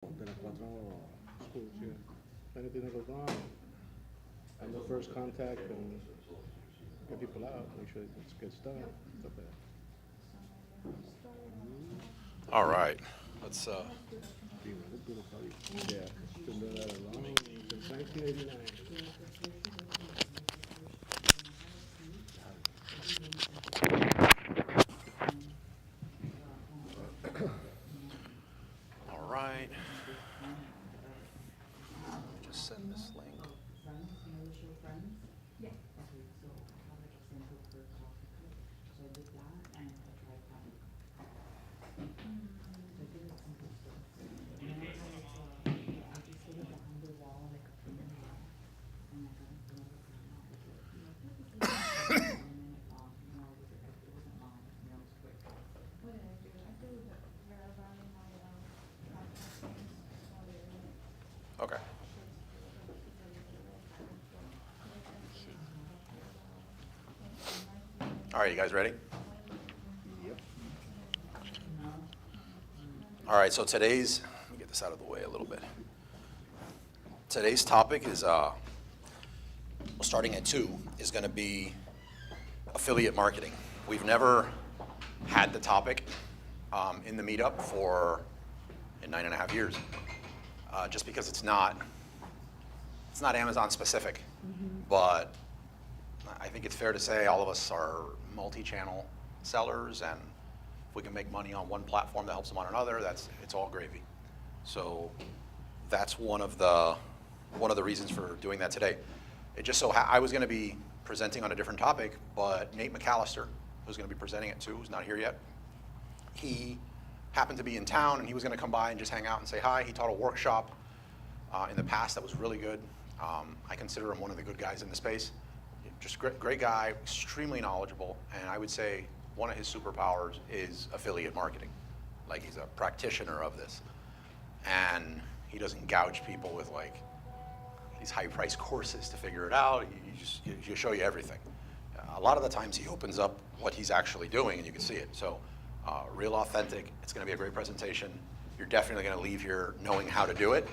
de las cuatro schools, yeah. Anything that goes wrong, I'm the first contact and get people out, make sure it gets done, stuff like that. All right. Let's Sí, man, it's beautiful, probably. Yeah, been doing that a long, since 1989. all right. Just send this link. Okay. All right, you guys ready? Yep. All right, so let me get this out of the way a little bit. Today's topic is, starting at 2, is going to be affiliate marketing. We've never had the topic in the meetup in 9.5 years, just because it's not Amazon specific, but I think it's fair to say all of us are multi-channel sellers, and if we can make money on one platform that helps them on another, it's all gravy. So that's one of the reasons for doing that today. It just so I was going to be presenting on a different topic, but Nate McCallister, who's going to be presenting it too, who's not here yet, he happened to be in town, and he was going to come by and just hang out and say hi. He taught a workshop in the past that was really good. I consider him one of the good guys in the space. Just great guy, extremely knowledgeable, and I would say one of his superpowers is affiliate marketing. Like, he's a practitioner of this, and he doesn't gouge people with like these high-priced courses to figure it out. He'll show you everything. A lot of the times he opens up what he's actually doing, and you can see it. So, real authentic. It's going to be a great presentation. You're definitely going to leave here knowing how to do it.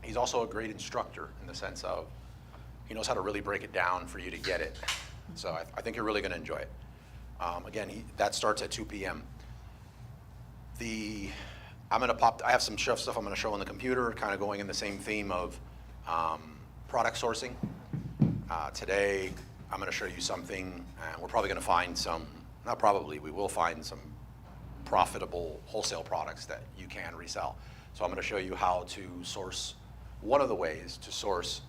He's also a great instructor in the sense of he knows how to really break it down for you to get it. So I think you're really going to enjoy it. Again, that starts at 2 p.m. I have some stuff I'm going to show on the computer, kind of going in the same theme of product sourcing. Today, I'm going to show you something, and we're probably going to find we will find some profitable wholesale products that you can resell. So I'm going to show you how to source, one of the ways to source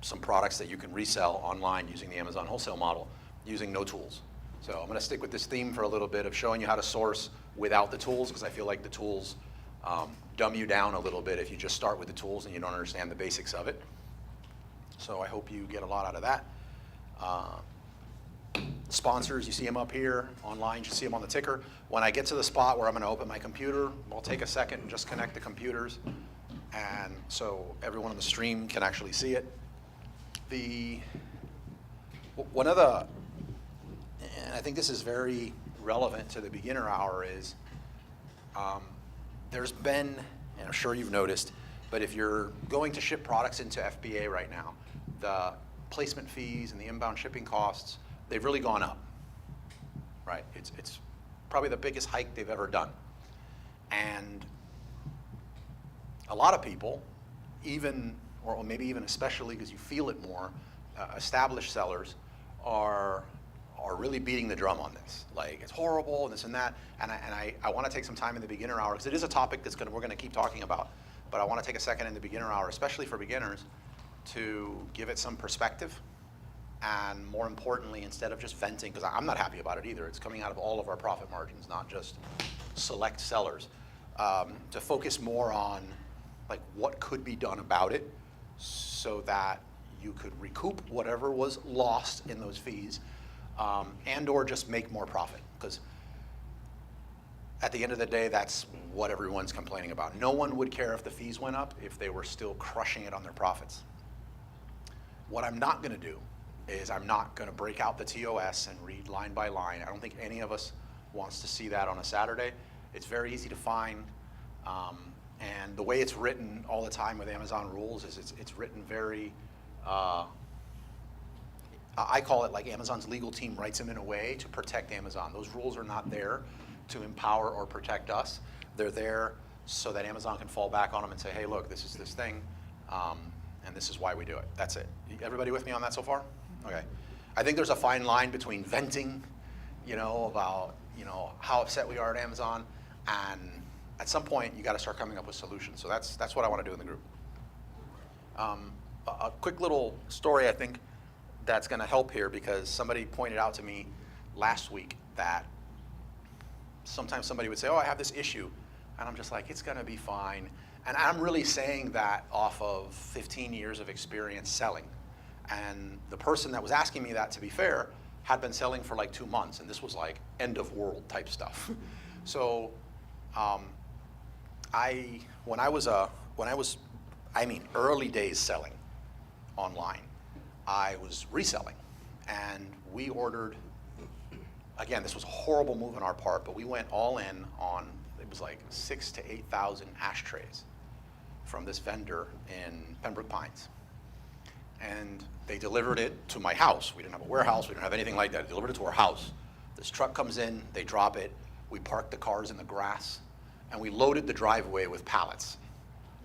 some products that you can resell online using the Amazon wholesale model, using no tools. So I'm going to stick with this theme for a little bit of showing you how to source without the tools, because I feel like the tools dumb you down a little bit if you just start with the tools and you don't understand the basics of it. So I hope you get a lot out of that. Sponsors, you see them up here. Online, you see them on the ticker. When I get to the spot where I'm going to open my computer, I'll take a second and just connect the computers, and so everyone on the stream can actually see it. And I think this is very relevant to the beginner hour, is there's been, and I'm sure you've noticed, but if you're going to ship products into FBA right now, the placement fees and the inbound shipping costs, they've really gone up, right? It's probably the biggest hike they've ever done. And a lot of people, or maybe even especially because you feel it more, established sellers are really beating the drum on this. Like, it's horrible and this and that. And I want to take some time in the beginner hour, because it is a topic we're going to keep talking about. But I want to take a second in the beginner hour, especially for beginners, to give it some perspective. And more importantly, instead of just venting, because I'm not happy about it either, it's coming out of all of our profit margins, not just select sellers, to focus more on like what could be done about it so that you could recoup whatever was lost in those fees, and or just make more profit. Because at the end of the day, that's what everyone's complaining about. No one would care if the fees went up if they were still crushing it on their profits. What I'm not going to do is I'm not going to break out the TOS and read line by line. I don't think any of us wants to see that on a Saturday. It's very easy to find And the way it's written all the time with Amazon rules is it's written very, I call it like Amazon's legal team writes them in a way to protect Amazon. Those rules are not there to empower or protect us. They're there so that Amazon can fall back on them and say, hey, look, this is this thing, and this is why we do it. That's it. Everybody with me on that so far? Okay. I think there's a fine line between venting, about, how upset we are at Amazon, and at some point you got to start coming up with solutions. So that's what I want to do in the group. A quick little story I think that's going to help here, because somebody pointed out to me last week that sometimes somebody would say, oh, I have this issue, and I'm just like, it's going to be fine. And I'm really saying that off of 15 years of experience selling. And the person that was asking me that, to be fair, had been selling for like 2 months, and this was like end of world type stuff. So when I was early days selling online, I was reselling, and we ordered, again, this was a horrible move on our part, but we went all in on, it was like 6,000 to 8,000 ashtrays from this vendor in Pembroke Pines. And they delivered it to my house. We didn't have a warehouse, we didn't have anything like that. They delivered it to our house. This truck comes in, they drop it, we parked the cars in the grass, and we loaded the driveway with pallets.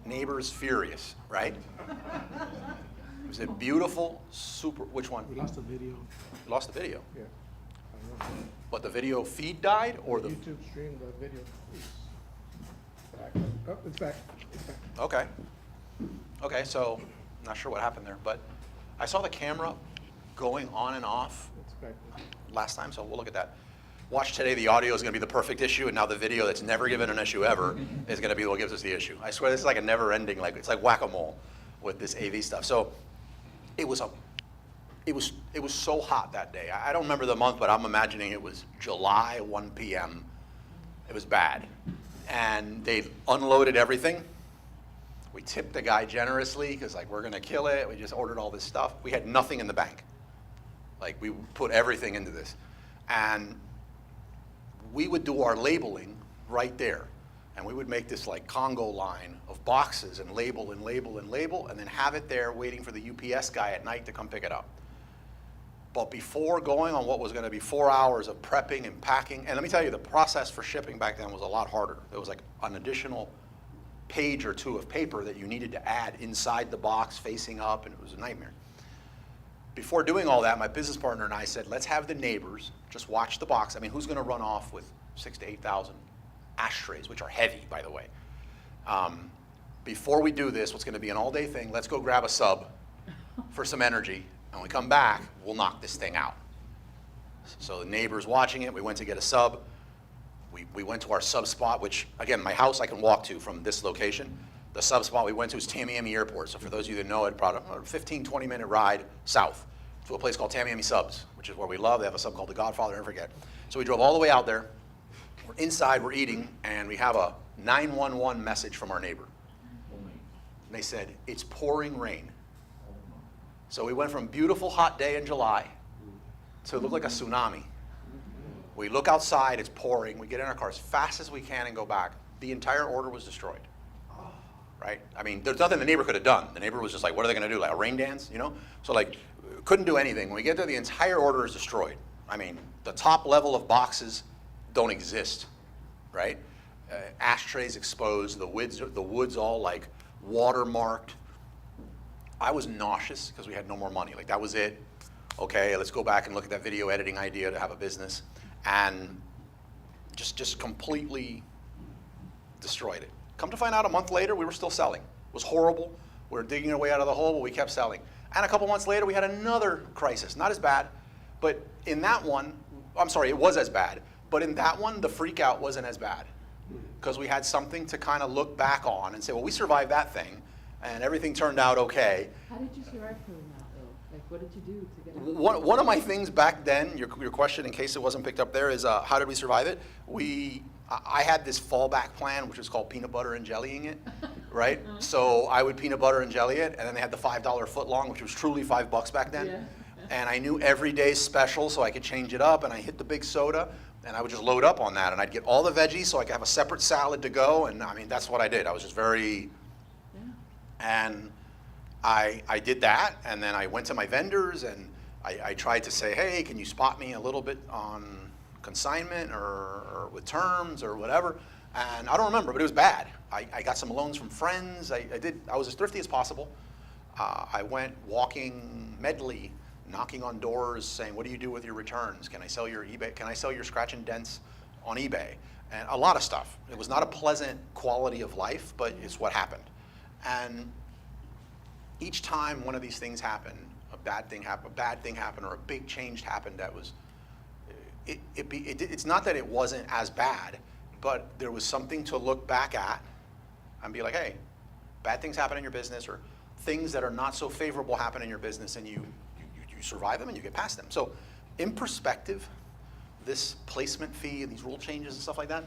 Neighbors furious, right? It was a beautiful, super, which one? We lost the video. You lost the video? Yeah. I know. But the video feed died, or the? YouTube stream, the video is back. Oh, it's back. It's back. Okay. Okay, so not sure what happened there, but I saw the camera going on and off It's back. last time, so we'll look at that. Watch today, the audio is going to be the perfect issue, and now the video that's never given an issue ever is going to be what gives us the issue. I swear this is like a never-ending, it's like whack-a-mole with this AV stuff. So it was so hot that day. I don't remember the month, but I'm imagining it was July, 1 p.m. It was bad. And they unloaded everything. We tipped the guy generously because we're going to kill it. We just ordered all this stuff. We had nothing in the bank. We put everything into this. And we would do our labeling right there. And we would make this Congo line of boxes and label and label and label, and then have it there waiting for the UPS guy at night to come pick it up. But before going on what was going to be 4 hours of prepping and packing, and let me tell you, the process for shipping back then was a lot harder. There was an additional page or two of paper that you needed to add inside the box facing up, and it was a nightmare. Before doing all that, my business partner and I said, let's have the neighbors just watch the box. I mean, who's going to run off with 6,000 to 8,000 ashtrays, which are heavy, by the way? Before we do this, what's going to be an all-day thing, let's go grab a sub for some energy, and when we come back, we'll knock this thing out. So the neighbors watching it, we went to get a sub. We went to our sub spot, which, again, my house I can walk to from this location. The sub spot we went to is Tamiami Airport. So for those of you that know it, about a 15, 20-minute ride south to a place called Tamiami Subs, which is where we love. They have a sub called The Godfather, never forget. So we drove all the way out there. We're inside, we're eating, and we have a 911 message from our neighbor. And they said, it's pouring rain. So we went from beautiful hot day in July to it looked like a tsunami. We look outside, it's pouring. We get in our car as fast as we can and go back. The entire order was destroyed. Right? I mean, there's nothing the neighbor could have done. The neighbor was just like, what are they going to do? Like a rain dance, So couldn't do anything. When we get there, the entire order is destroyed. I mean, the top level of boxes don't exist, right? Ashtrays exposed, the woods all watermarked. I was nauseous because we had no more money. That was it. Okay, let's go back and look at that video editing idea to have a business, and just completely destroyed it. Come to find out, a month later, we were still selling. It was horrible. We were digging our way out of the hole, but we kept selling. And a couple months later, we had another crisis. Not as bad, but in that one, I'm sorry, it was as bad. But in that one, the freak out wasn't as bad because we had something to kind of look back on and say, well, we survived that thing, and everything turned out okay. How did you survive from that, though? What did you do to get out? One of my things back then, your question, in case it wasn't picked up there, is how did we survive it? I had this fallback plan, which was called peanut butter and jellying it, right? So I would peanut butter and jelly it, and then they had the $5 footlong, which was truly $5 back then. Yeah. And I knew every day's special, so I could change it up, and I hit the big soda, And I would just load up on that, and I'd get all the veggies so I could have a separate salad to go, and I mean, that's what I did. I was just very, Yeah. and I did that, and then I went to my vendors, and I tried to say, hey, can you spot me a little bit on consignment or with terms or whatever? And I don't remember, but it was bad. I got some loans from friends. I was as thrifty as possible. I went walking medley, knocking on doors, saying, what do you do with your returns? Can I sell your eBay? Can I sell your scratch and dents on eBay? And a lot of stuff. It was not a pleasant quality of life, but it's what happened. And each time one of these things happened, a bad thing happened, or a big change happened that was, it's not that it wasn't as bad, but there was something to look back at and be like, hey, bad things happen in your business, or things that are not so favorable happen in your business, and you survive them and you get past them. So in perspective, this placement fee, these rule changes and stuff like that,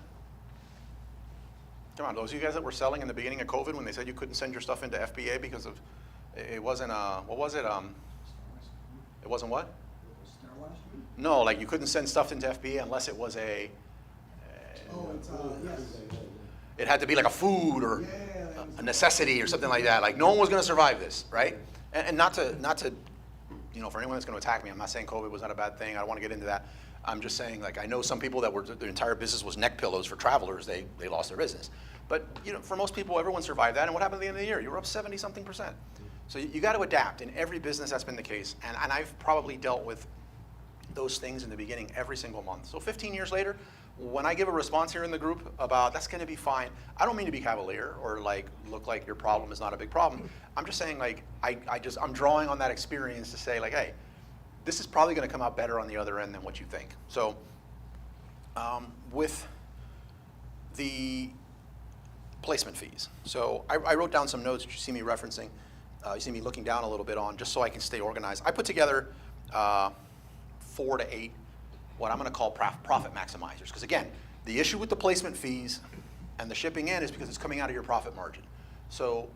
come on, those of you guys that were selling in the beginning of COVID when they said you couldn't send your stuff into FBA because of, it wasn't, what was it? It wasn't what? No, like you couldn't send stuff into FBA unless it was yes. It had to be like a food or a necessity or something like that. Like no one was going to survive this, right? And not to, for anyone that's going to attack me, I'm not saying COVID was not a bad thing. I don't want to get into that. I'm just saying, like, I know some people that their entire business was neck pillows for travelers. They lost their business. But for most people, everyone survived that. And what happened at the end of the year? You were up 70-something%. So you got to adapt. In every business, that's been the case. And I've probably dealt with those things in the beginning every single month. So 15 years later, when I give a response here in the group about that's going to be fine, I don't mean to be cavalier or like look like your problem is not a big problem. I'm just saying, like, I'm drawing on that experience to say, like, hey, this is probably going to come out better on the other end than what you think. So with the placement fees, so I wrote down some notes that you see me referencing. You see me looking down a little bit on, just so I can stay organized. I put together 4 to 8 what I'm going to call profit maximizers. Because again, the issue with the placement fees and the shipping in is because it's coming out of your profit margin. So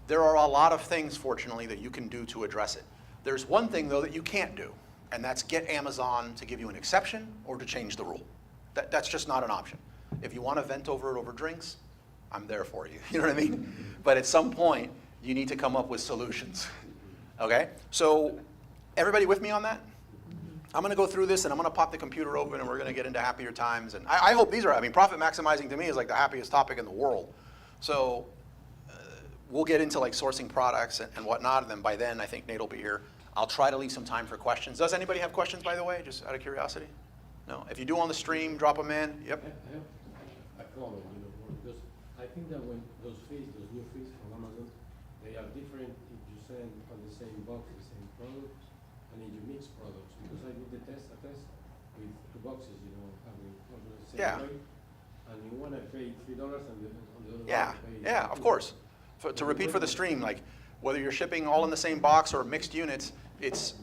there are a lot of things, fortunately, that you can do to address it. There's one thing, though, that you can't do, and that's get Amazon to give you an exception or to change the rule. That's just not an option. If you want to vent over it over drinks, I'm there for you. You know what I mean? But at some point, you need to come up with solutions. Okay? So everybody with me on that? I'm going to go through this, and I'm going to pop the computer open, and we're going to get into happier times. And I hope these are, profit maximizing to me is like the happiest topic in the world. So we'll get into like sourcing products and whatnot, and then by then, I think Nate will be here. I'll try to leave some time for questions. Does anybody have questions, by the way, just out of curiosity? No? If you do on the stream, drop them in. Yep. I have a comment, because I think that when those new fees from Amazon, they are different if you send on the same box the same product, and if you mix products. Because I did a test with 2 boxes, having the same rate, and you want to pay $3 and on the other Yeah, one yeah, of course. To repeat for the stream, like whether you're shipping all in the same box or mixed units, it's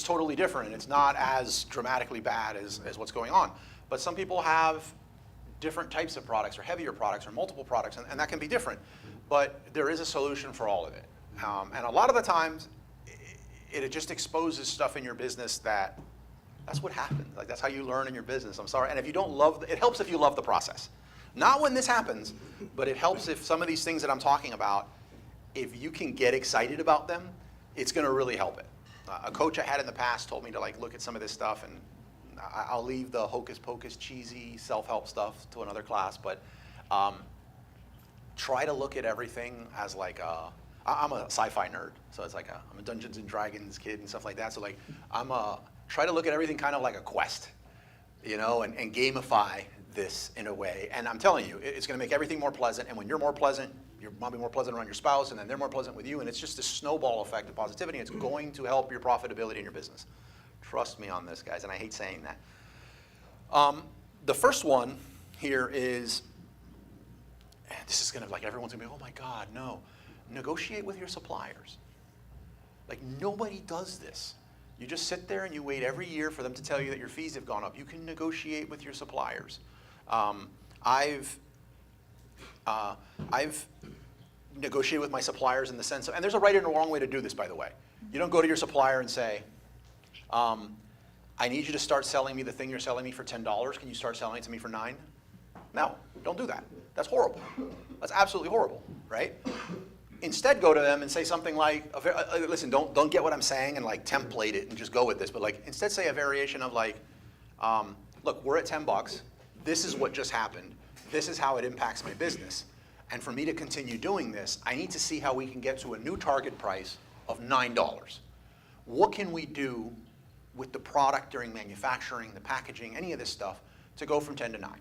totally different, and it's not as dramatically bad as what's going on. But some people have different types of products or heavier products or multiple products, and that can be different. But there is a solution for all of it. And a lot of the times, it just exposes stuff in your business that's what happens. Like that's how you learn in your business. I'm sorry. And if you don't love, it helps if you love the process. Not when this happens, but it helps if some of these things that I'm talking about, if you can get excited about them, it's going to really help it. A coach I had in the past told me to like look at some of this stuff, and I'll leave the hocus pocus cheesy self-help stuff to another class, but try to look at everything as like I'm a sci-fi nerd, so it's like I'm a Dungeons and Dragons kid and stuff like that. So like try to look at everything kind of like a quest, and gamify this in a way. And I'm telling you, it's going to make everything more pleasant. And when you're more pleasant, you're probably more pleasant around your spouse, and then they're more pleasant with you. And it's just a snowball effect of positivity. It's going to help your profitability in your business. Trust me on this, guys. And I hate saying that. The first one here is, and this is going to like everyone's going to be, oh my God, no. Negotiate with your suppliers. Like nobody does this. You just sit there and you wait every year for them to tell you that your fees have gone up. You can negotiate with your suppliers. I've negotiated with my suppliers in the sense of, and there's a right and a wrong way to do this, by the way. You don't go to your supplier and say, I need you to start selling me the thing you're selling me for $10. Can you start selling it to me for $9? No, don't do that. That's horrible. That's absolutely horrible, right? Instead, go to them and say something like, listen, don't get what I'm saying and like template it and just go with this, but like instead say a variation of like, look, we're at $10. This is what just happened. This is how it impacts my business. And for me to continue doing this, I need to see how we can get to a new target price of $9. What can we do with the product during manufacturing, the packaging, any of this stuff to go from 10 to 9?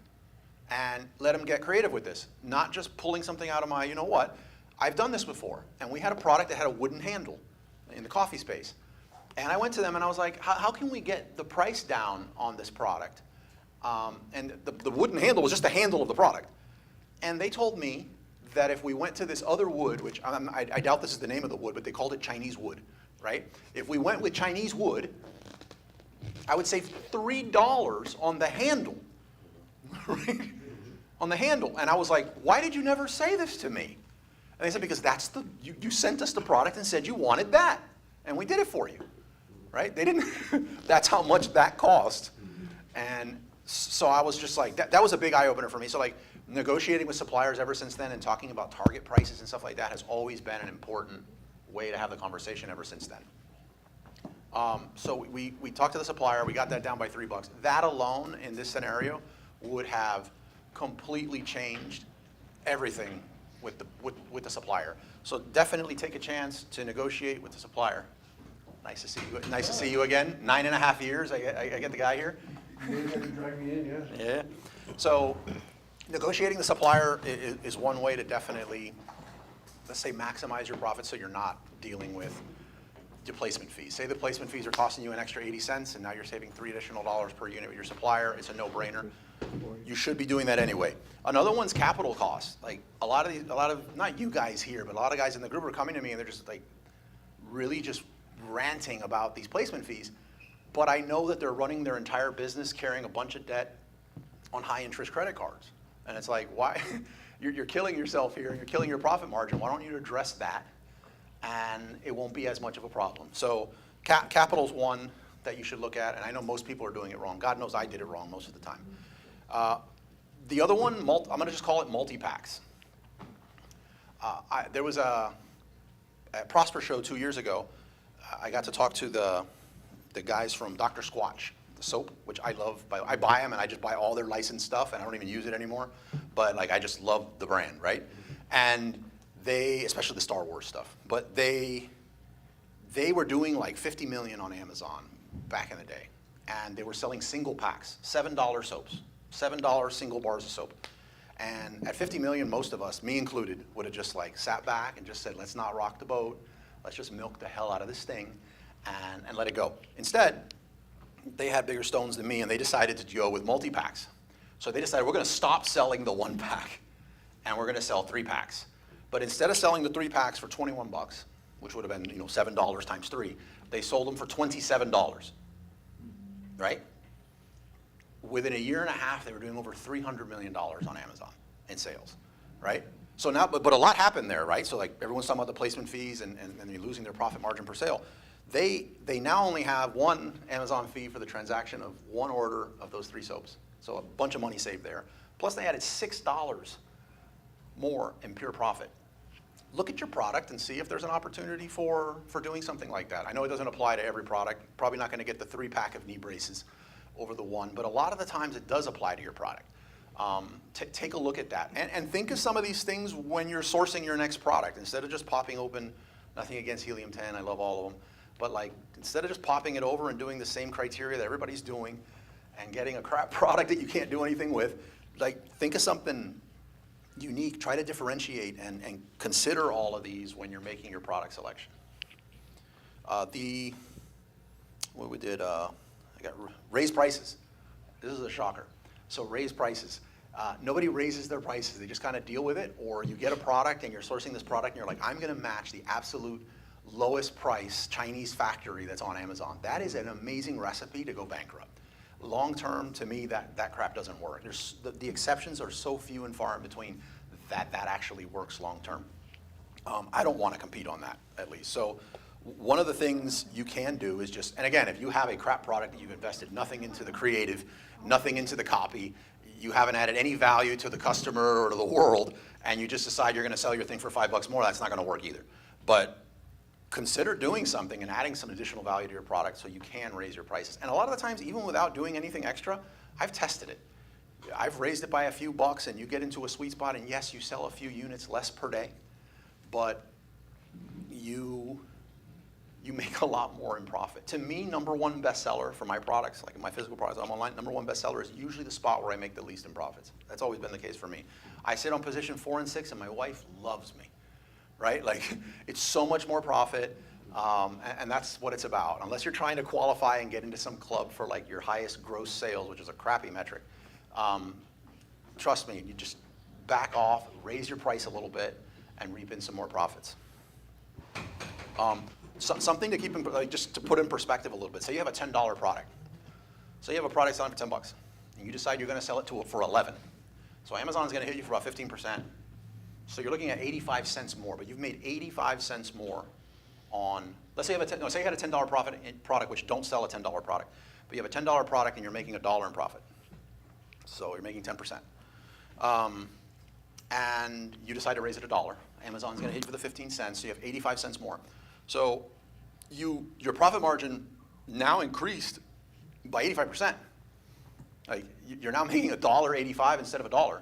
And let them get creative with this, not just pulling something out of my, you know what, I've done this before, and we had a product that had a wooden handle in the coffee space. And I went to them and I was like, how can we get the price down on this product? And the wooden handle was just the handle of the product. And they told me that if we went to this other wood, which I doubt this is the name of the wood, but they called it Chinese wood, right? If we went with Chinese wood, I would save $3 on the handle, right? On the handle. And I was like, why did you never say this to me? And they said, because that's you sent us the product and said you wanted that. And we did it for you, right? They didn't, that's how much that cost. And so I was just like, that was a big eye opener for me. So like negotiating with suppliers ever since then and talking about target prices and stuff like that has always been an important way to have the conversation ever since then. So we talked to the supplier, we got that down by $3. That alone in this scenario would have completely changed everything with the supplier. So definitely take a chance to negotiate with the supplier. Nice to see you. Nice to see you again. 9.5 years. I get the guy here. You had to drag me in, yeah. Yeah. So negotiating the supplier is one way to definitely, let's say, maximize your profits so you're not dealing with your placement fees. Say the placement fees are costing you an extra 80 cents and now you're saving $3 additional per unit with your supplier. It's a no-brainer. You should be doing that anyway. Another one's capital costs. Like a lot of not you guys here, but a lot of guys in the group are coming to me and they're just like really just ranting about these placement fees. But I know that they're running their entire business carrying a bunch of debt on high interest credit cards. And it's like, why? You're killing yourself here and you're killing your profit margin. Why don't you address that? And it won't be as much of a problem. So capital's one that you should look at, and I know most people are doing it wrong. God knows I did it wrong most of the time. The other one, I'm going to just call it multi-packs. There was at Prosper Show 2 years ago, I got to talk to the guys from Dr. Squatch, the soap, which I love. I buy them and I just buy all their licensed stuff and I don't even use it anymore. But like I just love the brand, right? And they, especially the Star Wars stuff, but they were doing like 50 million on Amazon back in the day. And they were selling single packs, $7 soaps, $7 single bars of soap. And at 50 million, most of us, me included, would have just like sat back and just said, let's not rock the boat. Let's just milk the hell out of this thing and let it go. Instead, they had bigger stones than me and they decided to go with multi-packs. So they decided we're gonna stop selling the 1 pack and we're gonna sell 3 packs. But instead of selling the 3 packs for 21 bucks, which would have been $7 times 3, they sold them for $27, right? Within a year and a half, they were doing over $300 million on Amazon in sales, right? So now, but a lot happened there, right? So like everyone's talking about the placement fees and they're losing their profit margin per sale. They now only have 1 Amazon fee for the transaction of 1 order of those 3 soaps. So a bunch of money saved there. Plus they added $6 more in pure profit. Look at your product and see if there's an opportunity for doing something like that. I know it doesn't apply to every product. Probably not going to get the 3-pack of knee braces over the 1, but a lot of the times it does apply to your product. Take a look at that. And think of some of these things when you're sourcing your next product. Instead of just popping open, nothing against Helium-10, I love all of them, but like instead of just popping it over and doing the same criteria that everybody's doing and getting a crap product that you can't do anything with, like think of something unique, try to differentiate and consider all of these when you're making your product selection. What we did, I got raise prices. This is a shocker. So raise prices. Nobody raises their prices. They just kind of deal with it, or you get a product and you're sourcing this product and you're like, I'm going to match the absolute lowest price Chinese factory that's on Amazon. That is an amazing recipe to go bankrupt. Long term, to me, that crap doesn't work. The exceptions are so few and far in between that actually works long term. I don't want to compete on that, at least. So One of the things you can do is just, and again, if you have a crap product that you've invested nothing into the creative, nothing into the copy, you haven't added any value to the customer or to the world, and you just decide you're going to sell your thing for $5 more, that's not going to work either. But consider doing something and adding some additional value to your product so you can raise your prices. And a lot of the times, even without doing anything extra, I've tested it. I've raised it by a few bucks, and you get into a sweet spot, and yes, you sell a few units less per day, but you make a lot more in profit. To me, #1 bestseller for my products, like my physical products I'm online, #1 bestseller is usually the spot where I make the least in profits. That's always been the case for me. I sit on position 4 and 6, and my wife loves me, right? Like, it's so much more profit, and that's what it's about. Unless you're trying to qualify and get into some club for like your highest gross sales, which is a crappy metric, trust me, you just back off, raise your price a little bit, and reap in some more profits. Something to keep in, like, just to put in perspective a little bit. Say you have a $10 product. Say you have a product selling for 10 bucks, and you decide you're going to sell it for 11. So Amazon's going to hit you for about 15%. So you're looking at 85 cents more, but you've made 85 cents more on. Let's say you have say you had a $10 product, which don't sell a $10 product, but you have a $10 product and you're making $1 in profit. So you're making 10%. And you decide to raise it $1. Amazon's going to hit you for the 15 cents, so you have 85 cents more. So your profit margin now increased by 85%. Like, you're now making $1.85 instead of $1.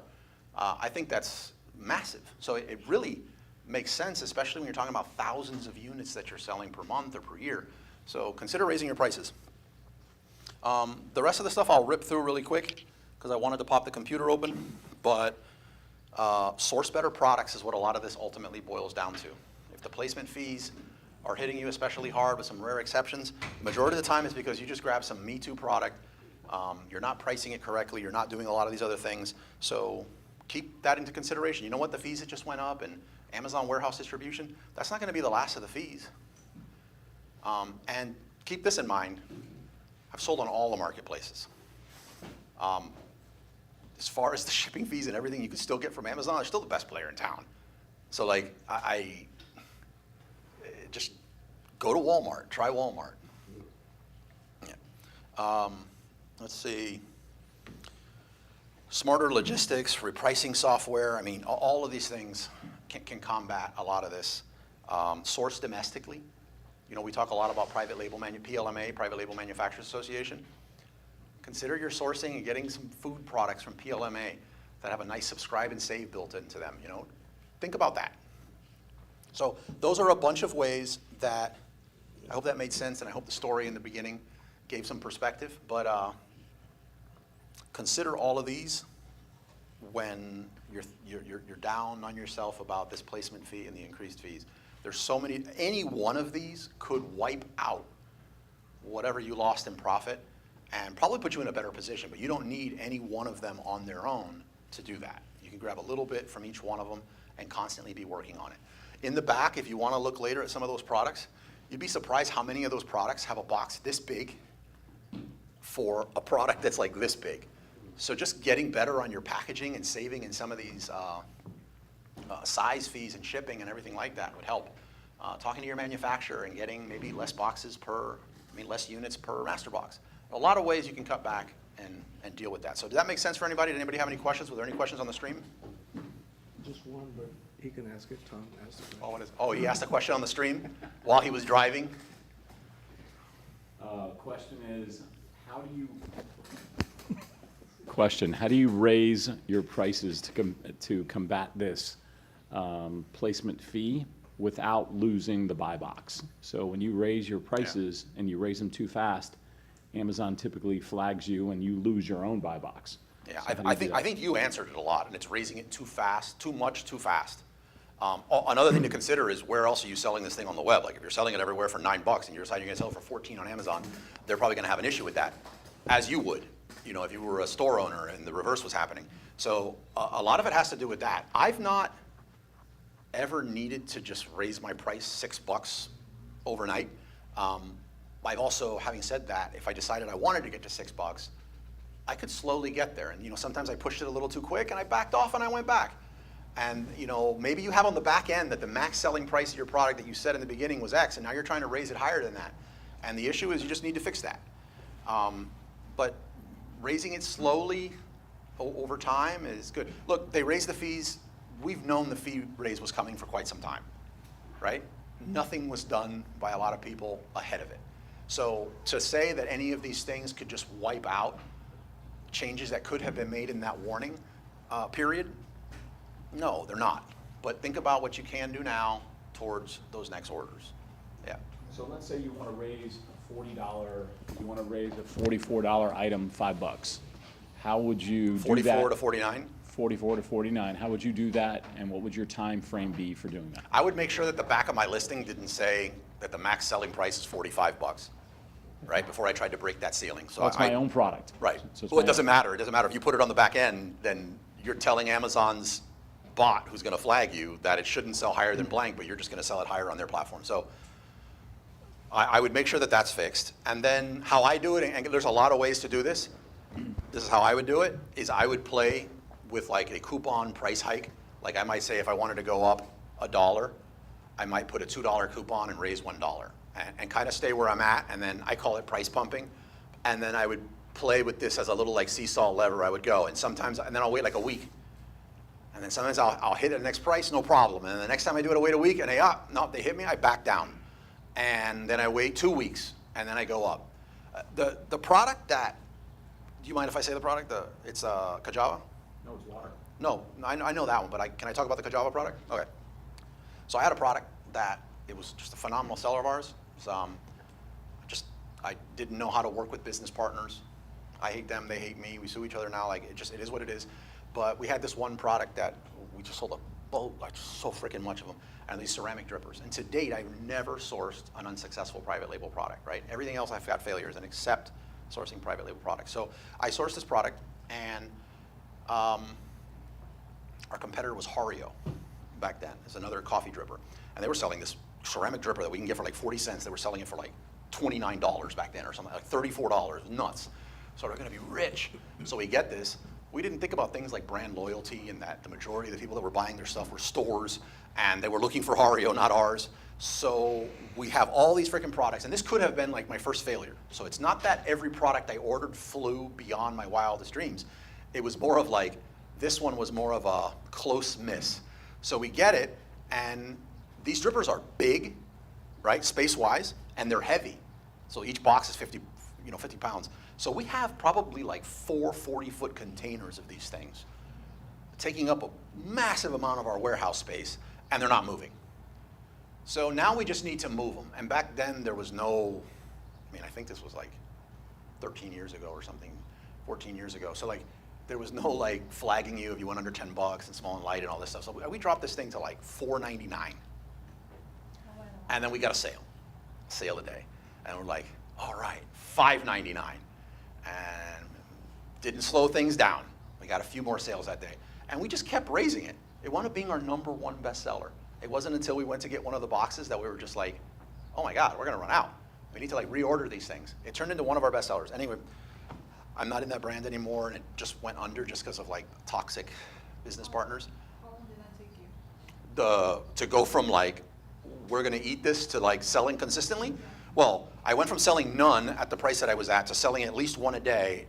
I think that's massive. So it really makes sense, especially when you're talking about thousands of units that you're selling per month or per year. So consider raising your prices. The rest of the stuff I'll rip through really quick because I wanted to pop the computer open, but source better products is what a lot of this ultimately boils down to. If the placement fees are hitting you especially hard with some rare exceptions, the majority of the time is because you just grabbed some Me Too product, you're not pricing it correctly, you're not doing a lot of these other things, so keep that into consideration. You know what, the fees that just went up and Amazon warehouse distribution, that's not going to be the last of the fees. And keep this in mind, I've sold on all the marketplaces. As far as the shipping fees and everything you can still get from Amazon, they're still the best player in town. So like, I just go to Walmart, try Walmart. Yeah. Let's see. Smarter logistics, repricing software. I mean, all of these things can combat a lot of this. Source domestically. You know, we talk a lot about private label PLMA, Private Label Manufacturers Association. Consider your sourcing and getting some food products from PLMA that have a nice subscribe and save built into them. You know, think about that. So those are a bunch of ways that I hope that made sense, and I hope the story in the beginning gave some perspective. But consider all of these when you're down on yourself about this placement fee and the increased fees. There's so many. Any one of these could wipe out whatever you lost in profit and probably put you in a better position. But you don't need any one of them on their own to do that. You can grab a little bit from each one of them and constantly be working on it. In the back, if you want to look later at some of those products, you'd be surprised how many of those products have a box this big for a product that's like this big. So just getting better on your packaging and saving in some of these size fees and shipping and everything like that would help. Talking to your manufacturer and getting maybe less less units per master box. A lot of ways you can cut back and deal with that. So did that make sense for anybody? Did anybody have any questions? Were there any questions on the stream? Just one, but he can ask it. Tom asked it. He asked a question on the stream while he was driving. Question is, how do you raise your prices to combat this placement fee without losing the buy box? So when you raise your prices and you raise them too fast, Amazon typically flags you and you lose your own buy box. Yeah, So I think you answered it a lot, and it's raising it too fast, too much, too fast. Another thing to consider is where else are you selling this thing on the web? Like if you're selling it everywhere for $9 and you decide you're going to sell it for 14 on Amazon, they're probably going to have an issue with that, as you would, you know, if you were a store owner and the reverse was happening. So a lot of it has to do with that. I've not ever needed to just raise my price $6 overnight. I've also, having said that, if I decided I wanted to get to $6, I could slowly get there. And you know, sometimes I pushed it a little too quick and I backed off and I went back. And maybe you have on the back end that the max selling price of your product that you said in the beginning was X, and now you're trying to raise it higher than that. And the issue is you just need to fix that. But raising it slowly over time is good. Look, they raised the fees. We've known the fee raise was coming for quite some time, right? Nothing was done by a lot of people ahead of it. So to say that any of these things could just wipe out changes that could have been made in that warning period, no, they're not. But think about what you can do now towards those next orders. Yeah. So let's say you want to raise a $40, you want to raise a $44 item $5. How would you do that? 44 to 49? 44 to 49. How would you do that, and what would your time frame be for doing that? I would make sure that the back of my listing didn't say that the max selling price is $45, right? Before I tried to break that ceiling. So That's my own product. Right. So it's Well, it my doesn't own. matter. It doesn't matter. If you put it on the back end, then you're telling Amazon's bot, who's going to flag you, that it shouldn't sell higher than blank, but you're just going to sell it higher on their platform. So I would make sure that that's fixed. And then how I do it, and there's a lot of ways to do this. This is how I would do it, is I would play with like a coupon price hike. Like I might say if I wanted to go up $1, I might put a $2 coupon and raise $1 and kind of stay where I'm at, and then I call it price pumping. And then I would play with this as a little like seesaw lever. I would go, and then I'll wait like a week. And then sometimes I'll hit the next price, no problem. And then the next time I do it, I wait a week, and they hit me, I back down. And then I wait 2 weeks, and then I go up. The product that, do you mind if I say the product? It's Kajava? No, it's water. No, I know that one, but can I talk about the Kajava product? Okay. So I had a product that it was just a phenomenal seller of ours. I didn't know how to work with business partners. I hate them, they hate me. We sue each other now. Like it is what it is. But we had this one product that we just sold a boat, like so freaking much of them, and these ceramic drippers. And to date, I've never sourced an unsuccessful private label product, right? Everything else I've got failures in except sourcing private label products. So I sourced this product, and our competitor was Hario back then. It's another coffee dripper. And they were selling this ceramic dripper that we can get for like 40 cents. They were selling it for like $29 back then or something, like $34, nuts. So they're gonna be rich. So we get this. We didn't think about things like brand loyalty and that the majority of the people that were buying their stuff were stores and they were looking for Hario, not ours. So we have all these freaking products, and this could have been like my first failure. So it's not that every product I ordered flew beyond my wildest dreams. It was more of like, this one was more of a close miss. So we get it, and these drippers are big, right, space-wise, and they're heavy. So each box is 50 pounds. So we have probably like 4 40-foot containers of these things, taking up a massive amount of our warehouse space, and they're not moving. So now we just need to move them. And back then there was no, I think this was like 13 years ago or something, 14 years ago. So like there was no like flagging you if you went under 10 bucks and small and light and all this stuff. So we dropped this thing to like $4.99. And then we got a sale today. And we're like, all right, $5.99. And didn't slow things down. We got a few more sales that day. And we just kept raising it. It wound up being our #1 bestseller. It wasn't until we went to get one of the boxes that we were just like, oh my God, we're gonna run out. We need to like reorder these things. It turned into one of our bestsellers. Anyway, I'm not in that brand anymore, and it just went under just because of like toxic business partners. How long did that take you? To go from like, we're gonna eat this to like selling consistently. Well, I went from selling none at the price that I was at to selling at least one a day.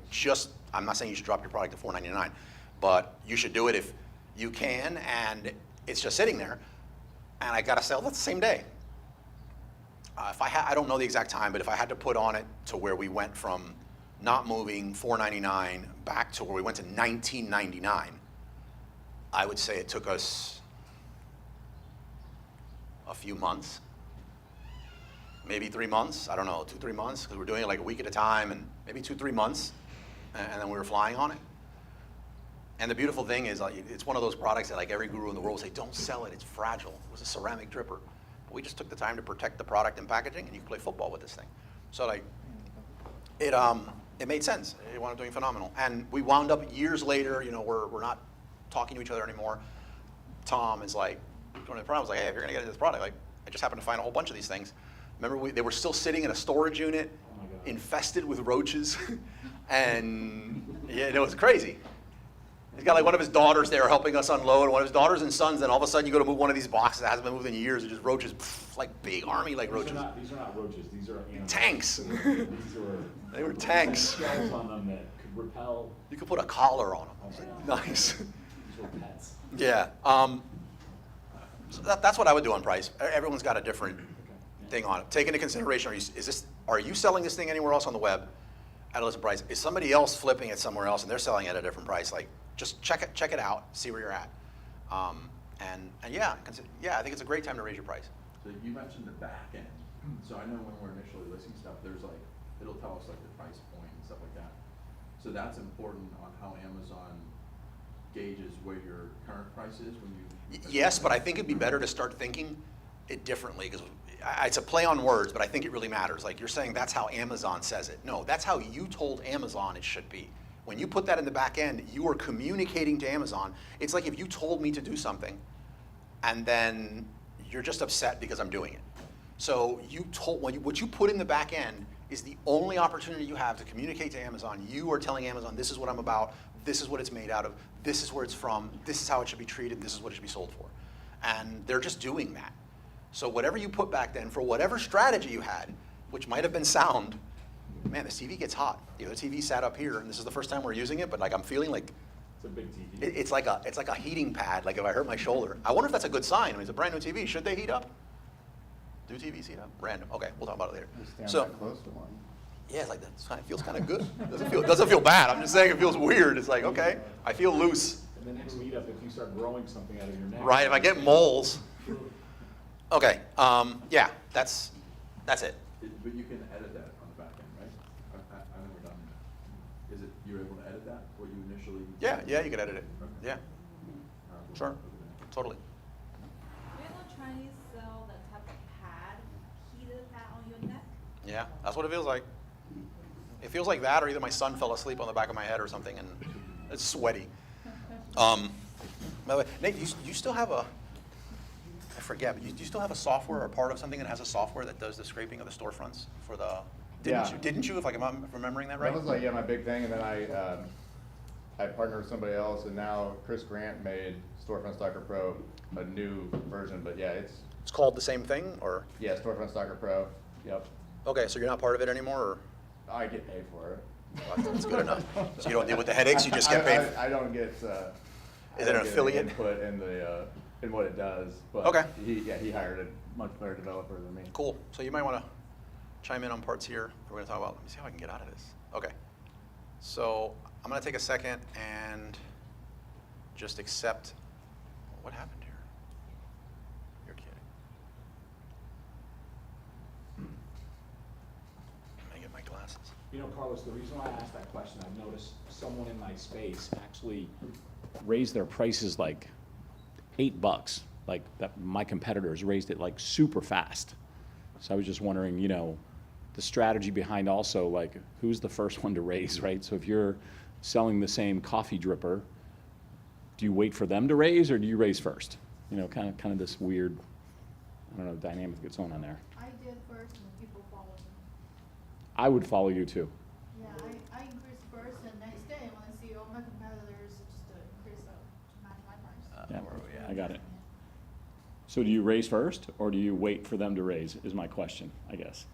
I'm not saying you should drop your product to $4.99, but you should do it if you can, and it's just sitting there. And I gotta sell that the same day. I don't know the exact time, but if I had to put on it to where we went from not moving $4.99 back to where we went to $19.99, I would say it took us a few months. Maybe 3 months, I don't know, 2-3 months, because we're doing it like a week at a time, and maybe 2-3 months, and then we were flying on it. And the beautiful thing is, it's one of those products that like every guru in the world will say, don't sell it, it's fragile. It was a ceramic dripper. But we just took the time to protect the product and packaging, and you can play football with this thing. So like, it made sense. It wound up doing phenomenal. And we wound up years later, we're not talking to each other anymore. Tom is like, going to the product, I was like, hey, if you're gonna get into this product, like, I just happened to find a whole bunch of these things. Remember, they were still sitting in a storage unit, infested with roaches, and yeah, it was crazy. He's got like one of his daughters there helping us unload, one of his daughters and sons, and all of a sudden you go to move one of these boxes that hasn't been moved in years, and just roaches, like big army like roaches. These are not roaches, these are animals. Tanks. These were. They were tanks. Shells on them that could repel. You could put a collar on them. I was like, nice. These were pets. Yeah. So that's what I would do on price. Everyone's got a different thing on it. Take into consideration, are you selling this thing anywhere else on the web at a list price? Is somebody else flipping it somewhere else and they're selling it at a different price? Like, just check it out, see where you're at. And yeah, I think it's a great time to raise your price. So you mentioned the back end. So I know when we're initially listing stuff, there's like, it'll tell us like the price point and stuff like that. So that's important on how Amazon gauges where your current price is when you. Yes, but I think it'd be better to start thinking it differently, because it's a play on words, but I think it really matters. Like, you're saying that's how Amazon says it. No, that's how you told Amazon it should be. When you put that in the back end, you are communicating to Amazon. It's like if you told me to do something and then you're just upset because I'm doing it. So what you put in the back end is the only opportunity you have to communicate to Amazon. You are telling Amazon, this is what I'm about, this is what it's made out of, this is where it's from, this is how it should be treated, this is what it should be sold for. And they're just doing that. So whatever you put back then, for whatever strategy you had, which might have been sound, man, this TV gets hot. The other TV sat up here, and this is the first time we're using it, but like I'm feeling like It's a big TV. it's like a heating pad, like if I hurt my shoulder. I wonder if that's a good sign. I mean, it's a brand new TV. Should they heat up? Do TVs heat up? Random. Okay, we'll talk about it later. So, close to one. yeah, it's like that. It feels kind of good. Doesn't feel bad. I'm just saying it feels weird. It's like, okay, I feel loose. And the next meetup, if you start growing something out of your neck. Right, if I get moles. Okay, yeah, that's it. But you can edit that on the back end, right? I never done that. Is it, you're able to edit that, what you initially? Yeah, you can edit it. Okay. Yeah, sure, totally. Do you know Chinese sell that type of pad, heated pad on your neck? Yeah, that's what it feels like. It feels like that, or either my son fell asleep on the back of my head or something, and it's sweaty. By the way, Nate, you still have I forget, but you still have a software or part of something that has a software that does the scraping of the storefronts for the, didn't you, if I'm remembering that right? That was like, yeah, my big thing, and then I partnered with somebody else, and now Chris Grant made Storefront Stalker Pro a new version, but yeah, It's called the same thing, or? yeah, Storefront Stalker Pro, yep. Okay, so you're not part of it anymore, or? I get paid for it. Well, that's good enough. So you don't deal with the headaches, you just get paid? I don't get, Is it I an don't get any affiliate? input in the, in what it does, but Okay. he hired a much better developer than me. Cool, so you might want to chime in on parts here. We're going to talk about, let me see how I can get out of this. Okay, so I'm going to take a second and just accept, what happened here? You're kidding. Let me get my glasses. You know, Carlos, the reason why I asked that question, I've noticed someone in my space actually raised their prices like $8. Like that, my competitors raised it like super fast. So I was just wondering, you know, the strategy behind also like who's the first one to raise, right? So if you're selling the same coffee dripper, do you wait for them to raise or do you raise first? You know, kind of this weird, I don't know, dynamic that's going on there. I did first and people followed me. I would follow you too. Yeah, I increased first and next day when I see all my competitors just increase up to match my price. Yeah, where are we at? I got it. So do you raise first or do you wait for them to raise is my question, I guess.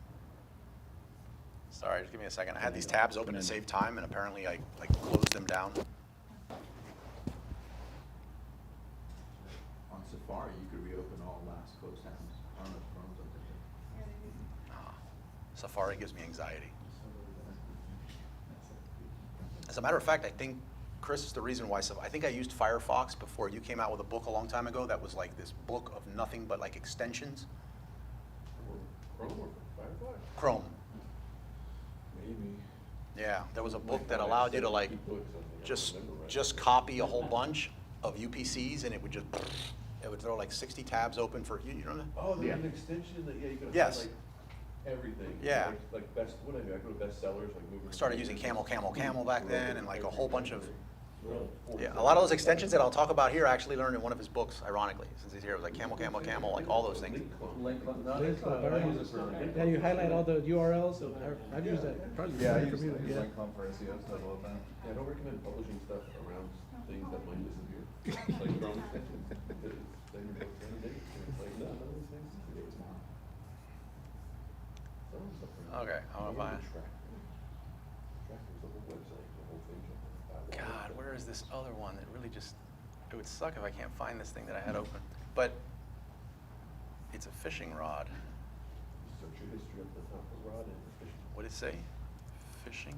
Sorry, just give me a second. I had these tabs open to save time, and apparently I closed them down. On Safari, you could reopen all last closed tabs. I don't know if Chrome's open. Yeah, they do. Safari gives me anxiety. As a matter of fact, I think Chris is the reason why. I think I used Firefox before you came out with a book a long time ago that was like this book of nothing but like extensions. Chrome or Firefox? Chrome. Maybe. Yeah, there was a book that allowed you to like just copy a whole bunch of UPCs, and it would throw like 60 tabs open for you know. Oh, there's Yeah. an extension that, yeah, you can Yes. find like everything. Yeah. Like best, what I go to bestsellers, like moving. Started using Camel back then, and like a whole bunch of Yeah, a lot of those extensions that I'll talk about here I actually learned in one of his books, ironically, since he's here. It was like camel, camel, camel, like all those things. Link Club, I use it for, yeah, you highlight all the URLs, I've used that, probably. Yeah, I for use me, use yeah. Lincoln for SEO stuff all the time. Yeah, I don't recommend publishing stuff around things that might disappear. Like Chrome extensions, because then you look in a day, and it's like, no, none of these things disappear tomorrow. Some of the stuff are- Okay, I'm gonna find it. Tracking's the whole website, the whole thing. God, where is this other one that really just, it would suck if I can't find this thing that I had open. But it's a fishing rod. Search your history up the top of the rod and the fishing. What did it say? Fishing?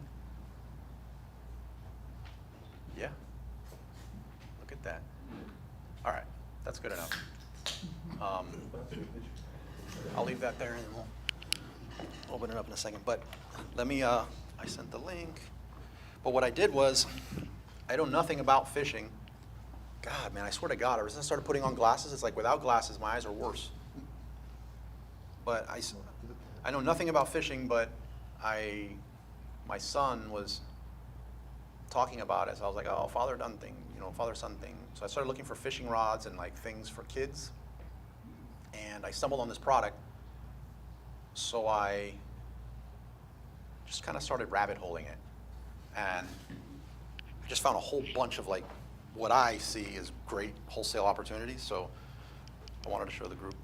Yeah. Look at that. All right, that's good enough. I'll leave that there and we'll open it up in a second. But let me, I sent the link. But what I did was, I know nothing about fishing. God, man, I swear to God, ever since I started putting on glasses, it's like without glasses, my eyes are worse. But I know nothing about fishing, but my son was talking about it, so I was like, oh, father-son thing. So I started looking for fishing rods and like things for kids, and I stumbled on this product. So I just kind of started rabbit holing it, and I just found a whole bunch of like what I see as great wholesale opportunities. So I wanted to show the group.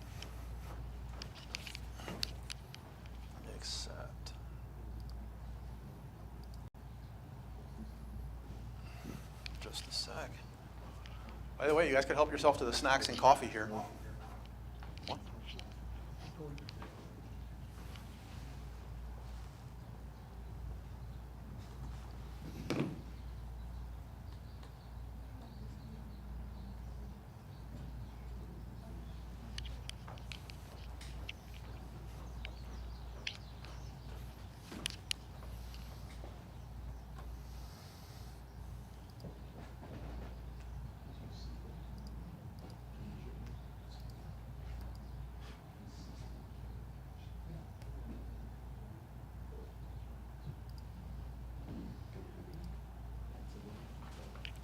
Accept. Just a sec. By the way, you guys could help yourself to the snacks and coffee here. What?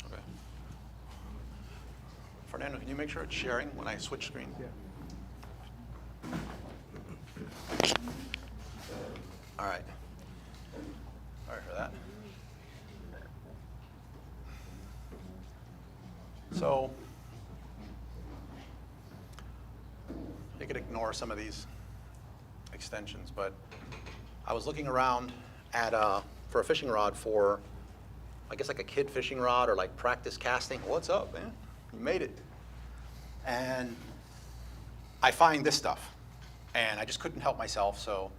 Okay. Fernando, can you make sure it's sharing when I switch screens? Yeah. All right. Sorry for that. So you could ignore some of these extensions, but I was looking around at for a fishing rod for, I guess like a kid fishing rod or like practice casting. What's up, man? You made it. And I find this stuff, and I just couldn't help myself. So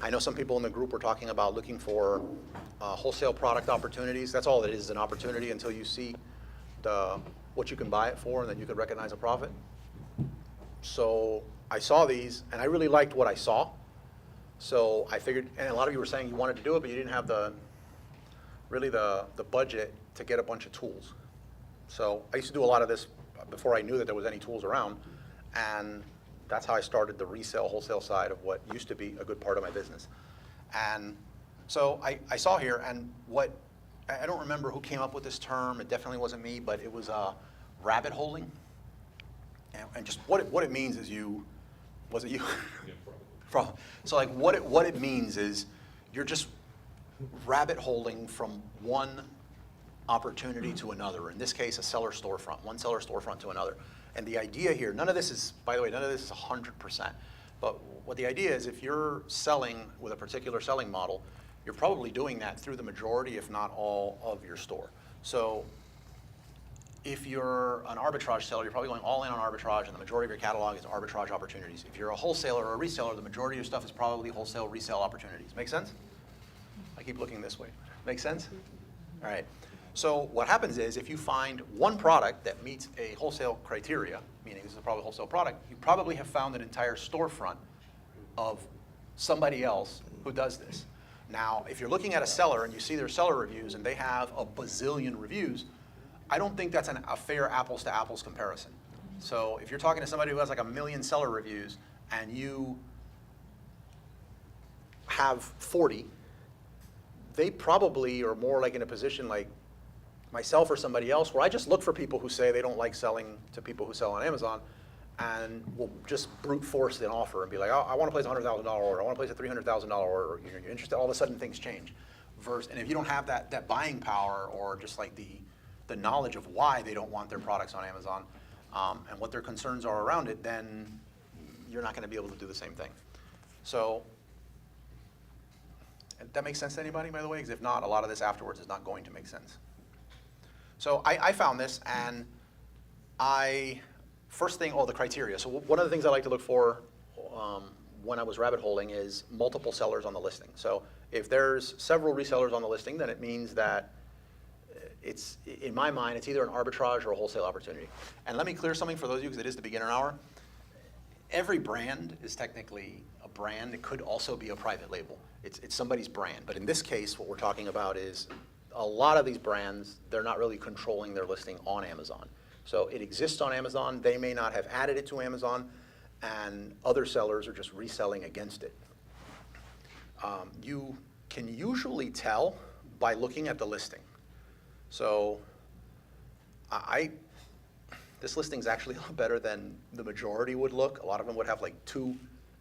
I know some people in the group were talking about looking for wholesale product opportunities. That's all it is, an opportunity until you see what you can buy it for and then you could recognize a profit. So I saw these, and I really liked what I saw. So I figured, and a lot of you were saying you wanted to do it, but you didn't have the budget to get a bunch of tools. So I used to do a lot of this before I knew that there was any tools around, and that's how I started the resale wholesale side of what used to be a good part of my business. And so I saw here, and what, I don't remember who came up with this term, it definitely wasn't me, but it was rabbit holing. And just what it means is was it you? Yeah, From, so like what it means is you're just rabbit holing from one opportunity to another. In this case, a seller storefront, one seller storefront to another. And the idea here, none of this is, by the way, none of this is 100%. But what the idea is, if you're selling with a particular selling model, you're probably doing that through the majority, if not all, of your store. So if you're an arbitrage seller, you're probably going all in on arbitrage, and the majority of your catalog is arbitrage opportunities. If you're a wholesaler or a reseller, the majority of your stuff is probably wholesale resale opportunities. Make sense? I keep looking this way. Make sense? All right. So what happens is, if you find one product that meets a wholesale criteria, meaning this is probably a wholesale product, you probably have found an entire storefront of somebody else who does this. Now, if you're looking at a seller and you see their seller reviews and they have a bazillion reviews, I don't think that's a fair apples to apples comparison. So if you're talking to somebody who has like 1 million seller reviews and you have 40, they probably are more like in a position like myself or somebody else, where I just look for people who say they don't like selling to people who sell on Amazon, and we'll just brute force an offer and be like, oh, I want to place a $100,000 order, I want to place a $300,000 order, you're interested, all of a sudden things change. And if you don't have that buying power, or just like the knowledge of why they don't want their products on Amazon, and what their concerns are around it, then you're not going to be able to do the same thing. So, that makes sense to anybody, by the way? Because if not, a lot of this afterwards is not going to make sense. So I found this, and first thing, the criteria. So one of the things I like to look for when I was rabbit holing is multiple sellers on the listing. So if there's several resellers on the listing, then it means that it's, in my mind, it's either an arbitrage or a wholesale opportunity. And let me clear something for those of you, because it is the beginner hour. Every brand is technically a brand. It could also be a private label. It's somebody's brand. But in this case, what we're talking about is a lot of these brands, they're not really controlling their listing on Amazon. So it exists on Amazon. They may not have added it to Amazon, and other sellers are just reselling against it. You can usually tell by looking at the listing. So this listing's actually a lot better than the majority would look. A lot of them would have like 2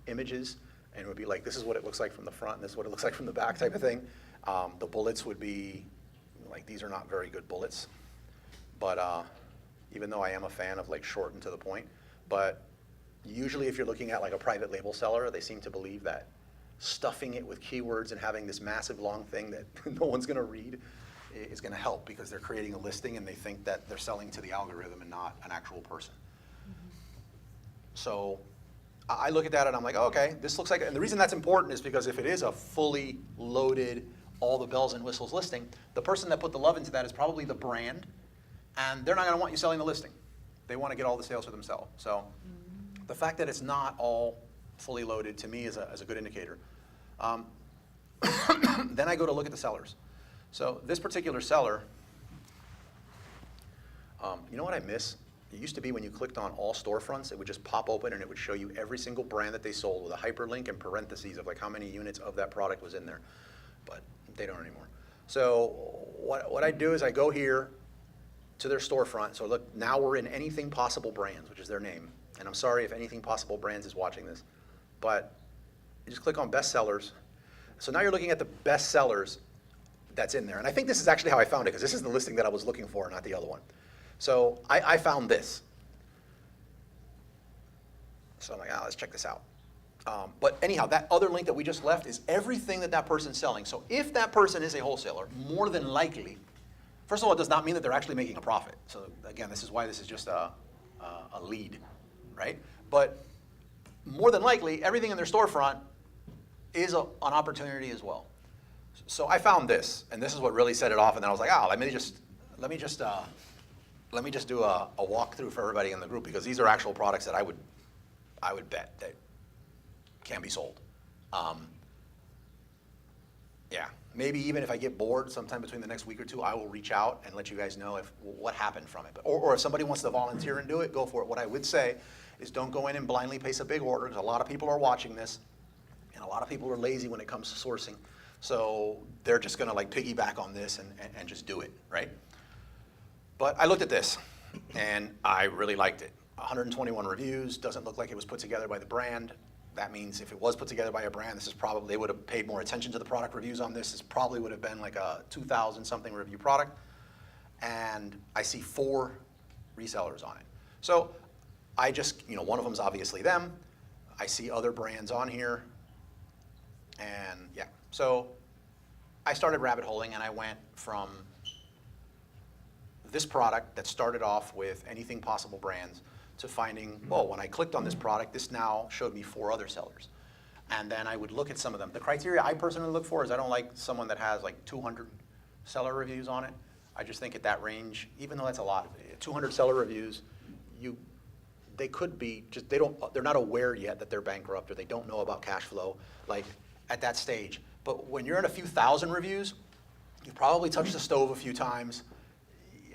images, and it would be like, this is what it looks like from the front, and this is what it looks like from the back type of thing. The bullets would be, like, these are not very good bullets. But even though I am a fan of like short and to the point, but usually if you're looking at like a private label seller, they seem to believe that stuffing it with keywords and having this massive long thing that no one's gonna read is gonna help, because they're creating a listing and they think that they're selling to the algorithm and not an actual person. So I look at that and I'm like, oh, okay, this looks like, and the reason that's important is because if it is a fully loaded, all the bells and whistles listing, the person that put the love into that is probably the brand, and they're not gonna want you selling the listing. They wanna get all the sales for themselves. So the fact that it's not all fully loaded, to me, is a good indicator. Then I go to look at the sellers. So this particular seller, you know what I miss? It used to be when you clicked on all storefronts, it would just pop open and it would show you every single brand that they sold with a hyperlink and parentheses of like how many units of that product was in there. But they don't anymore. So what I do is I go here to their storefront. So look, now we're in Anything Possible Brands, which is their name. And I'm sorry if Anything Possible Brands is watching this, but you just click on best sellers. So now you're looking at the best sellers that's in there. And I think this is actually how I found it, because this is the listing that I was looking for, not the other one. So I found this. So I'm like, let's check this out. But anyhow, that other link that we just left is everything that person's selling. So if that person is a wholesaler, more than likely, first of all, it does not mean that they're actually making a profit. So again, this is why this is just a lead, right? But more than likely, everything in their storefront is an opportunity as well. So I found this, and this is what really set it off. And then I was like, let me just do a walkthrough for everybody in the group, because these are actual products that I would bet that can be sold. Yeah, maybe even if I get bored sometime between the next week or two, I will reach out and let you guys know what happened from it. Or if somebody wants to volunteer and do it, go for it. What I would say is don't go in and blindly place a big order, because a lot of people are watching this, and a lot of people are lazy when it comes to sourcing. So they're just gonna like piggyback on this and just do it, right? But I looked at this, and I really liked it. 121 reviews, doesn't look like it was put together by the brand. That means if it was put together by a brand, this is probably, they would have paid more attention to the product reviews on this. This probably would have been like a 2,000 something review product. And I see 4 resellers on it. So I just, one of them's obviously them. I see other brands on here. And yeah, so I started rabbit holing, and I went from this product that started off with Anything Possible Brands to finding, when I clicked on this product, this now showed me 4 other sellers. And then I would look at some of them. The criteria I personally look for is I don't like someone that has like 200 seller reviews on it. I just think at that range, even though that's a lot, 200 seller reviews, they could be just, they're not aware yet that they're bankrupt, or they don't know about cash flow, like at that stage. But when you're in a few thousand reviews, you've probably touched the stove a few times.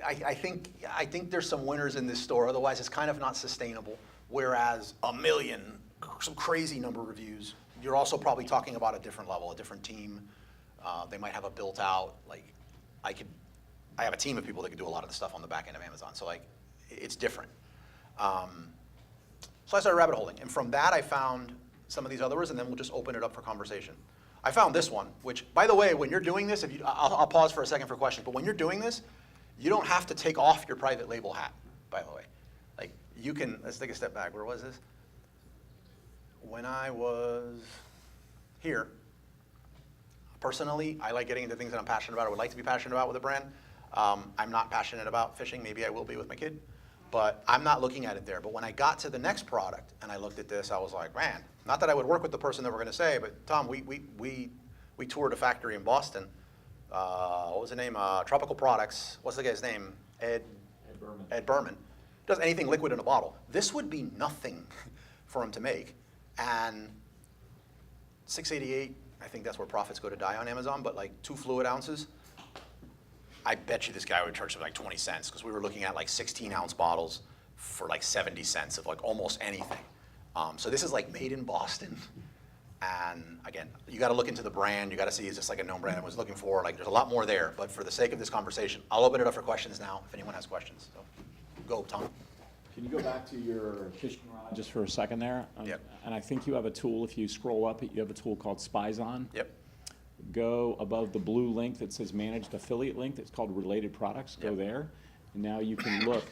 I think there's some winners in this store. Otherwise, it's kind of not sustainable. Whereas 1 million, some crazy number of reviews, you're also probably talking about a different level, a different team. They might have a built out, like, I could I have a team of people that can do a lot of the stuff on the back end of Amazon. So like, it's different. So I started rabbit holing, and from that I found some of these others, and then we'll just open it up for conversation. I found this one, which, by the way, when you're doing this, I'll pause for a second for questions, but when you're doing this, you don't have to take off your private label hat, by the way. Like, you can, let's take a step back. Where was this? When I was here, personally, I like getting into things that I'm passionate about or would like to be passionate about with a brand. I'm not passionate about fishing. Maybe I will be with my kid. But I'm not looking at it there. But when I got to the next product and I looked at this, I was like, man, not that I would work with the person that we're going to say, but Tom, we toured a factory in Boston. What was the name? Tropical Products. What's the guy's name? Ed Berman. Ed Berman. Does anything liquid in a bottle. This would be nothing for him to make. And $6.88, I think that's where profits go to die on Amazon, but like 2 fluid ounces. I bet you this guy would charge him like 20 cents because we were looking at like 16-ounce bottles for like 70 cents of like almost anything. So this is like made in Boston. And again, you got to look into the brand. You got to see, is this like a known brand I was looking for? Like, there's a lot more there. But for the sake of this conversation, I'll open it up for questions now if anyone has questions. So go, Tom. Can you go back to your fishing rod just for a second there? Yep. And I think you have a tool, if you scroll up, you have a tool called Spyzon. Yep. Go above the blue link that says Managed Affiliate link, that's called Related Products. Go Yep. there. And now you can look,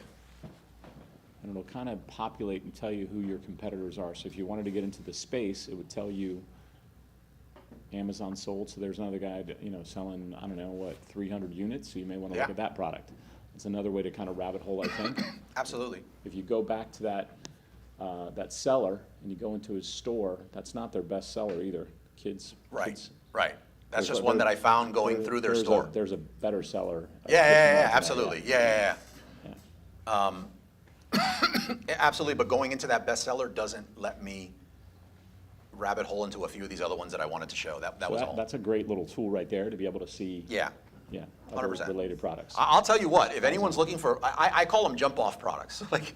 and it'll kind of populate and tell you who your competitors are. So if you wanted to get into the space, it would tell you Amazon sold. So there's another guy, selling, I don't know, what, 300 units. So you may want to Yeah. look at that product. It's another way to kind of rabbit hole, I think. Absolutely. If you go back to that seller and you go into his store, that's not their best seller either. Kids. Right. Right. That's There's just one that I found going there- through their there's store. There's a better seller. of Yeah, fishing yeah, rods yeah, than absolutely. that. Yeah. Yeah. Yeah, absolutely, but going into that bestseller doesn't let me rabbit hole into a few of these other ones that I wanted to show. That So was all. that's a great little tool right there to be able to see. Yeah. Yeah. Other 100%. related products. I'll tell you what, if anyone's looking for, I call them jump off products. Like,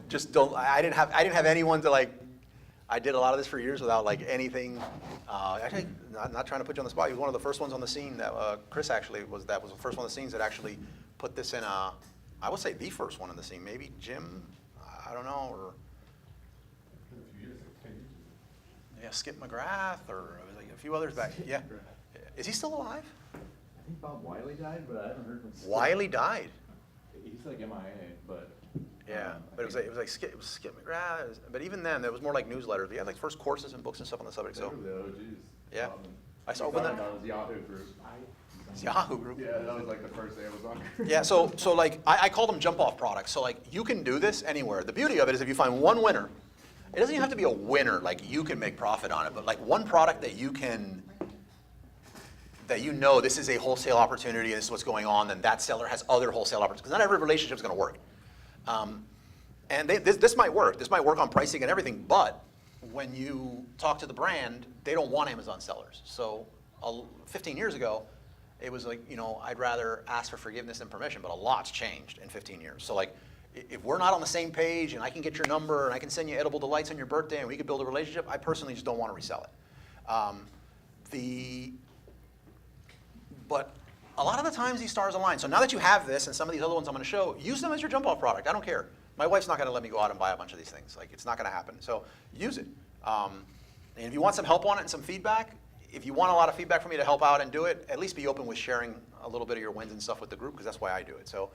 just don't, I didn't have anyone to like, I did a lot of this for years without like anything, actually, not trying to put you on the spot. He was one of the first ones on the scene that, Chris actually was the first one on the scenes that actually put this in I would say the first one on the scene, maybe Jim, I don't know, or, yeah, Skip McGrath, or like a few others back, yeah. Is he still alive? I think Bob Wiley died, but I haven't heard from Skip. Wiley died. He's like MIA, but. Yeah, but it was like Skip McGrath. But even then, there was more like newsletters. We had like first courses and books and stuff on the subject. So They were the OGs. Yeah. Um, I saw we when found that- out it was Yahoo Group. it's Yahoo Group. Yeah, that was like the first Amazon group. Yeah, so like I call them jump off products. So like you can do this anywhere. The beauty of it is if you find one winner, it doesn't even have to be a winner. Like you can make profit on it, but like one product that you can. That you know this is a wholesale opportunity and this is what's going on, then that seller has other wholesale opportunities. Because not every relationship is going to work. And this might work. This might work on pricing and everything, but when you talk to the brand, they don't want Amazon sellers. So 15 years ago, it was like, I'd rather ask for forgiveness than permission, but a lot's changed in 15 years. So like, if we're not on the same page and I can get your number and I can send you edible delights on your birthday and we could build a relationship, I personally just don't want to resell it. But a lot of the times these stars align. So now that you have this and some of these other ones I'm going to show, use them as your jump off product. I don't care. My wife's not going to let me go out and buy a bunch of these things. Like, it's not going to happen. So use it. And if you want some help on it and some feedback, if you want a lot of feedback from me to help out and do it, at least be open with sharing a little bit of your wins and stuff with the group, because that's why I do it. So,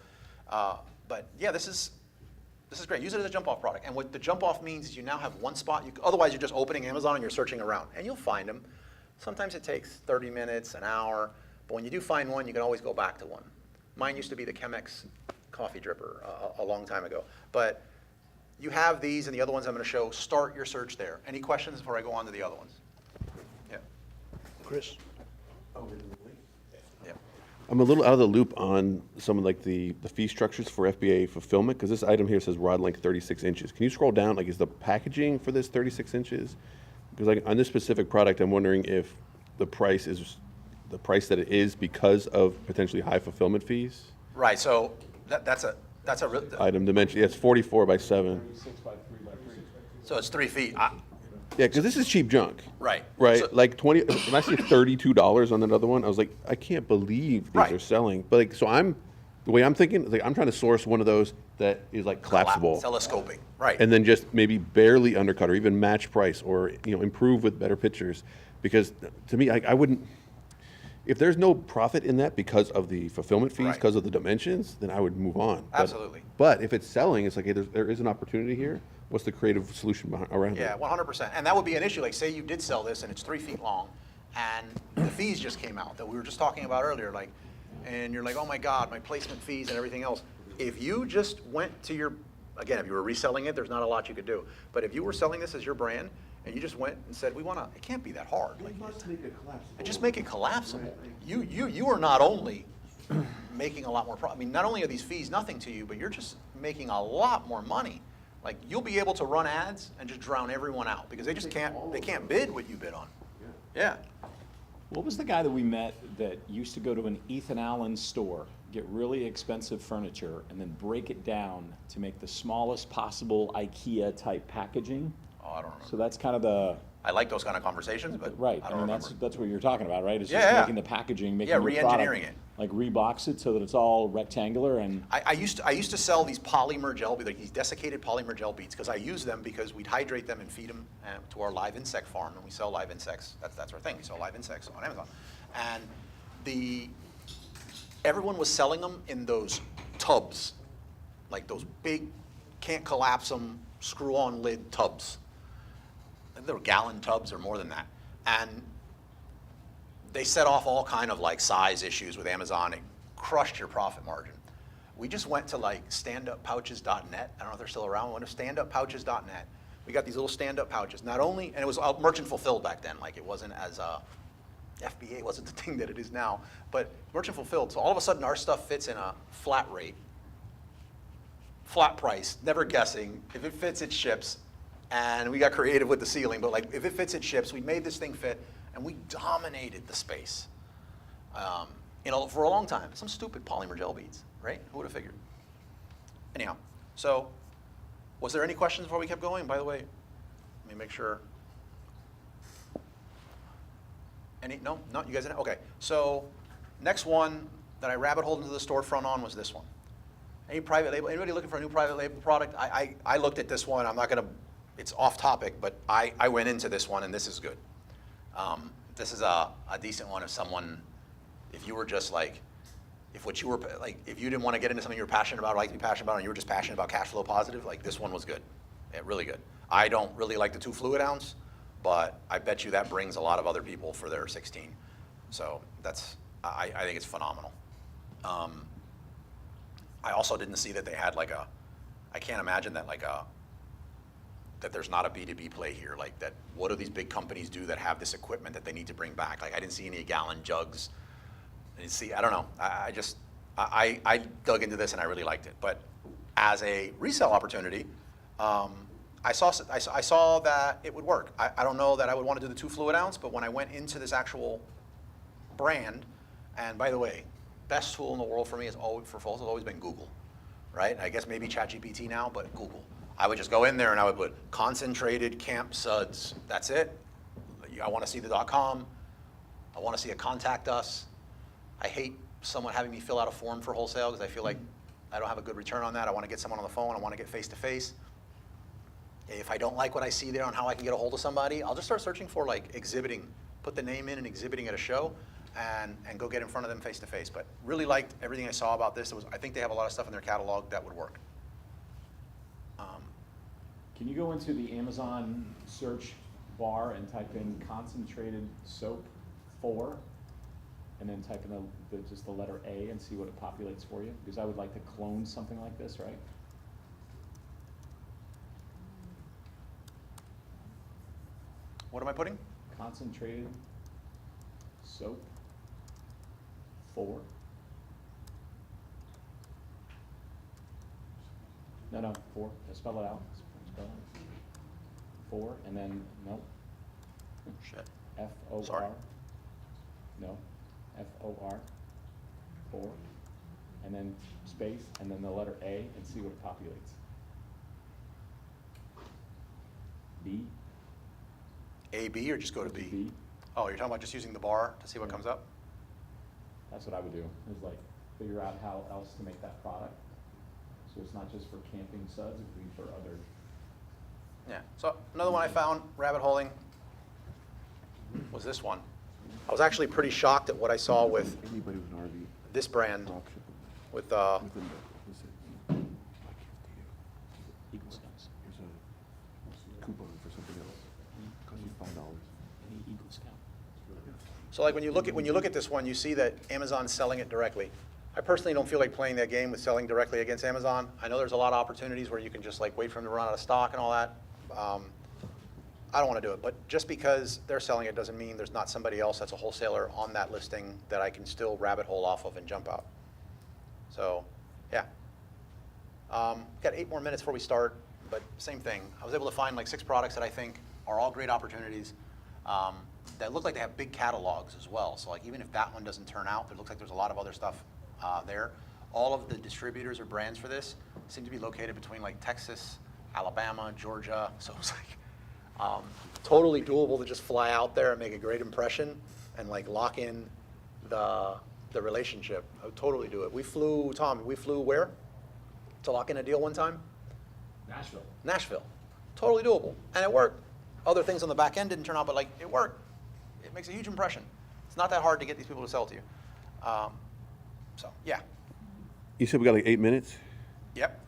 but yeah, this is great. Use it as a jump off product. And what the jump off means is you now have one spot. Otherwise, you're just opening Amazon and you're searching around. And you'll find them. Sometimes it takes 30 minutes, an hour. But when you do find one, you can always go back to one. Mine used to be the Chemex coffee dripper a long time ago. But you have these and the other ones I'm going to show. Start your search there. Any questions before I go on to the other ones? Yeah. Chris? Yeah. I'm a little out of the loop on some of like the fee structures for FBA fulfillment, because this item here says rod length 36 inches. Can you scroll down? Like, is the packaging for this 36 inches? Because like on this specific product, I'm wondering if the price is the price that it is because of potentially high fulfillment fees. Right. So that's a real. Item dimension, yeah, it's 44 by 7. 36 by 3 by 3. So it's 3 feet. Yeah, because this is cheap junk. Right. Right, So- like 20, when I see $32 on another one, I was like, I can't believe these Right. are selling. But like, so I'm The way I'm thinking, like, I'm trying to source one of those that is like collapsible. Telescoping, right. And then just maybe barely undercut or even match price or, improve with better pictures. Because to me, I wouldn't, if there's no profit in that because of the fulfillment fees, Right. because of the dimensions, then I would move on. Absolutely. But if it's selling, it's like, hey, there is an opportunity here. What's the creative solution around it? Yeah, 100%. And that would be an issue. Like, say you did sell this and it's 3 feet long, and the fees just came out that we were just talking about earlier. Like, and you're like, oh my God, my placement fees and everything else. If you just went to your, again, if you were reselling it, there's not a lot you could do. But if you were selling this as your brand and you just went and said, it can't be that hard. Like, and just make it collapsible. You are not only making a lot more profit. I mean, not only are these fees nothing to you, but you're just making a lot more money. Like, you'll be able to run ads and just drown everyone out because they just can't bid what you bid on. Yeah. What was the guy that we met that used to go to an Ethan Allen store, get really expensive furniture, and then break it down to make the smallest possible IKEA-type packaging? Oh, I don't remember. So that's kind of the, I like those kind of conversations, but right, I don't remember. that's what you're talking about, right? It's Yeah, just yeah. making the packaging, making Yeah, your re-engineering product, it. like rebox it so that it's all rectangular and, I used to sell these polymer gel, like these desiccated polymer gel beads, because I use them because we'd hydrate them and feed them to our live insect farm, and we sell live insects. That's our thing. We sell live insects on Amazon, and everyone was selling them in those tubs, like those big, can't collapse them, screw-on lid tubs. They were gallon tubs or more than that, and they set off all kind of like size issues with Amazon. It crushed your profit margin. We just went to like standuppouches.net. I don't know if they're still around. We went to standuppouches.net. We got these little stand-up pouches. Not only, and it was merchant fulfilled back then. Like, it wasn't as FBA wasn't the thing that it is now, but merchant fulfilled. So all of a sudden our stuff fits in a flat rate, flat price, never guessing. If it fits, it ships. And we got creative with the ceiling, but like, if it fits, it ships. We made this thing fit, and we dominated the space. For a long time. Some stupid polymer gel beads, right? Who would have figured? Anyhow, so was there any questions before we kept going? By the way, let me make sure. No, you guys didn't? Okay, so next one that I rabbit holed into the storefront on was this one. Any private label, anybody looking for a new private label product? I looked at this one. I'm not gonna, it's off topic, but I went into this one, and this is good. This is a decent one if someone, if you were just like, if what you were, like, if you didn't want to get into something you were passionate about or like to be passionate about, and you were just passionate about cash flow positive, like, this one was good. Yeah, really good. I don't really like the 2 fluid ounce, but I bet you that brings a lot of other people for their 16. So that's, I think it's phenomenal. I also didn't see that they had like I can't imagine that that there's not a B2B play here. Like, that, what do these big companies do that have this equipment that they need to bring back? Like, I didn't see any gallon jugs. I don't know. I dug into this and I really liked it. But as a resale opportunity, I saw that it would work. I don't know that I would want to do the 2 fluid ounce, but when I went into this actual brand, and by the way, best tool in the world for me for falls has always been Google, right? I guess maybe ChatGPT now, but Google. I would just go in there and I would put concentrated camp suds. That's it. I want to see the .com. I want to see a contact us. I hate someone having me fill out a form for wholesale because I feel like I don't have a good return on that. I want to get someone on the phone. I want to get face-to-face. If I don't like what I see there on how I can get a hold of somebody, I'll just start searching for like exhibiting, put the name in and exhibiting at a show, and go get in front of them face-to-face. But really liked everything I saw about this. I think they have a lot of stuff in their catalog that would work. can you go into the Amazon search bar and type in concentrated soap 4? And then type in just the letter A and see what it populates for you? Because I would like to clone something like this, right? What am I putting? Concentrated soap 4. No, 4. Spell it out. Spell it. 4, and then, no. Shit. F-O-R. Sorry. No. F-O-R. 4. And then space, and then the letter A, and see what it populates. B. A, B, or just go to B? B. Oh, you're talking about just using the bar to see what comes up? That's what I would do. It's like figure out how else to make that product. So it's not just for camping suds, it could be for other. Yeah, so another one I found, rabbit holing, was this one. I was actually pretty shocked at what I saw with Anybody with an RV. this brand, drop ship with, within the, listen, Eagle Scouts. here's a coupon for something else. Costs you $5. Any Eagle Scout. so like when you look at this one, you see that Amazon's selling it directly. I personally don't feel like playing that game with selling directly against Amazon. I know there's a lot of opportunities where you can just like wait for them to run out of stock and all that. I don't want to do it, but just because they're selling it doesn't mean there's not somebody else that's a wholesaler on that listing that I can still rabbit hole off of and jump out. So, yeah. Got 8 more minutes before we start, but same thing. I was able to find like 6 products that I think are all great opportunities that look like they have big catalogs as well. So like even if that one doesn't turn out, it looks like there's a lot of other stuff there. All of the distributors or brands for this seem to be located between like Texas, Alabama, Georgia. So it's like totally doable to just fly out there and make a great impression and like lock in the relationship. I would totally do it. We flew where to lock in a deal one time? Nashville. Nashville. Totally doable. And it worked. Other things on the back end didn't turn out, but like it worked. It makes a huge impression. It's not that hard to get these people to sell to you. So yeah. You said we got like 8 minutes? Yep.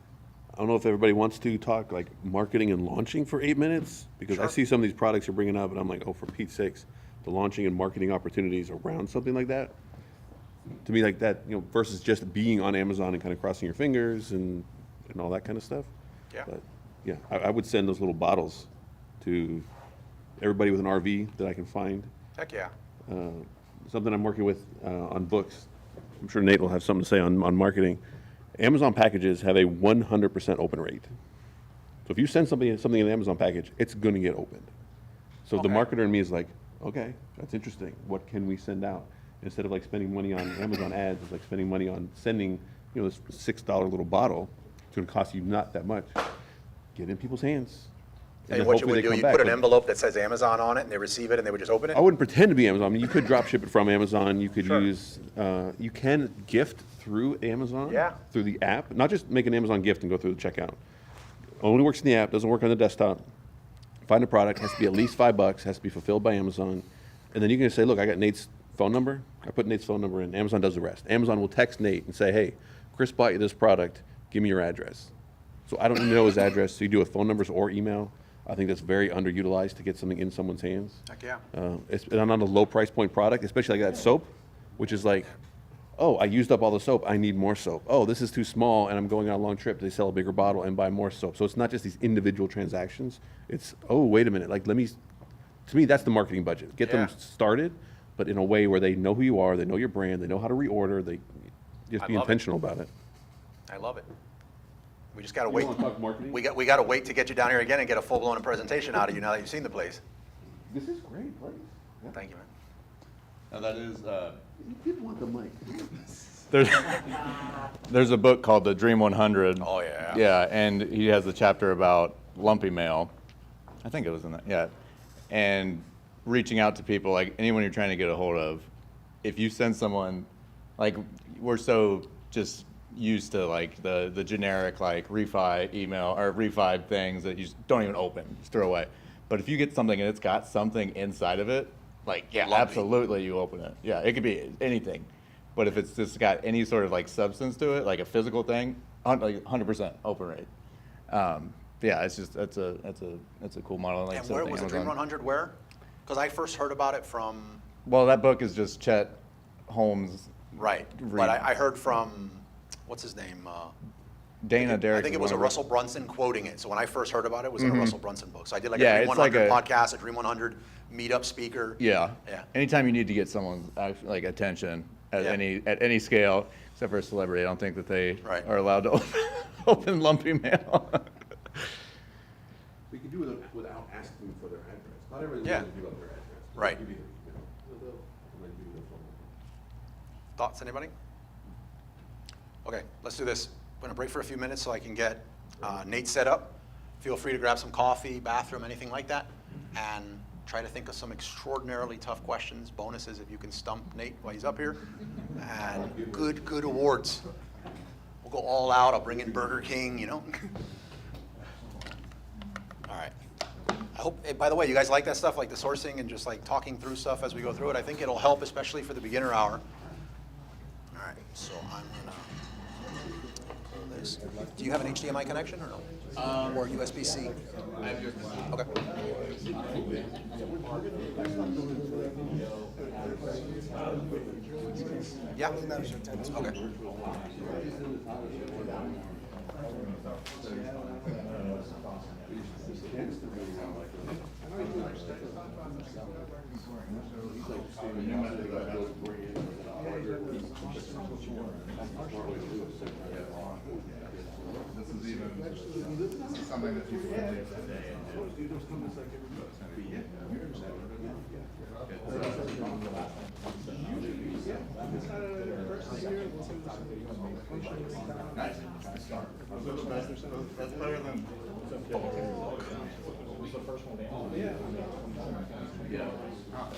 I don't know if everybody wants to talk like marketing and launching for 8 minutes, because I Sure. see some of these products you're bringing up and I'm like, oh, for Pete's sakes, the launching and marketing opportunities around something like that. To me, like that, you know, versus just being on Amazon and kind of crossing your fingers and all that kind of stuff. Yeah. But yeah, I would send those little bottles to everybody with an RV that I can find. Heck yeah. Something I'm working with on books. I'm sure Nate will have something to say on marketing. Amazon packages have a 100% open rate. So if you send something in an Amazon package, it's going to get opened. So the Okay. marketer in me is like, okay, that's interesting. What can we send out? Instead of like spending money on Amazon ads, it's like spending money on sending, you know, this $6 little bottle. It's going to cost you not that much. Get in people's hands. And then what you hopefully would they do, come you back. put an But envelope that says Amazon on it, and they receive it, and they would just open it? I wouldn't pretend to be Amazon. I mean, you could drop ship it from Amazon. You could Sure. use, you can gift through Amazon. Yeah. Through the app. Not just make an Amazon gift and go through the checkout. Only works in the app, doesn't work on the desktop. Find a product, has to be at least $5, has to be fulfilled by Amazon. And then you can just say, look, I got Nate's phone number. I put Nate's phone number in. Amazon does the rest. Amazon will text Nate and say, hey, Chris bought you this product. Give me your address. So I don't even know his address. So you do it with phone numbers or email. I think that's very underutilized to get something in someone's hands. Heck yeah. And on a low price point product, especially like that soap, which is like, oh, I used up all the soap. I need more soap. Oh, this is too small, and I'm going on a long trip. They sell a bigger bottle and buy more soap. So it's not just these individual transactions. It's, oh, wait a minute. Like, to me, that's the marketing budget. Get them Yeah. started, but in a way where they know who you are, they know your brand, they know how to reorder. They just I be love it. intentional about it. I love it. We just gotta You wait. wanna talk marketing? We gotta wait to get you down here again and get a full-blown presentation out of you now that you've seen the place. This is great, place. Yeah. Thank you, man. Now that is, You did want the mic. there's a book called The Dream 100. Oh, yeah. Yeah, and he has a chapter about lumpy mail. I think it was in that, yeah. And reaching out to people, like anyone you're trying to get a hold of, if you send someone, like we're so just used to like the generic like refi email or refi things that you just don't even open, just throw away. But if you get something and it's got something inside of it, like Yeah, lumpy. absolutely you open it. Yeah, it could be anything. But if it's just got any sort of like substance to it, like a physical thing, like 100% open rate. Yeah, it's just that's a cool model. Like And so where the was the Dream Amazon- 100 where? Because I first heard about it from, Well, that book is just Chet Holmes. right, but I heard from, what's his name? Dana Derrick. I think it was a Russell Brunson quoting it. So when I first heard about it, it was in a Russell Brunson book. So I did like Yeah, a Dream it's like 100 a- podcast, a Dream 100 meetup speaker. Yeah. Yeah. Anytime you need to get someone's like attention at Yeah. any scale, except for a celebrity, I don't think that they Right. are allowed to open lumpy mail. We can do it without asking for their address. Not everybody's Yeah. going to give up their address. Right. Give you their email. They'll give you their phone number. Thoughts, anybody? Okay, let's do this. I'm gonna break for a few minutes so I can get Nate set up. Feel free to grab some coffee, bathroom, anything like that. And try to think of some extraordinarily tough questions, bonuses if you can stump Nate while he's up here, and good awards. We'll go all out. I'll bring in Burger King, you know. All right. I hope, hey, by the way, you guys like that stuff, like the sourcing and just like talking through stuff as we go through it? I think it'll help, especially for the beginner hour. All right, so I'm gonna pull this. Do you have an HDMI connection or no? Or USB-C? I have USB-C. Okay. Yeah? Okay. This is even something that people can do today and do. Nice. That's better than. Yeah.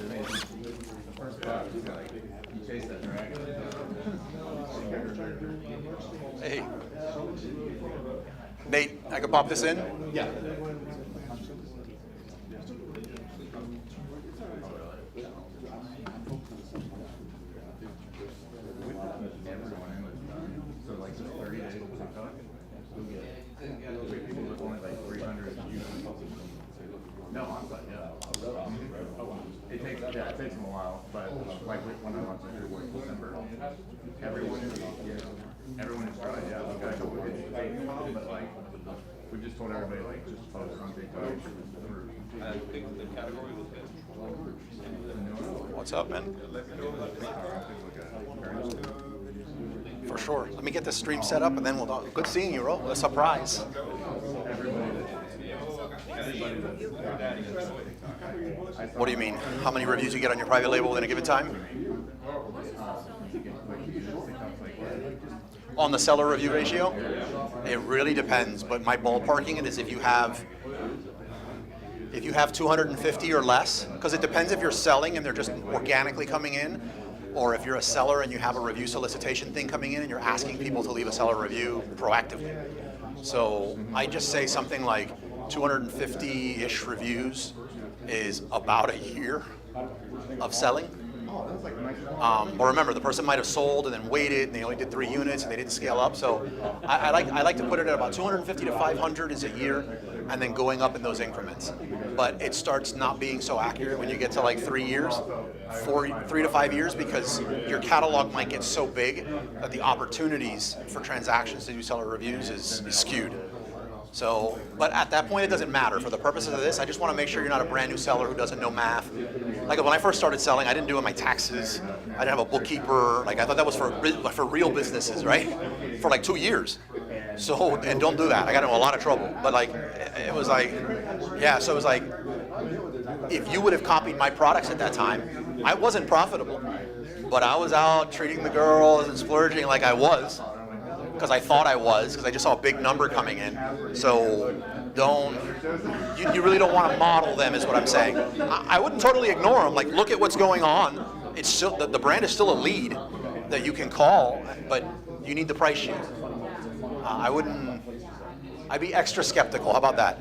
The first part, you chase that dragon. Hey. Nate, I can pop this in? Yeah. So like just 30 days of TikTok, you'll get people with only like 300 views. No, on site, yeah. It takes them a while, but like when I launched it in December, everyone is trying, yeah. We've got a couple of hits to take, but like we just told everybody like just post on TikTok. I think the category was good. What's up, man? For sure. Let me get this stream set up and then we'll talk. Good seeing you, Ro. A surprise. What do you mean? How many reviews you get on your private label within a given time? On the seller review ratio? It really depends, but my ballparking it is if you have 250 or less, because it depends if you're selling and they're just organically coming in, or if you're a seller and you have a review solicitation thing coming in and you're asking people to leave a seller review proactively. So I just say something like 250-ish reviews is about a year of selling. But remember, the person might have sold and then waited, and they only did 3 units, and they didn't scale up. So I like to put it at about 250 to 500 is a year, and then going up in those increments. But it starts not being so accurate when you get to like 3 years, 3 to 5 years, because your catalog might get so big that the opportunities for transactions to do seller reviews is skewed. So, but at that point, it doesn't matter. For the purposes of this, I just want to make sure you're not a brand new seller who doesn't know math. Like when I first started selling, I didn't do my taxes. I didn't have a bookkeeper. Like I thought that was for real businesses, right? For like 2 years. So, and don't do that. I got into a lot of trouble. But like, it was like, yeah, so it was like, if you would have copied my products at that time, I wasn't profitable. But I was out treating the girls and splurging like I was. Because I thought I was, because I just saw a big number coming in. So you really don't want to model them is what I'm saying. I wouldn't totally ignore them. Like, look at what's going on. It's still, the brand is still a lead that you can call, but you need the price sheet. I'd be extra skeptical. How about that?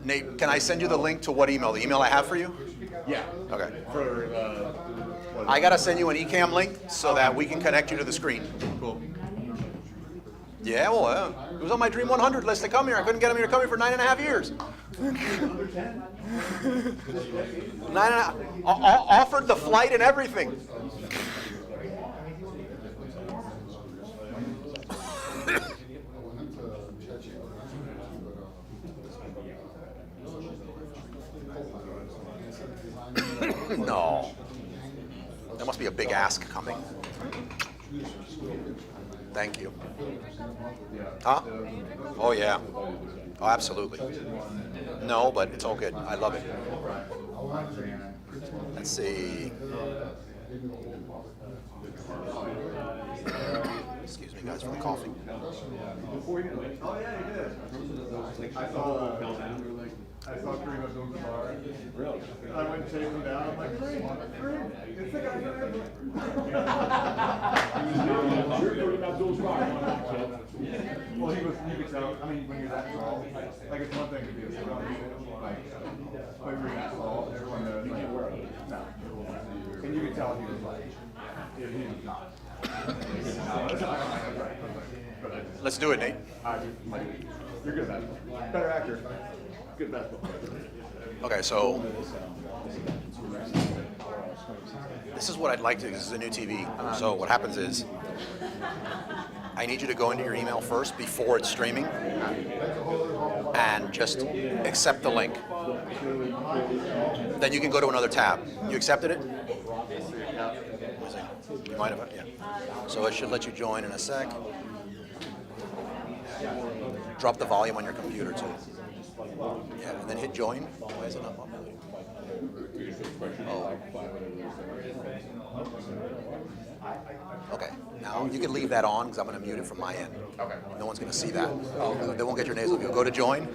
Nate, can I send you the link to what email? The email I have for you? Yeah. Okay. For, I got to send you an Ecom link so that we can connect you to the screen. Cool. Yeah, well, it was on my Dream 100 list to come here. I couldn't get them here to come here for 9.5 years. Offered the flight and everything. No. There must be a big ask coming. Thank you. Huh? Oh, yeah. Oh, absolutely. No, but it's all good. I love it. Let's see. Excuse me, guys, for the coffee. I saw Kareem Abdul-Jabbar. Really? I went and chased him down. I'm like, Kareem, it's the guy that You're Kareem Abdul-Jabbar. Well, you could tell, I mean, when you're that tall, like it's one thing to be a celebrity, like, when you're that tall, everyone knows, like, no. And you could tell he was like, he was not. Let's do it, Nate. You're good at basketball. Better actor. Good basketball. Okay, so this is what I'd like to do. This is a new TV. So what happens is I need you to go into your email first before it's streaming and just accept the link. Then you can go to another tab. You accepted it? You might have, yeah. So it should let you join in a sec. Drop the volume on your computer too. Yeah, and then hit join. Why is it not populating? Oh. Okay, now you can leave that on because I'm going to mute it from my end. Okay. No one's going to see that. They won't get your nasal view. Go to join.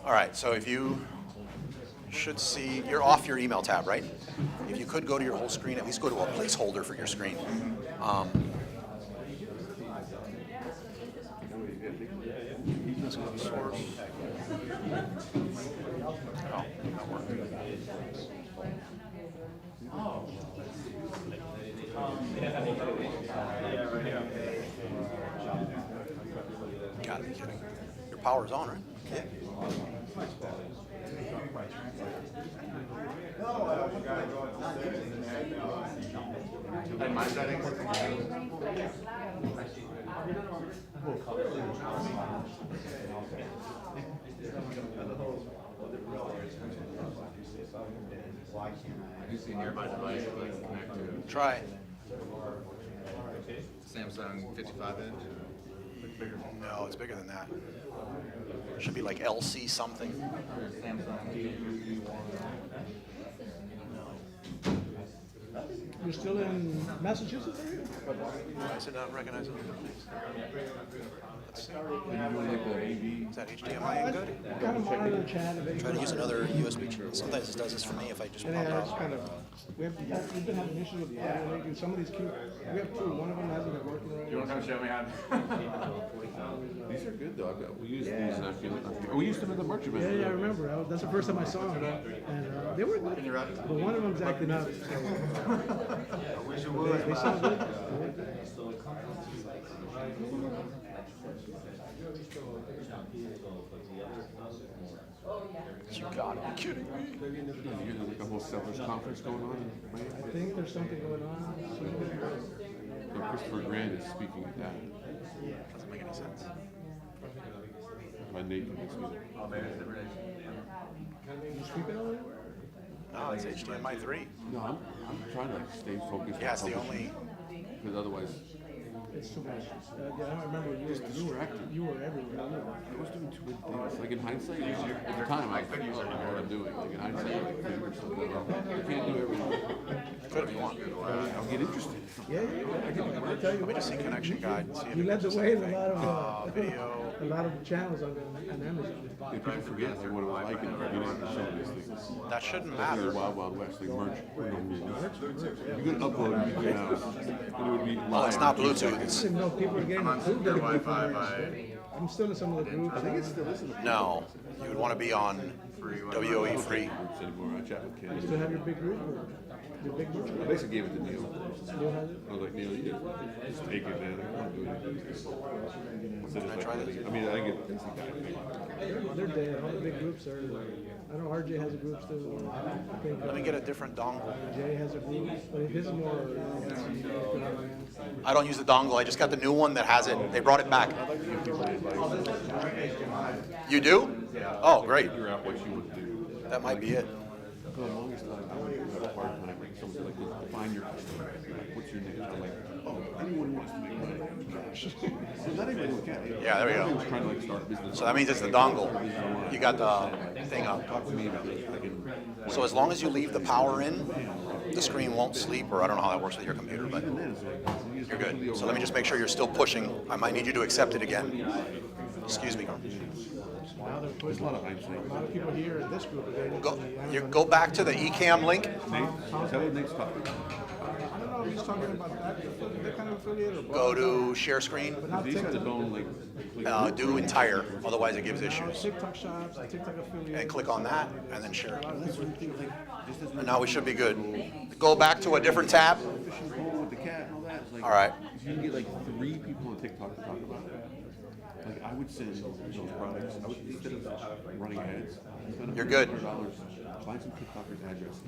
All right, so if you should see, you're off your email tab, right? If you could go to your whole screen, at least go to a placeholder for your screen. Let's go to source. Oh, not working. Gotta be kidding. Your power's on, right? Yeah. And my settings. You see near my device, like connect to Try. Samsung 55 inch. No, it's bigger than that. It should be like LC something. You're still in Massachusetts, are you? Why is it not recognizing? Let's see. Is that HDMI good? Kind of monitor the chat. and Try to use another USB. Sometimes it does this for me if I just pop yeah, it's out. kind of, we've been having issues with the audio lately. Some of these we have two. One of them hasn't been working right. You want to come show me how? These are good though. We used these and I feel we used them in the merch event. Yeah, I remember. That's the first time I saw them. And they were good. But one of them's acting up. So. I wish it would. They sound good. You gotta be kidding me. You have like a whole sellers conference going on in Miami. I think there's something going on. Yeah, Christopher Grant is speaking at that. Doesn't make any sense. My Nate McCallister. Oh, maybe it's different. You speaking over there? No, it's HDMI 3. No, I'm trying to like stay focused. Yeah, it's the only. Because otherwise, It's too much. Yeah, I remember you were everywhere. I was doing too many things. Like in hindsight, at the time, I couldn't use what I'm doing. Like in hindsight, like, I can't do everything. Could if you want. I'll get interested. Yeah. I tell you Let me just see connection guide. See if You it led the just- way in a lot of video. a lot of channels on Amazon. Yeah, people forget like what it was like in the beginning of some of these things. That shouldn't Like matter. the Wild Wild West, like merch. You could upload and get out, and it would be live. Well, it's not I Bluetooth. didn't know people were getting approved at the group. I'm still in some of the groups. I think it's still listening. No, you would want to be on WOE free. Groups anymore. I chat with You kids. still have your big group? Or your big group? I basically gave it to Neil. Neil has it? I was like, Neil, you just take it, man. I don't do anything. So just I try like, this? I mean, I get it's the guy. They're dead. All the big groups are. I know RJ has a group still. I think Let me get a different dongle. Jay has a group, but his is more. I don't use the dongle. I just got the new one that has it. They brought it back. You do? Oh, great. Figure out what you would do. That might be it. For the longest time, I would have a hard time. Like someone like this. define your customer. Like, what's your niche? I'm like, oh, anyone who wants to make money from cash. So not everyone can. Yeah, there we go. Everyone's trying to like start a business. So that means it's the dongle. You got the thing up. Talk to me about it. I can. So as long as you leave the power in, the screen won't sleep, or I don't know how that works with your computer, but you're good. So let me just make sure you're still pushing. I might need you to accept it again. Excuse me. Now they're There's putting a lot of hype. a lot of people here in this group are getting Go, into the you go back to the Ecom link. Nate, is that what Nate's talking about? I don't know if he's talking about that kind of affiliate or both. Go to share screen. But not These guys TikTok. don't like. Do entire, otherwise it gives issues. TikTok shops, TikTok affiliate. And click on that, and then share. That's one thing. Like, just as And now we should be good. Go back to a different tab. fishing pole with the cat and all that. It's like, All right. If you can get like 3 people on TikTok to talk about it, like I would send those products. I would, instead of running ads, spend You're good. $100, find some TikTokers' address,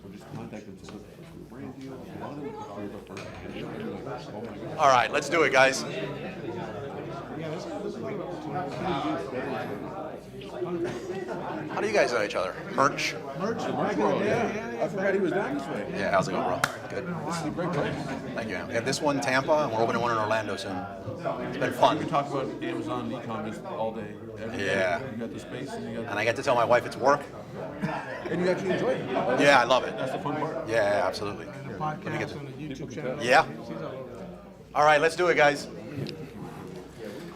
or just contact them. So it's a brand deal. A lot of them are first. And they're like, oh my God. All right, let's do it, guys. Yeah, there's a lot of opportunities. How do you guys know each other? Merch? I forgot he was down this way. Yeah, how's it going, bro? Good. This is a great place. Thank you. We have this one in Tampa, and we're opening one in Orlando soon. It's been We fun. talk about Amazon and Ecom just all day. Every day. Yeah. You got the space and you got. And I get to tell my wife it's work. And you actually enjoy it. Yeah, I love it. That's the fun part. Yeah, absolutely. The podcast on the YouTube channel. Yeah. She's all over that. All right, let's do it, guys.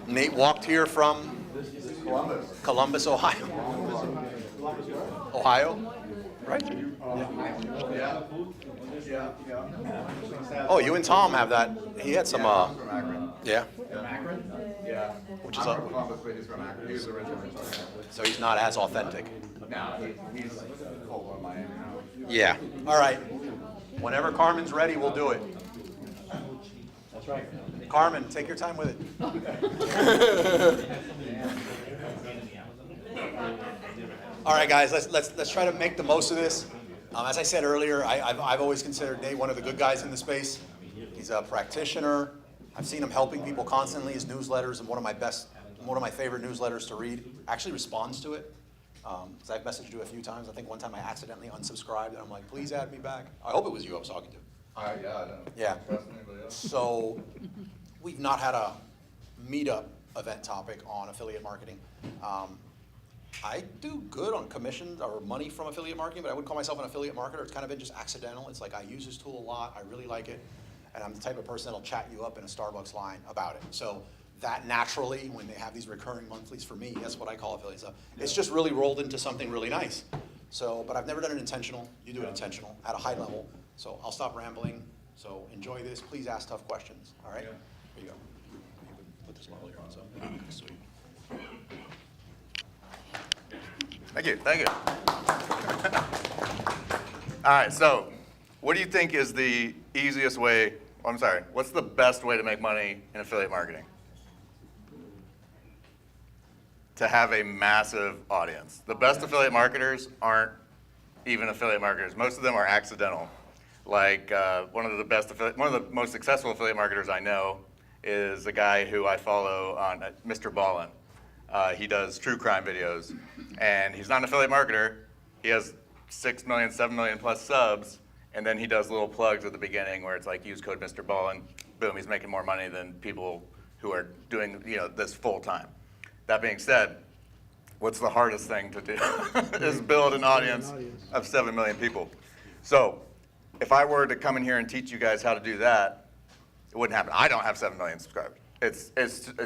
Nate walked here from Columbus, Ohio. Ohio, right? Oh, you and Tom have that. He had some, yeah. Yeah. Which is I'm up. from Columbus, but he's from Akron. He was originally from Akron. So he's not as authentic. No, he's full on Miami now. Yeah. All right. Whenever Carmen's ready, we'll do it. That's right. Carmen, take your time with it. All right, guys. Let's try to make the most of this. As I said earlier, I've always considered Nate one of the good guys in the space. He's a practitioner. I've seen him helping people constantly. His newsletters and one of my favorite newsletters to read. Actually responds to it. Because I've messaged you a few times. I think one time I accidentally unsubscribed, and I'm like, please add me back. I hope it was you I was talking to. Yeah, I know. Yeah. Trust anybody else. So we've not had a meetup event topic on affiliate marketing. I do good on commissions or money from affiliate marketing, but I wouldn't call myself an affiliate marketer. It's kind of been just accidental. It's like I use this tool a lot. I really like it. And I'm the type of person that'll chat you up in a Starbucks line about it. So that naturally, when they have these recurring monthlies for me, that's what I call affiliates. So it's just really rolled into something really nice. So, but I've never done it intentional. You do it intentional at a high level. So I'll stop rambling. So enjoy this. Please ask tough questions. All right? Here you go. You can put this one earlier on. So sweet. Thank you, thank you. All right, so what do you think is the easiest way, what's the best way to make money in affiliate marketing? To have a massive audience. The best affiliate marketers aren't even affiliate marketers. Most of them are accidental. Like one of the most successful affiliate marketers I know is a guy who I follow on Mr. Ballin. He does true crime videos, and he's not an affiliate marketer. He has 6 million, 7 million plus subs, and then he does little plugs at the beginning where it's like, use code Mr. Ballin, boom, he's making more money than people who are doing this full time. That being said, what's the hardest thing to do is build an audience of 7 million people. So if I were to come in here and teach you guys how to do that, it wouldn't happen. I don't have 7 million subscribers. It's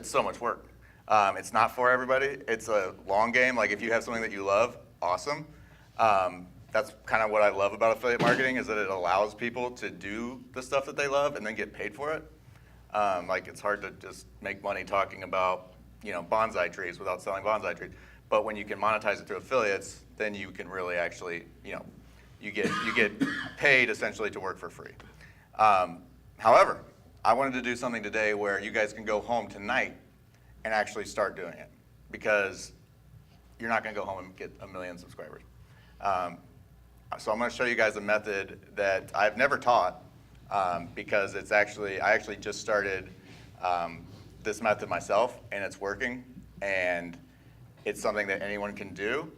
so much work. It's not for everybody. It's a long game. Like if you have something that you love, awesome. That's kind of what I love about affiliate marketing is that it allows people to do the stuff that they love and then get paid for it. Like it's hard to just make money talking about bonsai trees without selling bonsai trees. But when you can monetize it through affiliates, then you can really actually you get paid essentially to work for free. However, I wanted to do something today where you guys can go home tonight and actually start doing it, because you're not going to go home and get 1 million subscribers. So I'm going to show you guys a method that I've never taught, because I actually just started this method myself, and it's working, and it's something that anyone can do.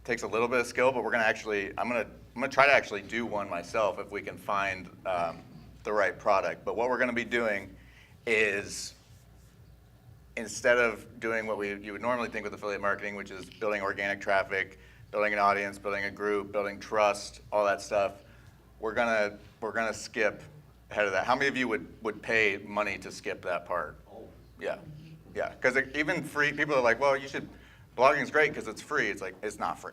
It takes a little bit of skill, but I'm going to I'm gonna try to actually do one myself if we can find the right product. But what we're gonna be doing is, instead of doing what you would normally think with affiliate marketing, which is building organic traffic, building an audience, building a group, building trust, all that stuff, we're gonna skip ahead of that. How many of you would pay money to skip that part? Yeah, yeah, because even free, people are like, well, blogging is great because it's free. It's like, it's not free.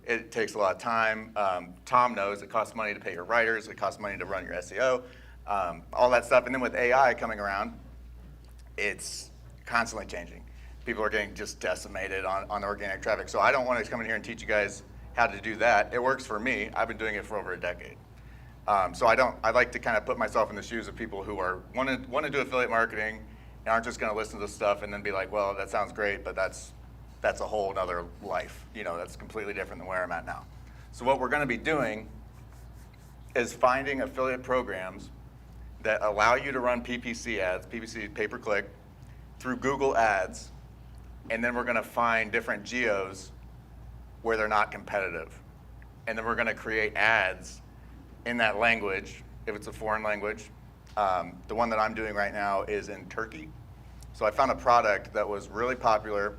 It takes a lot of time. Tom knows it costs money to pay your writers. It costs money to run your SEO, all that stuff. And then with AI coming around, it's constantly changing. People are getting just decimated on organic traffic. So I don't want to come in here and teach you guys how to do that. It works for me. I've been doing it for over a decade. So I like to kind of put myself in the shoes of people who want to do affiliate marketing and aren't just going to listen to stuff and then be like, well, that sounds great, but that's a whole nother life. That's completely different than where I'm at now. So what we're going to be doing is finding affiliate programs that allow you to run PPC ads, PPC pay-per-click, through Google Ads, and then we're going to find different geos where they're not competitive. And then we're going to create ads in that language, if it's a foreign language. The one that I'm doing right now is in Turkey. So I found a product that was really popular,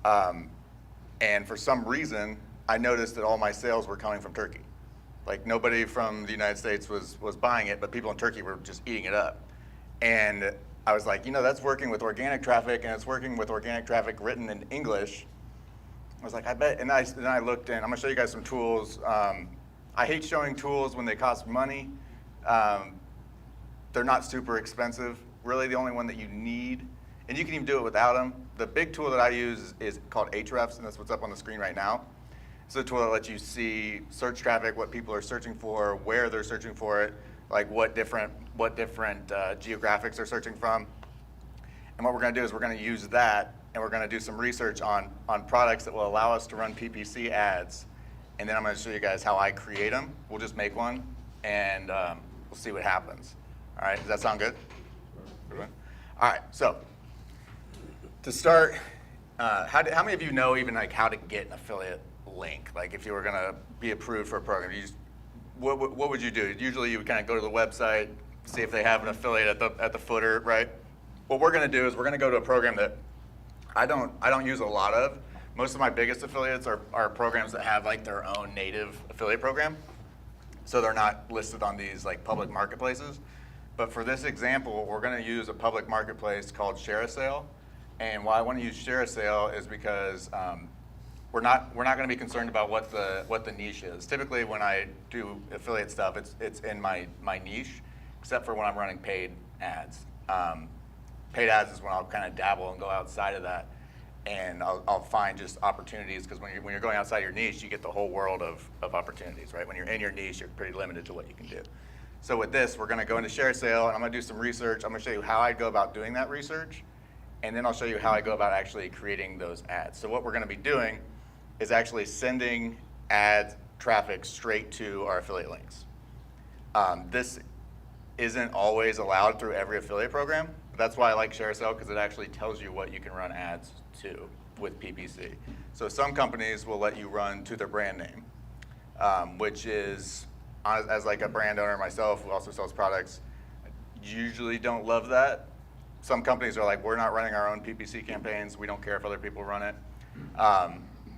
and for some reason, I noticed that all my sales were coming from Turkey. Like, nobody from the United States was buying it, but people in Turkey were just eating it up. And I was like, that's working with organic traffic, and it's working with organic traffic written in English. I was like, I bet, and then I looked in. I'm gonna show you guys some tools. I hate showing tools when they cost money. They're not super expensive. Really, the only one that you need, and you can even do it without them. The big tool that I use is called Ahrefs, and that's what's up on the screen right now. It's a tool that lets you see search traffic, what people are searching for, where they're searching for it, like what different geographics they're searching from. And what we're going to do is we're going to use that, and we're going to do some research on products that will allow us to run PPC ads. And then I'm going to show you guys how I create them. We'll just make one, and we'll see what happens. All right, does that sound good? All right, so to start, how many of you know even like how to get an affiliate link? Like, if you were going to be approved for a program, what would you do? Usually you would kind of go to the website, see if they have an affiliate at the footer, right? What we're going to do is we're going to go to a program that I don't use a lot of. Most of my biggest affiliates are programs that have like their own native affiliate program. So they're not listed on these like public marketplaces. But for this example, we're going to use a public marketplace called ShareASale. And why I want to use ShareASale is because we're not going to be concerned about what the niche is. Typically, when I do affiliate stuff, it's in my niche, except for when I'm running paid ads. Paid ads is when I'll kind of dabble and go outside of that, and I'll find just opportunities, because when you're going outside your niche, you get the whole world of opportunities, right? When you're in your niche, you're pretty limited to what you can do. So with this, we're going to go into ShareASale, and I'm going to do some research. I'm going to show you how I go about doing that research, and then I'll show you how I go about actually creating those ads. So what we're going to be doing is actually sending ad traffic straight to our affiliate links. This isn't always allowed through every affiliate program. That's why I like ShareASale, because it actually tells you what you can run ads to with PPC. So some companies will let you run to their brand name, which is, as like a brand owner myself who also sells products, usually don't love that. Some companies are like, we're not running our own PPC campaigns. We don't care if other people run it.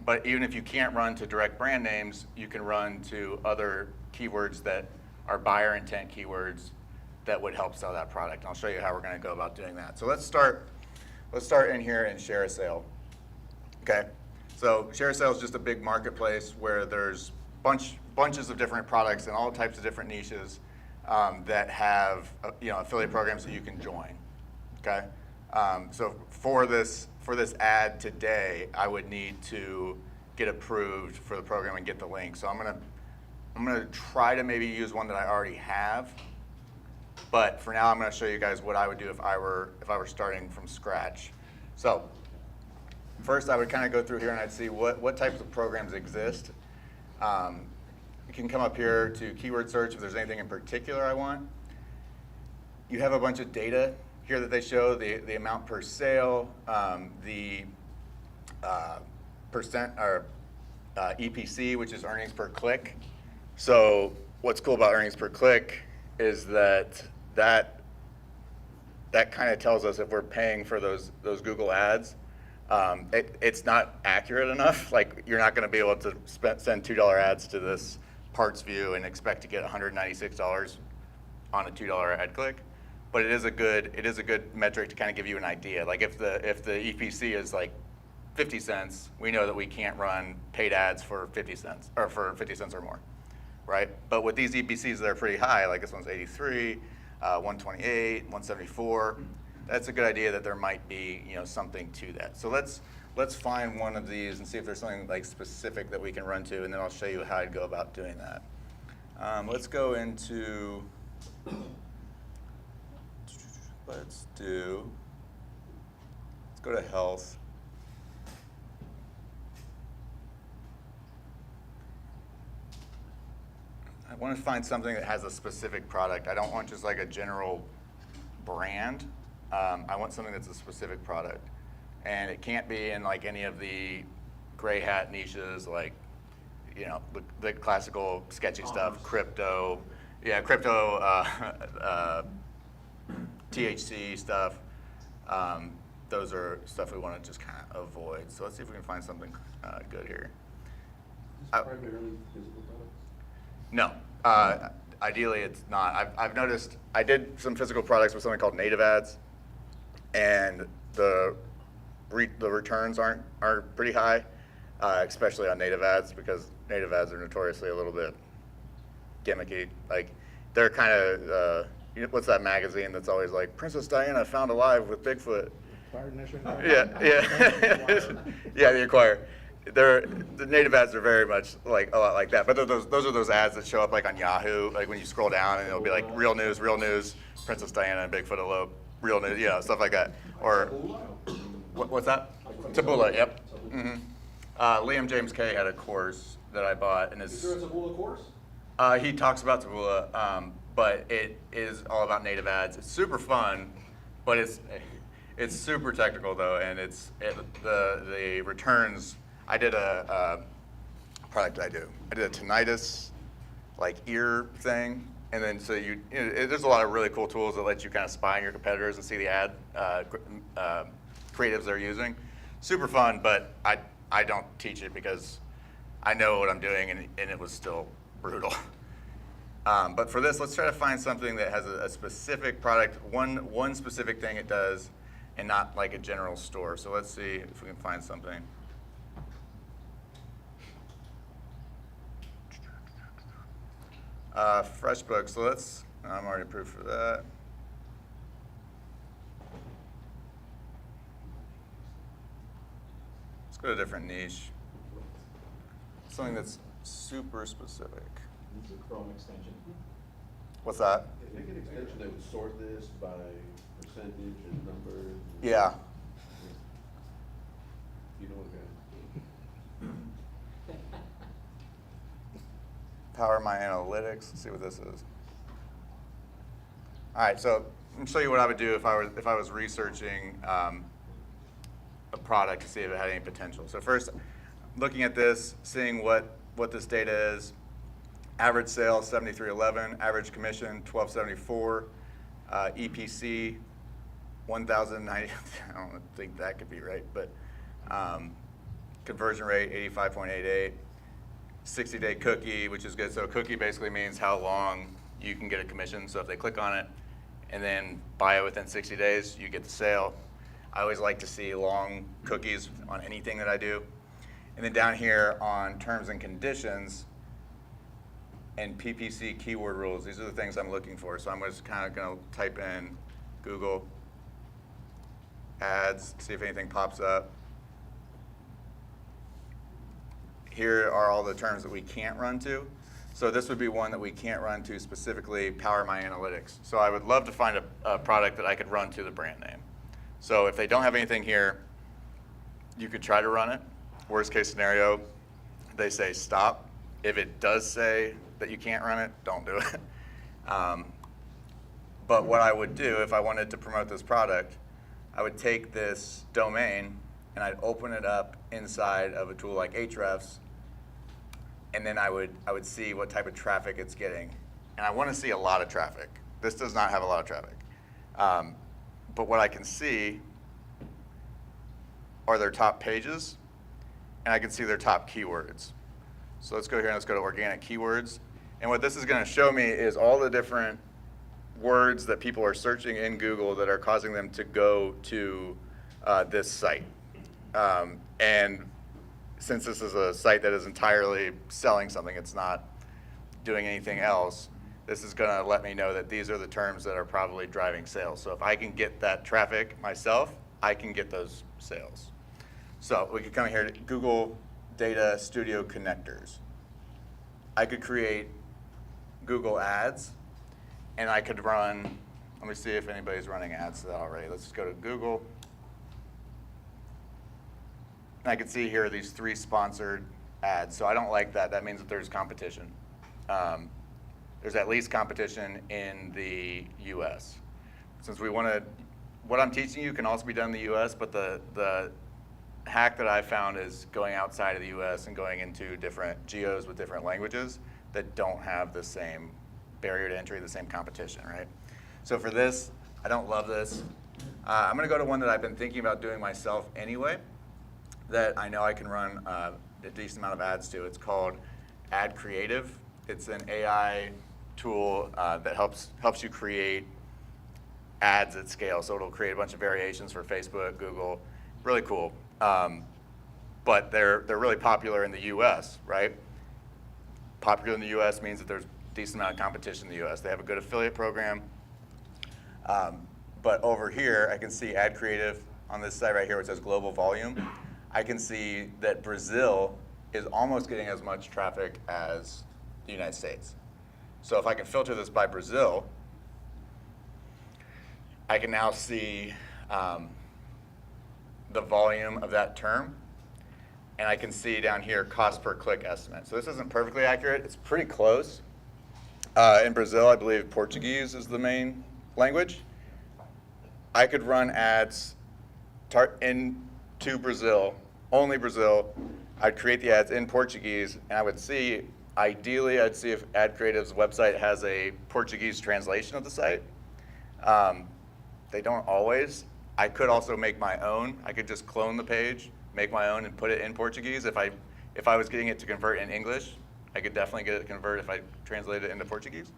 But even if you can't run to direct brand names, you can run to other keywords that are buyer intent keywords that would help sell that product. And I'll show you how we're going to go about doing that. So let's start in here in ShareASale. Okay, so ShareASale is just a big marketplace where there's bunches of different products and all types of different niches that have affiliate programs that you can join. Okay, so for this ad today, I would need to get approved for the program and get the link. So I'm gonna try to maybe use one that I already have. But for now, I'm going to show you guys what I would do if I were starting from scratch. So first, I would kind of go through here and I'd see what types of programs exist. You can come up here to keyword search if there's anything in particular I want. You have a bunch of data here that they show, the amount per sale, the percent or EPC, which is earnings per click. So what's cool about earnings per click is that kind of tells us if we're paying for those Google ads. It's not accurate enough. Like, you're not going to be able to send $2 ads to this parts view and expect to get $196 on a $2 ad click. But it is a good metric to kind of give you an idea. Like, if the EPC is like 50 cents, we know that we can't run paid ads for 50 cents or for 50 cents or more, right? But with these EPCs that are pretty high, like this one's 83, 128, 174, that's a good idea that there might be, something to that. So let's find one of these and see if there's something like specific that we can run to, and then I'll show you how I'd go about doing that. Let's go into, let's go to health. I want to find something that has a specific product. I don't want just like a general brand. I want something that's a specific product. And it can't be in like any of the gray hat niches, like, the classical sketchy stuff, crypto, THC stuff. Those are stuff we want to just kind of avoid. So let's see if we can find something good here. Primarily physical products? No, ideally it's not. I've noticed, I did some physical products with something called native ads, and the returns aren't pretty high, especially on native ads, because native ads are notoriously a little bit gimmicky. Like, they're kind of, what's that magazine that's always like, Princess Diana found alive with Bigfoot? Yeah. Yeah, the Inquirer. The native ads are very much like a lot like that, but those are those ads that show up like on Yahoo, like when you scroll down and it'll be like real news, Princess Diana and Bigfoot elope, real news, stuff like that. Or what's that? Taboola, yep. Mm-hmm. Liam James K had a course that I bought, and Is there a Taboola course? he talks about Taboola, but it is all about native ads. It's super fun, but it's super technical though, and the returns. I did a product I did a tinnitus, like ear thing, and then so there's a lot of really cool tools that let you kind of spy on your competitors and see the ad creatives they're using. Super fun, but I don't teach it because I know what I'm doing, and it was still brutal. But for this, let's try to find something that has a specific product, one specific thing it does, and not like a general store. So let's see if we can find something. FreshBooks, so I'm already approved for that. Let's go to a different niche. Something that's super specific. It's a Chrome extension. What's that? If they get an extension, they would sort this by percentage and numbers. Yeah. You know what Power My Analytics. Let's see what this is. All right, so I'm gonna show you what I would do if I was researching a product to see if it had any potential. So first, looking at this, seeing what this data is. Average sales 7311, average commission 1274, EPC 1090. I don't think that could be right, but conversion rate 85.88. 60-day cookie, which is good. So cookie basically means how long you can get a commission. So if they click on it and then buy it within 60 days, you get the sale. I always like to see long cookies on anything that I do. And then down here on terms and conditions and PPC keyword rules, these are the things I'm looking for. So I'm just kind of going to type in Google ads, see if anything pops up. Here are all the terms that we can't run to. So this would be one that we can't run to, specifically Power My Analytics. So I would love to find a product that I could run to the brand name. So if they don't have anything here, you could try to run it. Worst case scenario, they say stop. If it does say that you can't run it, don't do it. But what I would do if I wanted to promote this product, I would take this domain and I'd open it up inside of a tool like Ahrefs, and then I would see what type of traffic it's getting. And I want to see a lot of traffic. This does not have a lot of traffic. But what I can see are their top pages, and I can see their top keywords. So let's go here and let's go to organic keywords. And what this is going to show me is all the different words that people are searching in Google that are causing them to go to this site. And since this is a site that is entirely selling something, it's not doing anything else, this is going to let me know that these are the terms that are probably driving sales. So if I can get that traffic myself, I can get those sales. So we could come here to Google Data Studio connectors. I could create Google ads, and I could run, let me see if anybody's running ads to that already. Let's just go to Google. And I can see here these 3 sponsored ads. So I don't like that. That means that there's competition. There's at least competition in the US. Since we want to, what I'm teaching you can also be done in the US, but the hack that I found is going outside of the US and going into different geos with different languages that don't have the same barrier to entry, the same competition, right? So for this, I don't love this. I'm going to go to one that I've been thinking about doing myself anyway, that I know I can run a decent amount of ads to. It's called Ad Creative. It's an AI tool that helps you create ads at scale. So it'll create a bunch of variations for Facebook, Google. Really cool. But they're really popular in the US, right? Popular in the US means that there's a decent amount of competition in the US. They have a good affiliate program. But over here, I can see Ad Creative on this site right here, which says global volume. I can see that Brazil is almost getting as much traffic as the United States. So if I can filter this by Brazil, I can now see the volume of that term, and I can see down here cost per click estimate. So this isn't perfectly accurate. It's pretty close. In Brazil, I believe Portuguese is the main language. I could run ads into Brazil, only Brazil. I'd create the ads in Portuguese, and I would see, ideally, I'd see if Ad Creative's website has a Portuguese translation of the site. They don't always. I could also make my own. I could just clone the page, make my own, and put it in Portuguese. If I was getting it to convert in English, I could definitely get it to convert if I translated it into Portuguese.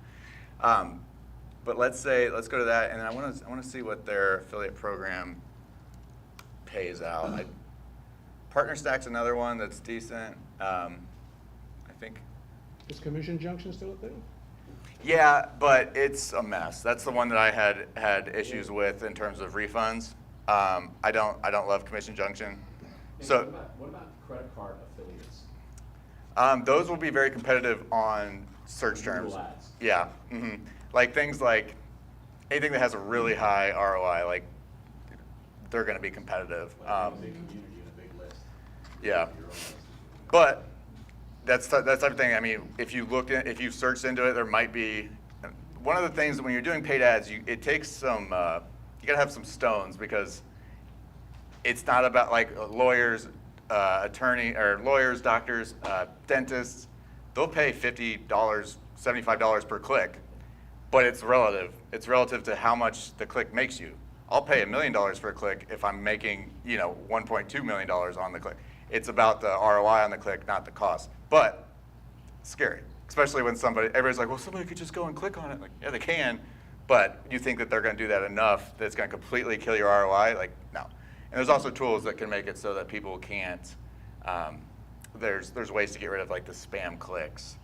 But let's go to that, and I want to see what their affiliate program pays out. PartnerStack's another one that's decent. I think. Is Commission Junction still a thing? Yeah, but it's a mess. That's the one that I had issues with in terms of refunds. I don't love Commission Junction. So what about credit card affiliates? those will be very competitive on search terms. Google Ads. Yeah. Mm-hmm. Like things like anything that has a really high ROI, like they're going to be competitive. A big community and a big list. Yeah. But that's type of thing. I mean, if you searched into it, there might be one of the things when you're doing paid ads. It takes some. You gotta have some stones because it's not about like lawyers, lawyers, doctors, dentists. They'll pay $50, $75 per click, but it's relative. It's relative to how much the click makes you. I'll pay $1 million for a click if I'm making $1.2 million on the click. It's about the ROI on the click, not the cost. But it's scary, especially when everybody's like, well, somebody could just go and click on it. Like, yeah, they can, but you think that they're going to do that enough that it's going to completely kill your ROI? Like, no. And there's also tools that can make it so that people can't. There's ways to get rid of like the spam clicks,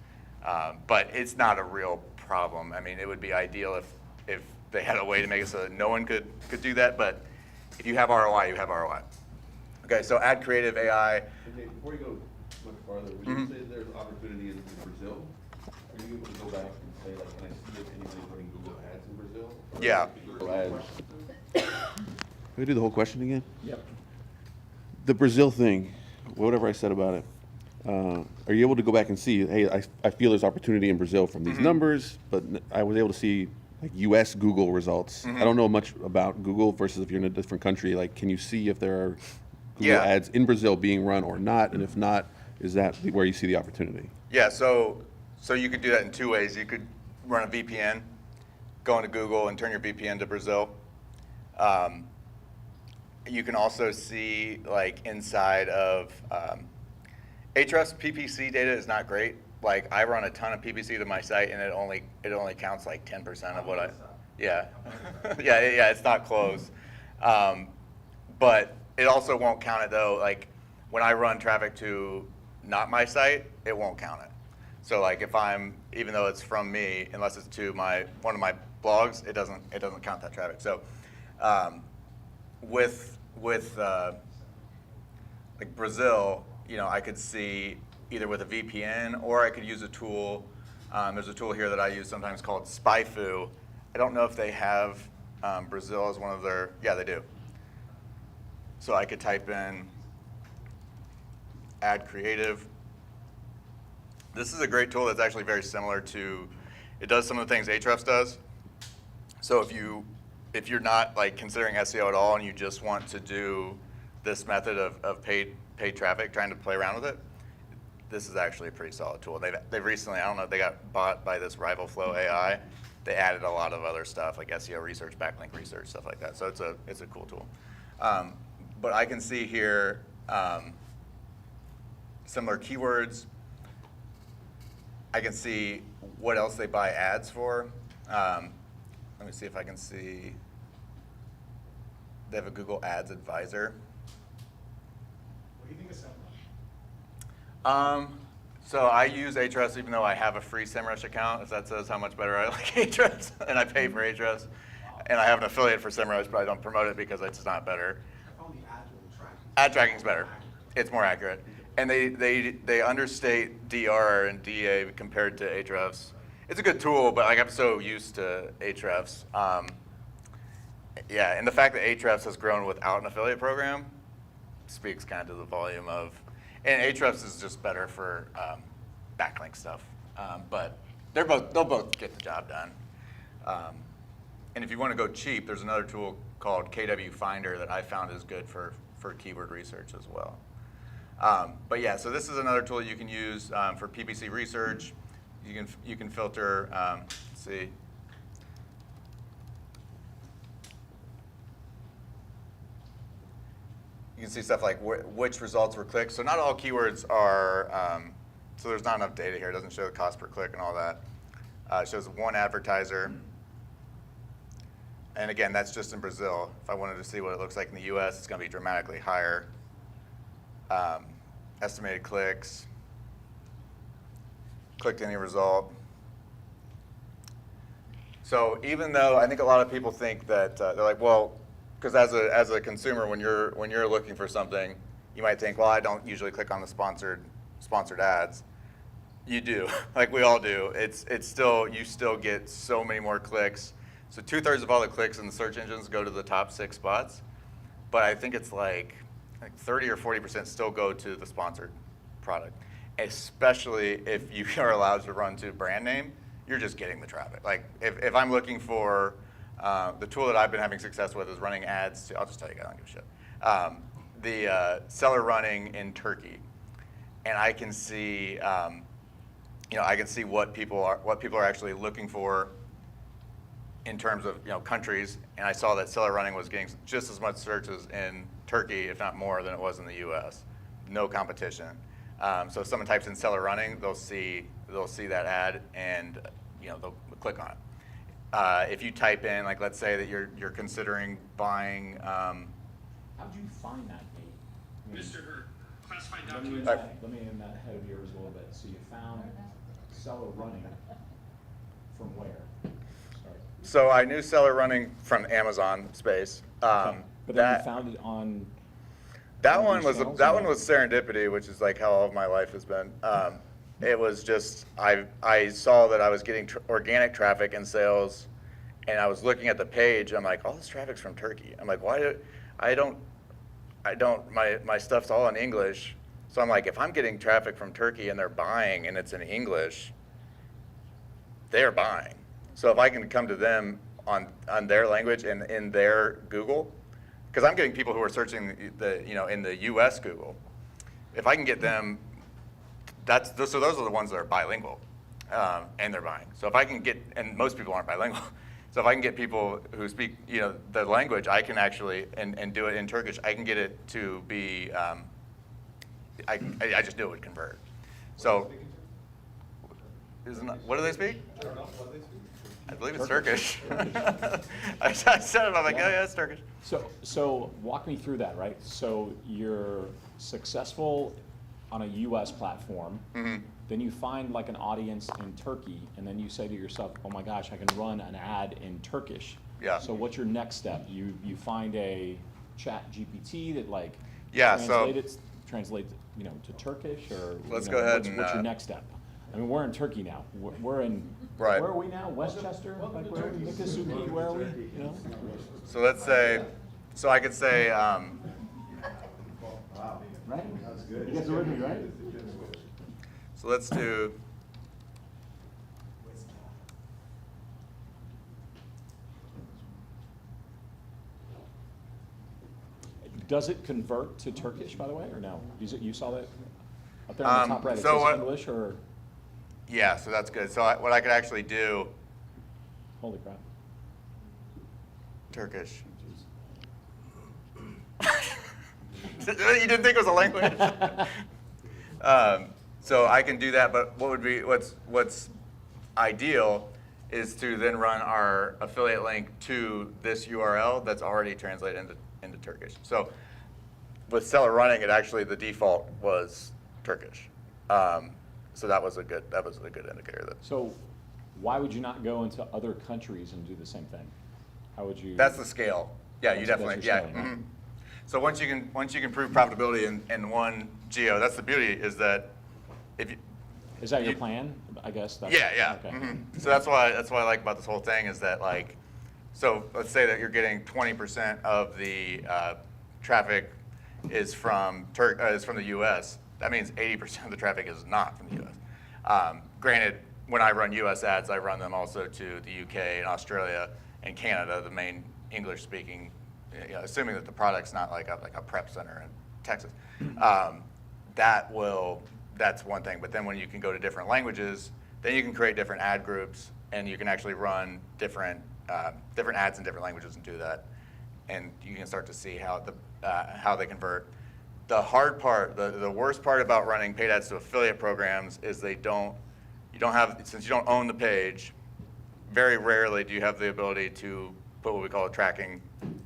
but it's not a real problem. I mean, it would be ideal if they had a way to make it so that no one could do that. But if you have ROI, you have ROI. Okay, so Ad Creative AI. Okay, before you go much farther, when you say there's opportunity in Brazil, are you able to go back and say, like, can I see if anybody's running Google Ads in Brazil? Or Yeah. Google Ads. Can we do the whole question again? Yep. The Brazil thing, whatever I said about it, are you able to go back and see, hey, I feel there's opportunity in Brazil from these numbers, but I was able to see like US Google results. I don't know much about Google versus if you're in a different country. Like, can you see if there are Google ads in Brazil being run or not? And if not, Is that where you see the opportunity? Yeah, so you could do that in two ways. You could run a VPN, go into Google and turn your VPN to Brazil. You can also see like inside of Ahrefs PPC data is not great. Like I run a ton of PPC to my site and it only counts like 10% of what I. Yeah, yeah, it's not close. But it also won't count it though. Like when I run traffic to not my site, it won't count it. So like if even though it's from me, unless it's to one of my blogs, it doesn't count that traffic. So with like Brazil, I could see either with a VPN or I could use a tool. There's a tool here that I use sometimes called SpyFu. I don't know if they have Brazil as one of their, yeah, they do. So I could type in add creative. This is a great tool that's actually very similar to, it does some of the things Ahrefs does. So if you're not like considering SEO at all and you just want to do this method of paid traffic, trying to play around with it, this is actually a pretty solid tool. They've recently, I don't know, they got bought by this Rival Flow AI. They added a lot of other stuff like SEO research, backlink research, stuff like that. So it's a cool tool. But I can see here similar keywords. I can see what else they buy ads for. Let me see if I can see. They have a Google Ads Advisor. What do you think of SEMrush? So I use Ahrefs even though I have a free SEMrush account, if that says how much better I like Ahrefs, and I pay for Ahrefs. And I have an affiliate for SEMrush, but I don't promote it because it's not better. I found the ads will track. Ad tracking's better. It's more accurate. And they understate DR and DA compared to Ahrefs. It's a good tool, but like I'm so used to Ahrefs. Yeah, and the fact that Ahrefs has grown without an affiliate program speaks kind of to the volume of, and Ahrefs is just better for backlink stuff. But they'll both get the job done. And if you want to go cheap, there's another tool called KW Finder that I found is good for keyword research as well. But yeah, so this is another tool you can use for PPC research. You can filter. Let's see. You can see stuff like which results were clicked. So not all keywords are. So there's not enough data here. It doesn't show the cost per click and all that. It shows one advertiser. And again, that's just in Brazil. If I wanted to see what it looks like in the US, it's going to be dramatically higher. Estimated clicks, clicked any result. So even though I think a lot of people think that they're like, well, because as a consumer, when you're looking for something, you might think, well, I don't usually click on the sponsored ads. You do, like we all do. It's still, you still get so many more clicks. So 2/3 of all the clicks in the search engines go to the top 6 spots, but I think it's like 30 or 40% still go to the sponsored product, especially if you are allowed to run to brand name, you're just getting the traffic. Like if I'm looking for, the tool that I've been having success with is running ads to, I'll just tell you guys, I don't give a shit. The seller running in Turkey, and I can see, I can see what people are actually looking for in terms of countries, and I saw that seller running was getting just as much searches in Turkey, if not more, than it was in the U.S. No competition. So if someone types in seller running, they'll see that ad, and they'll click on it. If you type in, like, let's say that you're considering buying. How did you find that, Nate? Mr. Hurd, classified Let me documents. in that head of yours a little bit. So you found seller running from where? Sorry. So I knew seller running from Amazon space. But then you found it on. That one was channels, that or one was serendipity, which is like how all of my life has been. It was just I saw that I was getting organic traffic and sales, and I was looking at the page. I'm like, all this traffic's from Turkey. I'm like, why do I don't my stuff's all in English. So I'm like, if I'm getting traffic from Turkey and they're buying and it's in English, they're buying. So if I can come to them on their language and in their Google, because I'm getting people who are searching in the U.S. Google. If I can get them so those are the ones that are bilingual, and they're buying. So if I can get, and most people aren't bilingual, so if I can get people who speak, the language, I can actually, and do it in Turkish, I can get it to be, I just knew it would convert. So, what do they speak? I don't know, what do they speak? I believe it's Turkish. I said it, I'm like, oh yeah, it's Turkish. So walk me through that, right? So you're successful on a US platform, then you find like an audience in Turkey, and then you say to yourself, oh my gosh, I can run an ad in Turkish. Yeah. So what's your next step? You find a chat GPT that like translates to Turkish, or let's go ahead what's your next step? I mean, we're in Turkey now. We're in, right. Where are we now? Westchester? Like where are we? Miccosukee, where are we? So let's say, so I could say, right? That's good. You guys are with me, right? So let's do, Does it convert to Turkish, by the way, or no? You saw that up there on the top right? It so says what, English, or? Yeah, so that's good. So what I could actually do. Holy crap. Turkish. You didn't think it was a language? So I can do that, but what's ideal is to then run our affiliate link to this URL that's already translated into Turkish. So with seller running, the default was Turkish. So that was a good indicator. So why would you not go into other countries and do the same thing? How would you? That's the scale. Yeah, you definitely. Yeah. Mm-hmm. So once you can prove profitability in one geo, that's the beauty, is that if you. Is that your plan? I guess. Yeah. Okay. Mm-hmm. So that's why I like about this whole thing is that, like, so let's say that you're getting 20% of the traffic is from the U.S. That means 80% of the traffic is not from the U.S. Granted, when I run U.S. ads, I run them also to the U.K. and Australia and Canada, the main English-speaking, assuming that the product's not like a prep center in Texas. That's one thing. But then when you can go to different languages, then you can create different ad groups, and you can actually run different ads in different languages and do that, and you can start to see how they convert. The hard part, the worst part about running paid ads to affiliate programs is since you don't own the page, very rarely do you have the ability to put what we call a tracking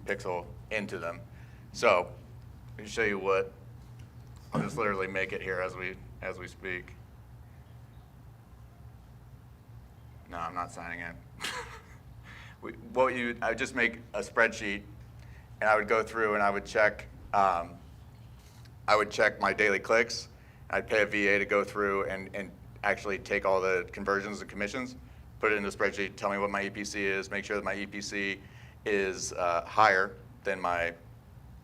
pixel into them. So let me show you I'll just literally make it here as we speak. No, I'm not signing in. I would just make a spreadsheet, and I would go through and I would check my daily clicks. I'd pay a VA to go through and actually take all the conversions and commissions, put it in the spreadsheet, tell me what my EPC is, make sure that my EPC is higher than my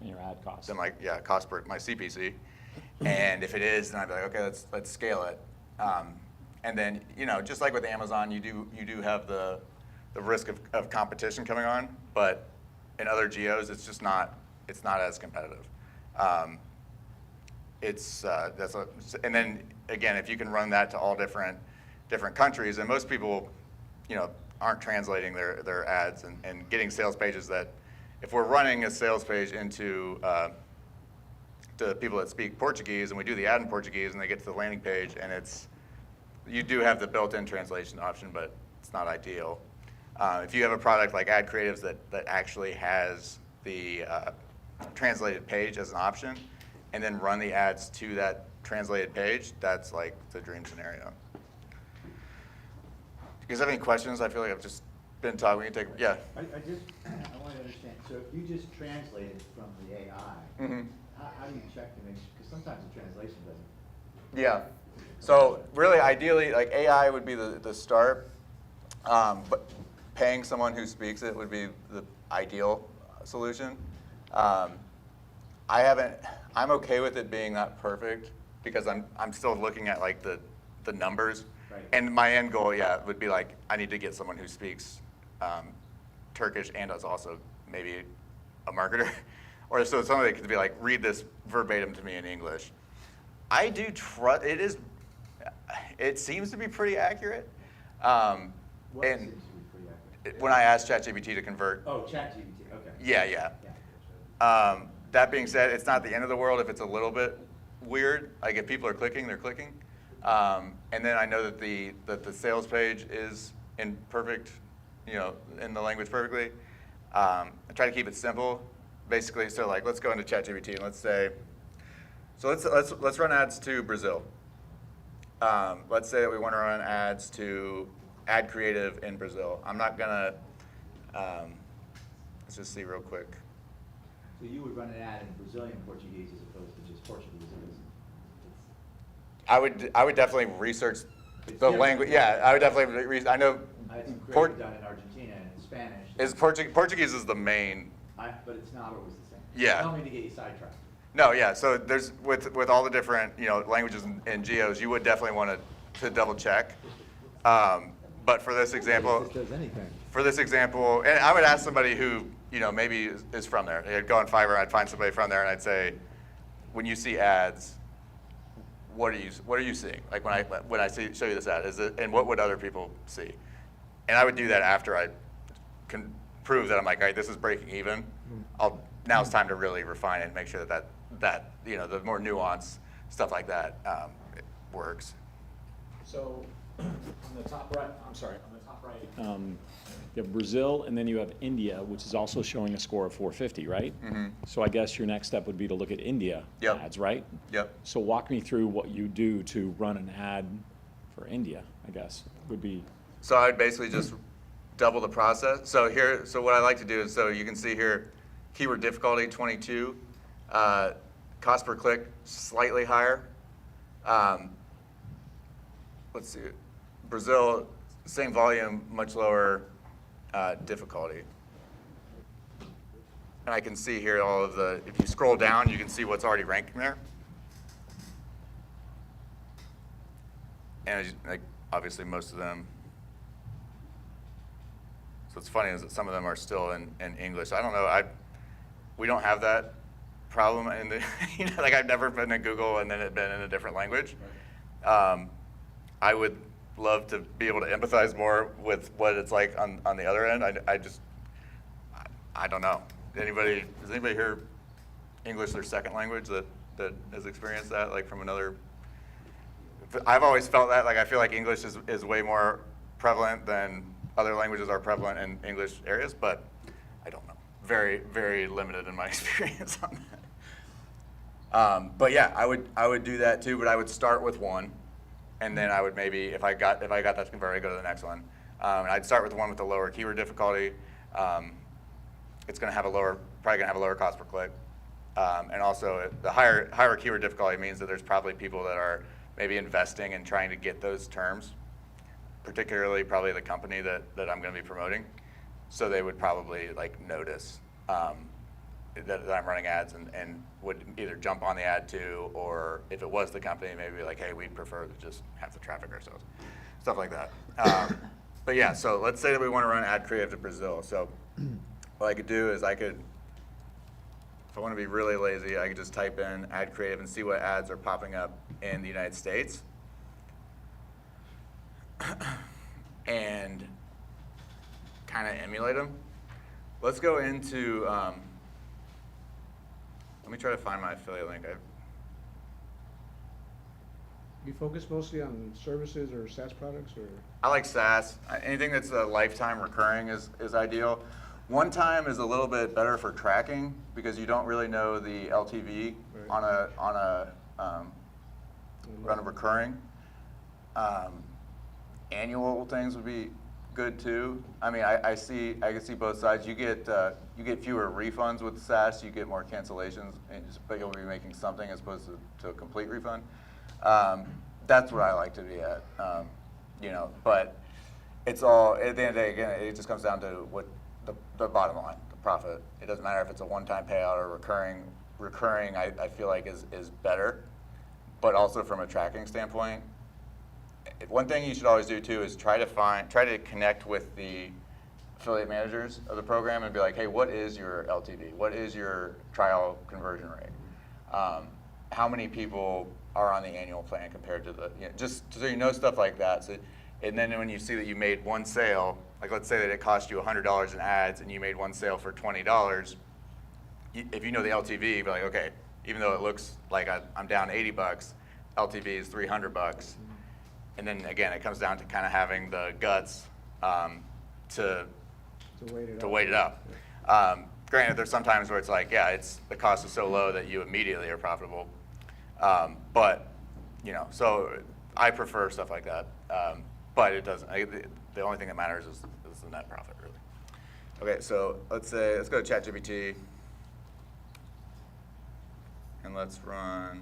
your ad cost. Than my cost per my CPC. And if it is, then I'd be like, okay, let's scale it. And then, just like with Amazon, you do have the risk of competition coming on, but in other geos, it's not as competitive. And then again, if you can run that to all different countries, and most people, aren't translating their ads and getting sales pages that, if we're running a sales page into to people that speak Portuguese, and we do the ad in Portuguese, and they get to the landing page, and you do have the built-in translation option, but it's not ideal. If you have a product like Ad Creatives that actually has the translated page as an option, and then run the ads to that translated page, that's like the dream scenario. Do you guys have any questions? I feel like I've just been talking. We can take, yeah. I want to understand. So if you just translate it from the AI, Mm-hmm. how do you check to make sure? Because sometimes the translation doesn't. Yeah. So really, ideally, like AI would be the start, but paying someone who speaks it would be the ideal solution. I'm okay with it being not perfect because I'm still looking at like the numbers. Right. And my end goal, would be like, I need to get someone who speaks Turkish and is also maybe a marketer. Or so somebody could be like, read this verbatim to me in English. I do trust, it is It seems to be pretty accurate. What And seems to be pretty accurate? when I asked ChatGPT to convert, Oh, ChatGPT, okay. yeah. That being said, it's not the end of the world if it's a little bit weird. Like if people are clicking, they're clicking. And then I know that the sales page is in perfect, in the language perfectly. I try to keep it simple. Basically, so like let's go into ChatGPT and let's say, so let's run ads to Brazil. Let's say that we want to run ads to ad creative in Brazil. I'm not gonna. Let's just see real quick. So you would run an ad in Brazilian Portuguese as opposed to just Portuguese? I would definitely research the different. language. Yeah, I would definitely. I know. I had some creative done in Argentina and in Spanish. Portuguese is the main. But it's not always the same. Yeah. I don't mean to get you sidetracked. No, yeah. So there's with all the different languages and geos, you would definitely want to double check. But for this example, It does anything. for this example, and I would ask somebody who maybe is from there. I'd go on Fiverr, I'd find somebody from there, and I'd say, when you see ads, what are you seeing? Like when I show you this ad, and what would other people see? And I would do that after I can prove that I'm like, all right, this is breaking even. Now it's time to really refine it and make sure that the more nuanced stuff like that it works. So on the top right, you have Brazil, and then you have India, which is also showing a score of 450, right? Mm-hmm. So I guess your next step would be to look at India Yep. ads, right? Yep. So walk me through what you do to run an ad for India, I guess, would be. So I would basically just double the process. So what I like to do is, so you can see here, keyword difficulty 22, cost per click slightly higher. Let's see, Brazil, same volume, much lower difficulty. And I can see here all of the, if you scroll down, you can see what's already ranking there. And obviously most of them. So what's funny is that some of them are still in English. I don't know. We don't have that problem in the. Like I've never been in Google and then it been in a different language. I would love to be able to empathize more with what it's like on the other end. I don't know. Does anybody here English their second language that has experienced that, like from another? I've always felt that, like I feel like English is way more prevalent than other languages are prevalent in English areas, but I don't know. Very, very limited in my experience on that. But yeah, I would do that too, but I would start with one, and then I would maybe, if I got that to convert, I'd go to the next one. And I'd start with the one with the lower keyword difficulty. It's probably gonna have a lower cost per click. And also the higher keyword difficulty means that there's probably people that are maybe investing and trying to get those terms, particularly probably the company that I'm going to be promoting. So they would probably notice that I'm running ads and would either jump on the ad too, or if it was the company, maybe be like, hey, we'd prefer to just have the traffic ourselves, stuff like that. But yeah, so let's say that we want to run ad creative to Brazil. So what I could do is if I want to be really lazy, I could just type in ad creative and see what ads are popping up in the United States. And kind of emulate them. Let's go into, let me try to find my affiliate link. You focus mostly on services or SaaS products, or? I like SaaS. Anything that's a lifetime recurring is ideal. One time is a little bit better for tracking because you don't really know the LTV on a recurring. Annual things would be good too. I mean, I can see both sides. You get fewer refunds with SaaS. You get more cancellations, but you'll be making something as opposed to a complete refund. That's what I like to be at. But it's all at the end of the day. Again, it just comes down to what the bottom line, the profit. It doesn't matter if it's a one-time payout or recurring. Recurring, I feel like is better, but also from a tracking standpoint. One thing you should always do too is try to connect with the affiliate managers of the program and be like, hey, what is your LTV? What is your trial conversion rate? How many people are on the annual plan compared to the, just so you know stuff like that. So, and then when you see that you made one sale, like let's say that it cost you $100 in ads and you made one sale for $20, if you know the LTV, you'd be like, okay, even though it looks like I'm down $80, LTV is $300. And then again, it comes down to kind of having the guts to weight it up. Granted, there's some times where it's like, yeah, the cost is so low that you immediately are profitable. But, so I prefer stuff like that. But it doesn't, the only thing that matters is the net profit, really. Okay, so let's go to ChatGPT. And let's run.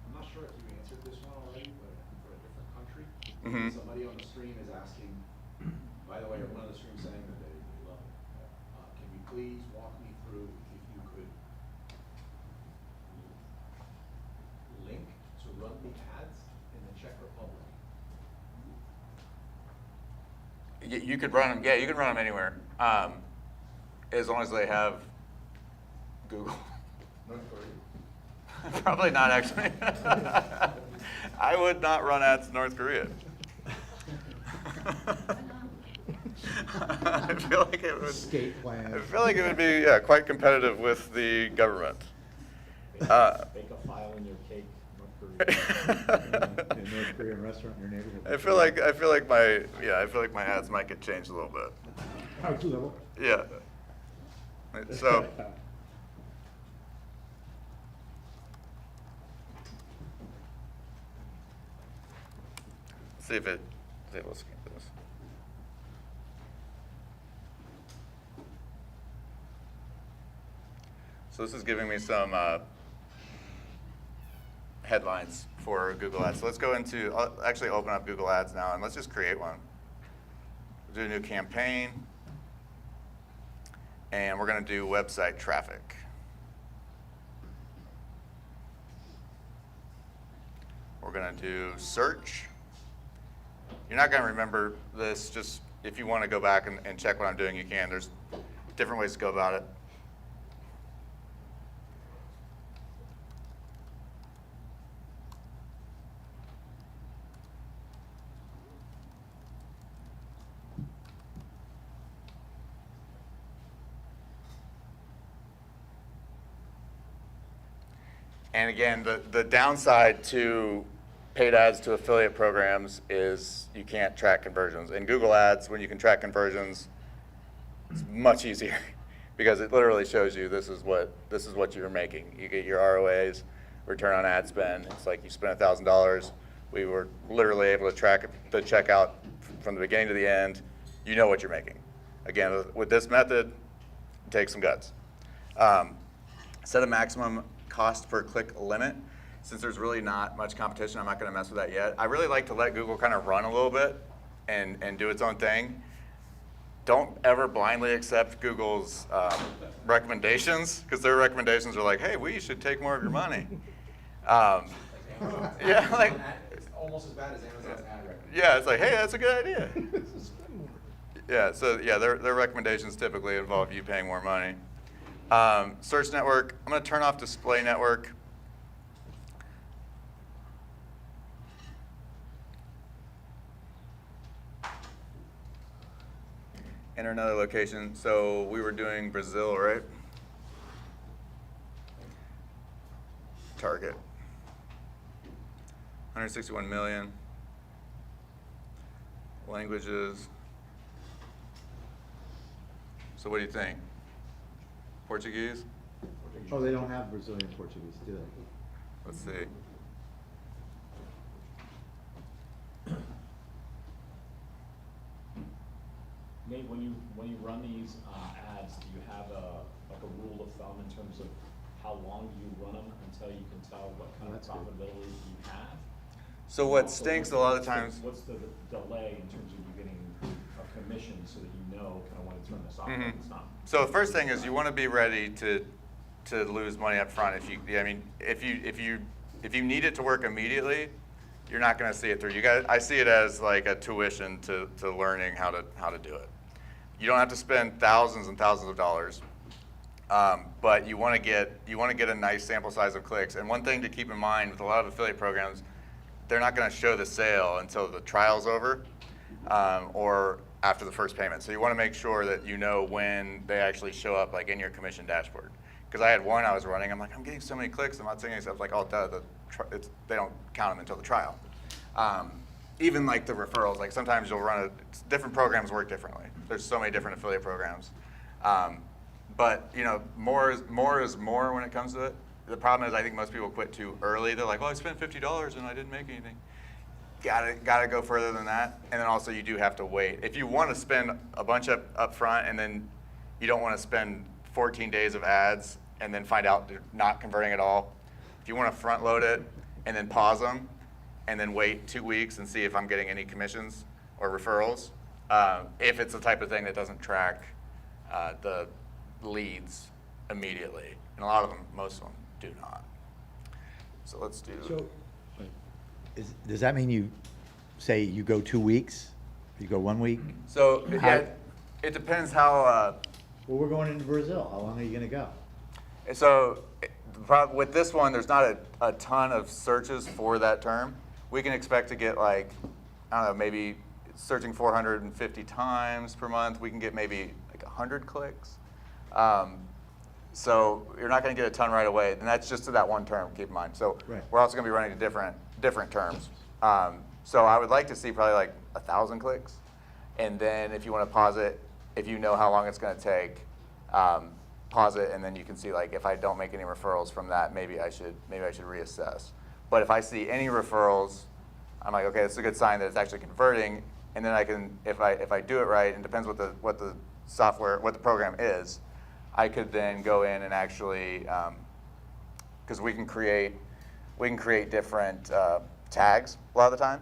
I'm not sure if you answered this one already, but for a different country, Mhm. somebody on the stream is asking, by the way, one of the streams saying that they love it. Can you please walk me through if you could link to run the ads in the Czech Republic? You could run them, yeah, you can run them anywhere, as long as they have Google. North Korea. Probably not, actually. I would not run ads in North Korea. I feel like it would. Escape plan. I feel like it would be quite competitive with the government. Bake a file in your cake, North Korea. In a North Korean restaurant in your neighborhood. I feel like my ads might get changed a little bit. Oh, it's a little. Yeah. So. See if it's able to scan this. So this is giving me some headlines for Google Ads. So let's go into, I'll actually open up Google Ads now and let's just create one. We'll do a new campaign. And we're going to do website traffic. We're going to do search. You're not going to remember this, just if you want to go back and check what I'm doing, you can. There's different ways to go about it. And again, the downside to paid ads to affiliate programs is you can't track conversions. In Google Ads, when you can track conversions, it's much easier because it literally shows you this is what you're making. You get your ROAs, return on ad spend. It's like you spent $1,000. We were literally able to track the checkout from the beginning to the end. You know what you're making. Again, with this method, it takes some guts. Set a maximum cost per click limit. Since there's really not much competition, I'm not going to mess with that yet. I really like to let Google kind of run a little bit and do its own thing. Don't ever blindly accept Google's recommendations, because their recommendations are like, hey, we should take more of your money. Yeah, like It's almost as bad as Amazon's ad recommendation. yeah, it's like, hey, that's a good idea. Yeah, so yeah, their recommendations typically involve you paying more money. Search network, I'm going to turn off display network. Enter another location. So we were doing Brazil, right? Target. 161 million. Languages. So what do you think? Portuguese? Oh, they don't have Brazilian Portuguese, do they? Let's see. Nate, when you run these ads, do you have a like a rule of thumb in terms of how long do you run them until you can tell what kind of That's good. profitability you have? So And what also, stinks a what's lot of the- times. What's the delay in terms of you getting a commission so that you know kind of when to turn this off, when Mhm. it's not? So the first thing is you want to be ready to lose money up front. If you need it to work immediately, you're not going to see it through. I see it as like a tuition to learning how to do it. You don't have to spend thousands and thousands of dollars, but you want to get a nice sample size of clicks. And one thing to keep in mind with a lot of affiliate programs, they're not going to show the sale until the trial's over, or after the first payment. So you want to make sure that you know when they actually show up, like in your commission dashboard. Because I had one I was running, I'm like, I'm getting so many clicks, I'm not seeing any stuff. Like, oh, duh, they don't count them until the trial. Even like the referrals, like sometimes you'll run different programs work differently. There's so many different affiliate programs. But you know, more is more when it comes to it. The problem is I think most people quit too early. They're like, oh, I spent $50 and I didn't make anything. Gotta go further than that. And then also you do have to wait. If you want to spend a bunch up front and then you don't want to spend 14 days of ads and then find out they're not converting at all, if you want to front load it and then pause them and then wait 2 weeks and see if I'm getting any commissions or referrals, if it's the type of thing that doesn't track the leads immediately. And a lot of them, most of them do not. So let's do. So, does that mean you say you go 2 weeks? You go 1 week? So yeah, it depends how. Well, we're going into Brazil. How long are you gonna go? So the problem with this one, there's not a ton of searches for that term. We can expect to get like, I don't know, maybe searching 450 times per month. We can get maybe like 100 clicks. So you're not going to get a ton right away, and that's just to that one term. Keep in mind. So Right. we're also going to be running different terms. So I would like to see probably like 1,000 clicks, and then if you want to pause it, if you know how long it's going to take, pause it, and then you can see like if I don't make any referrals from that, maybe I should reassess. But if I see any referrals, I'm like, okay, it's a good sign that it's actually converting, and then I can, if I do it right, and it depends what the software, what the program is, I could then go in and actually, because we can create different tags a lot of the time,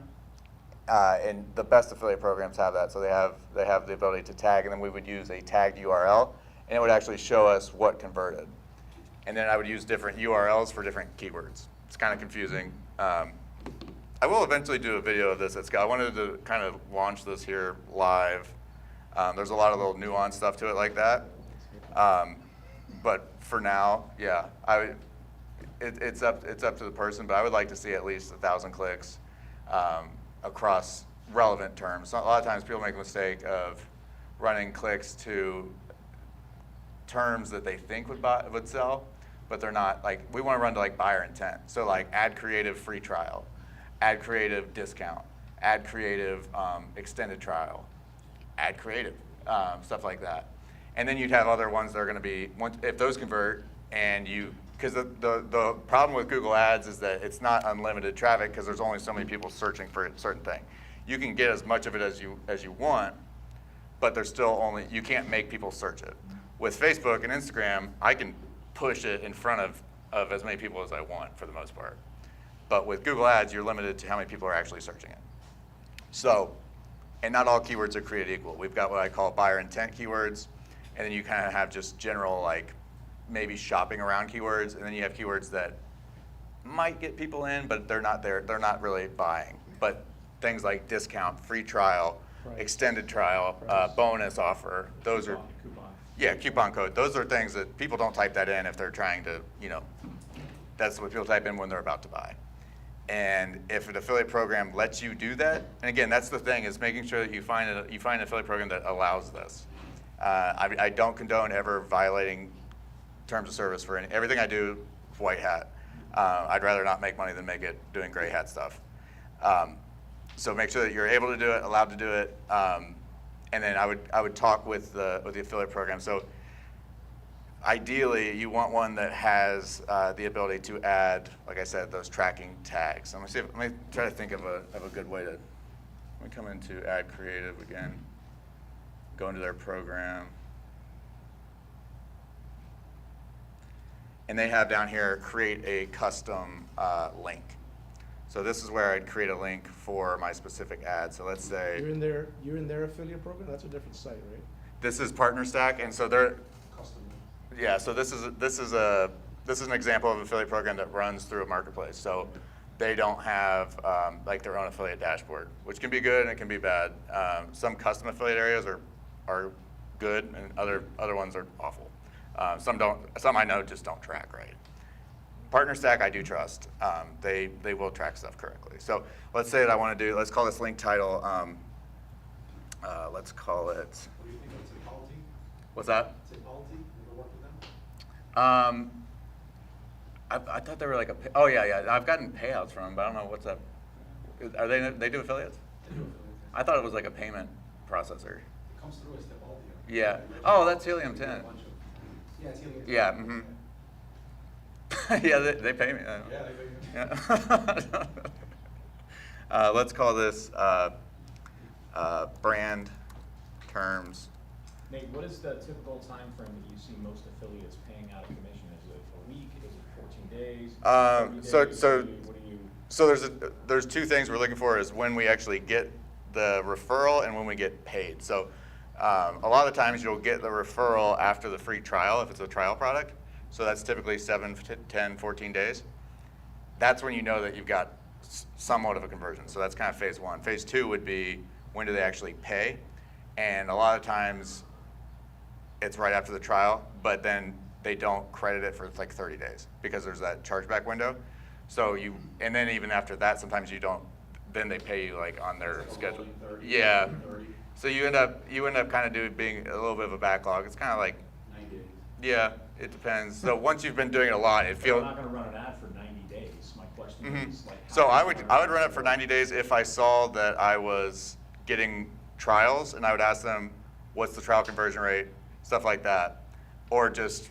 and the best affiliate programs have that. So they have the ability to tag, and then we would use a tagged URL, and it would actually show us what converted. And then I would use different URLs for different keywords. It's kind of confusing. I will eventually do a video of this. I wanted to kind of launch this here live. There's a lot of little nuanced stuff to it like that. But for now, yeah, it's up to the person. But I would like to see at least 1,000 clicks across relevant terms. So a lot of times people make a mistake of running clicks to terms that they think would sell, but they're not. Like we want to run to like buyer intent. So like add creative free trial, add creative discount, add creative extended trial, add creative, stuff like that. And then you'd have other ones that are going to be, if those convert, and because the problem with Google Ads is that it's not unlimited traffic because there's only so many people searching for a certain thing. You can get as much of it as you want, but there's still you can't make people search it. With Facebook and Instagram, I can push it in front of as many people as I want for the most part. But with Google Ads, you're limited to how many people are actually searching it. So, and not all keywords are created equal. We've got what I call buyer intent keywords, and then you kind of have just general like maybe shopping around keywords, and then you have keywords that might get people in, but they're not there. They're not really buying. But things like discount, free trial, extended trial, bonus offer, those are Coupon. Yeah, coupon code. Those are things that people don't type that in if they're trying to, that's what people type in when they're about to buy. And if an affiliate program lets you do that, and again, that's the thing, is making sure that you find an affiliate program that allows this. I don't condone ever violating terms of service for everything I do, white hat. I'd rather not make money than make it doing gray hat stuff. So make sure that you're able to do it, allowed to do it, and then I would talk with the affiliate program. So ideally, you want one that has the ability to add, like I said, those tracking tags. Let me try to think of a good way to. Let me come into Add Creative again. Go into their program. and they have down here, create a custom link. So this is where I'd create a link for my specific ad. So let's say You're in their affiliate program? That's a different site, right? this is Partner Stack, and so they're, yeah, so this is an example of an affiliate program that runs through a marketplace. So they don't have like their own affiliate dashboard, which can be good and it can be bad. Some custom affiliate areas are good, and other ones are awful. Some I know just don't track right. Partner Stack I do trust. They will track stuff correctly. So let's say that I want to do, let's call this link title, let's call it, What do you think of Tipalti? what's that? Tipalti, you ever worked with them? I thought they were like oh yeah, I've gotten payouts from them, but I don't know what's up. Are they do affiliates? They do affiliate. I thought it was like a payment processor. It comes through as Tipalti. Yeah. Oh, that's Helium 10. Yeah, it's Helium 10. Yeah. Mm-hmm. Yeah, they pay me. Yeah, they pay you. Yeah. Let's call this brand terms. Nate, what is the typical time frame that you see most affiliates paying out a commission? Is it a week? Is it 14 days? 30 days? What do you? So there's two things we're looking for is when we actually get the referral and when we get paid. So a lot of the times you'll get the referral after the free trial if it's a trial product. So that's typically 7, 10, 14 days. That's when you know that you've got somewhat of a conversion. So that's kind of phase one. Phase two would be when do they actually pay? And a lot of times it's right after the trial, but then they don't credit it for like 30 days because there's that chargeback window. So and then even after that, sometimes you don't, then they pay you like on their schedule. 30, Yeah. 30. So you end up kind of being a little bit of a backlog. It's kind of like, 90 days. yeah, it depends. So once you've been doing it a lot, it I'm feels. not going to run an ad for 90 days. My question is like. So how I much would are- run it for 90 days if I saw that I was getting trials, and I would ask them, what's the trial conversion rate, stuff like that, or just,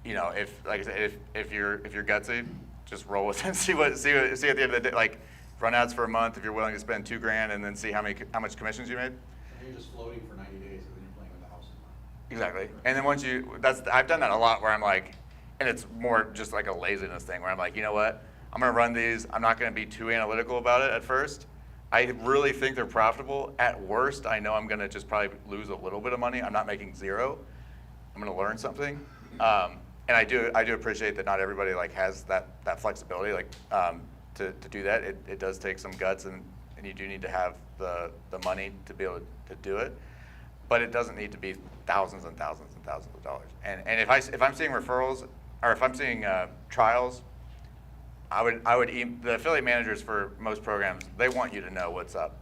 if like I said, if you're gutsy, just roll with it and see at the end of the day, like run ads for a month if you're willing to spend $2,000 and then see how much commissions you made. And you're just floating for 90 days, and then you're playing with the house. Exactly. And then I've done that a lot where I'm like, and it's more just like a laziness thing where I'm like, you know what? I'm going to run these. I'm not going to be too analytical about it at first. I really think they're profitable. At worst, I know I'm going to just probably lose a little bit of money. I'm not making zero. I'm going to learn something. And I do appreciate that not everybody like has that flexibility like to do that. It does take some guts, and you do need to have the money to be able to do it. But it doesn't need to be thousands and thousands and thousands of dollars. And if I'm seeing referrals or if I'm seeing trials, the affiliate managers for most programs, they want you to know what's up.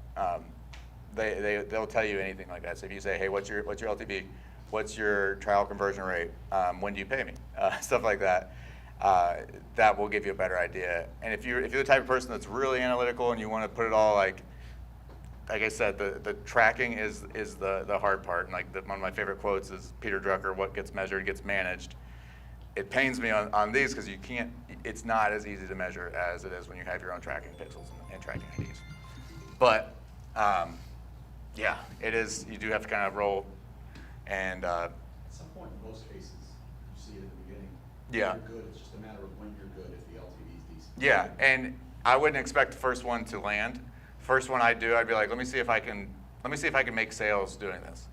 They'll tell you anything like that. So if you say, hey, what's your LTV? What's your trial conversion rate? When do you pay me? Stuff like that. That will give you a better idea. And if you're the type of person that's really analytical and you want to put it all like I said, the tracking is the hard part. And like one of my favorite quotes is Peter Drucker: "What gets measured gets managed." It pains me on these because it's not as easy to measure as it is when you have your own tracking pixels and tracking IDs. But yeah, it is. You do have to kind of roll. And At some point, in most cases, you see it at the beginning. Yeah. If you're good, it's just a matter of when you're good if the LTV is decent. yeah, and I wouldn't expect the first one to land. First one I'd be like, let me see if I can make sales doing this.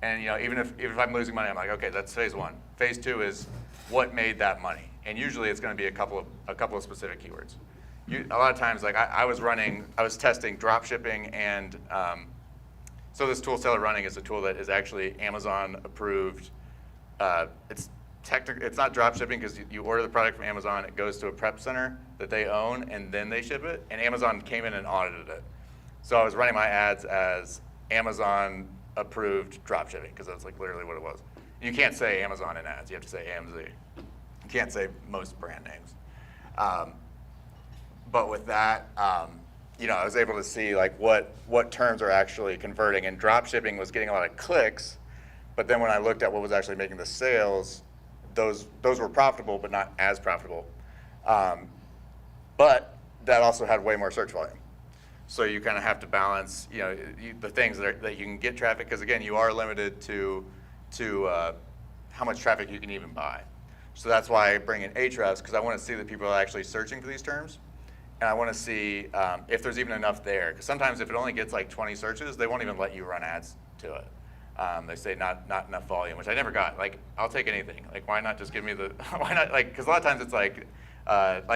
And even if I'm losing money, I'm like, okay, that's phase one. Phase two is what made that money, and usually it's going to be a couple of specific keywords. A lot of times, like I was testing drop shipping, and so this tool Seller Running is a tool that is actually Amazon approved. It's not drop shipping because you order the product from Amazon, it goes to a prep center that they own, and then they ship it. And Amazon came in and audited it. So I was running my ads as Amazon approved drop shipping because that's like literally what it was. You can't say Amazon in ads. You have to say AMZ. You can't say most brand names. But with that, I was able to see like what terms are actually converting. And drop shipping was getting a lot of clicks, but then when I looked at what was actually making the sales, those were profitable, but not as profitable. But that also had way more search volume. So you kind of have to balance, the things that you can get traffic, because again, you are limited to how much traffic you can even buy. So that's why I bring in Ahrefs, because I want to see that people are actually searching for these terms. And I want to see if there's even enough there. Because sometimes if it only gets like 20 searches, they won't even let you run ads to it. They say not enough volume, which I never got. Like, I'll take anything. Like, why not just give me the, why not, like, because a lot of times it's like